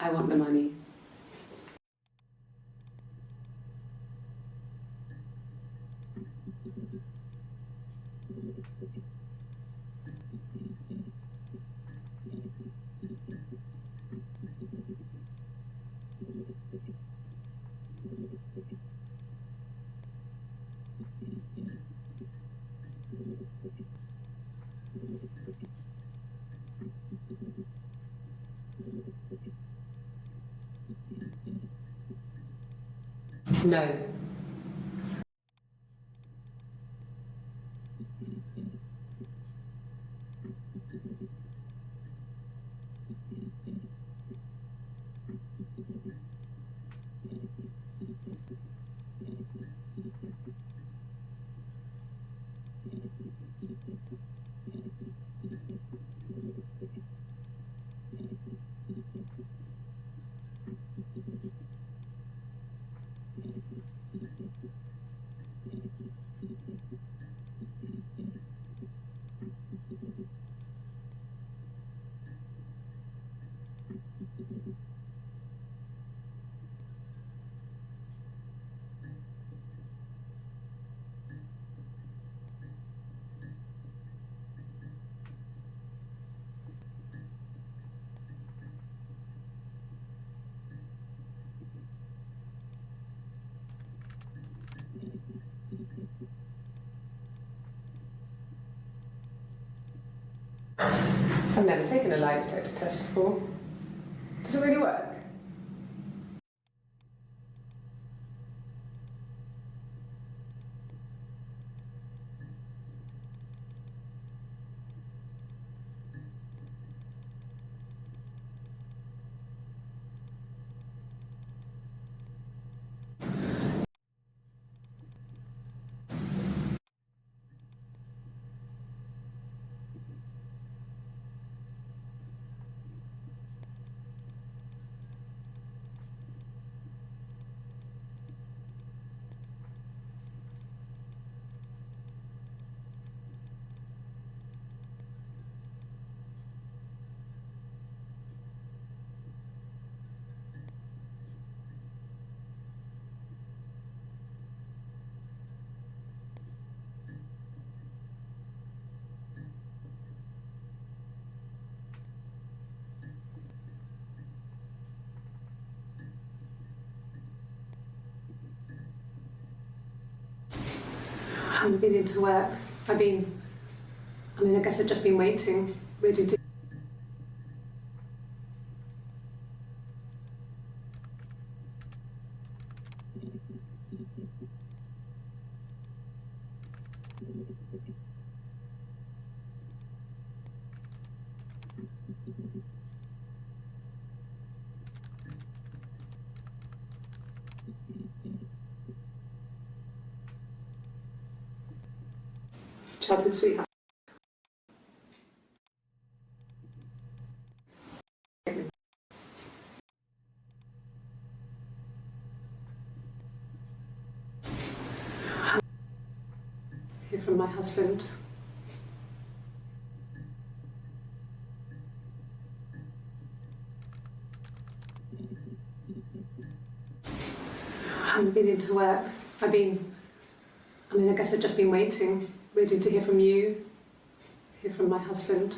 I want the money. No. I've never taken a lie detector test before. Does it really work? I haven't been into work. I guess I've just been waiting, ready to. Childhood sweetheart. Hear from my husband. I haven't been into work. I guess I've just been waiting, ready to hear from you, hear from my husband.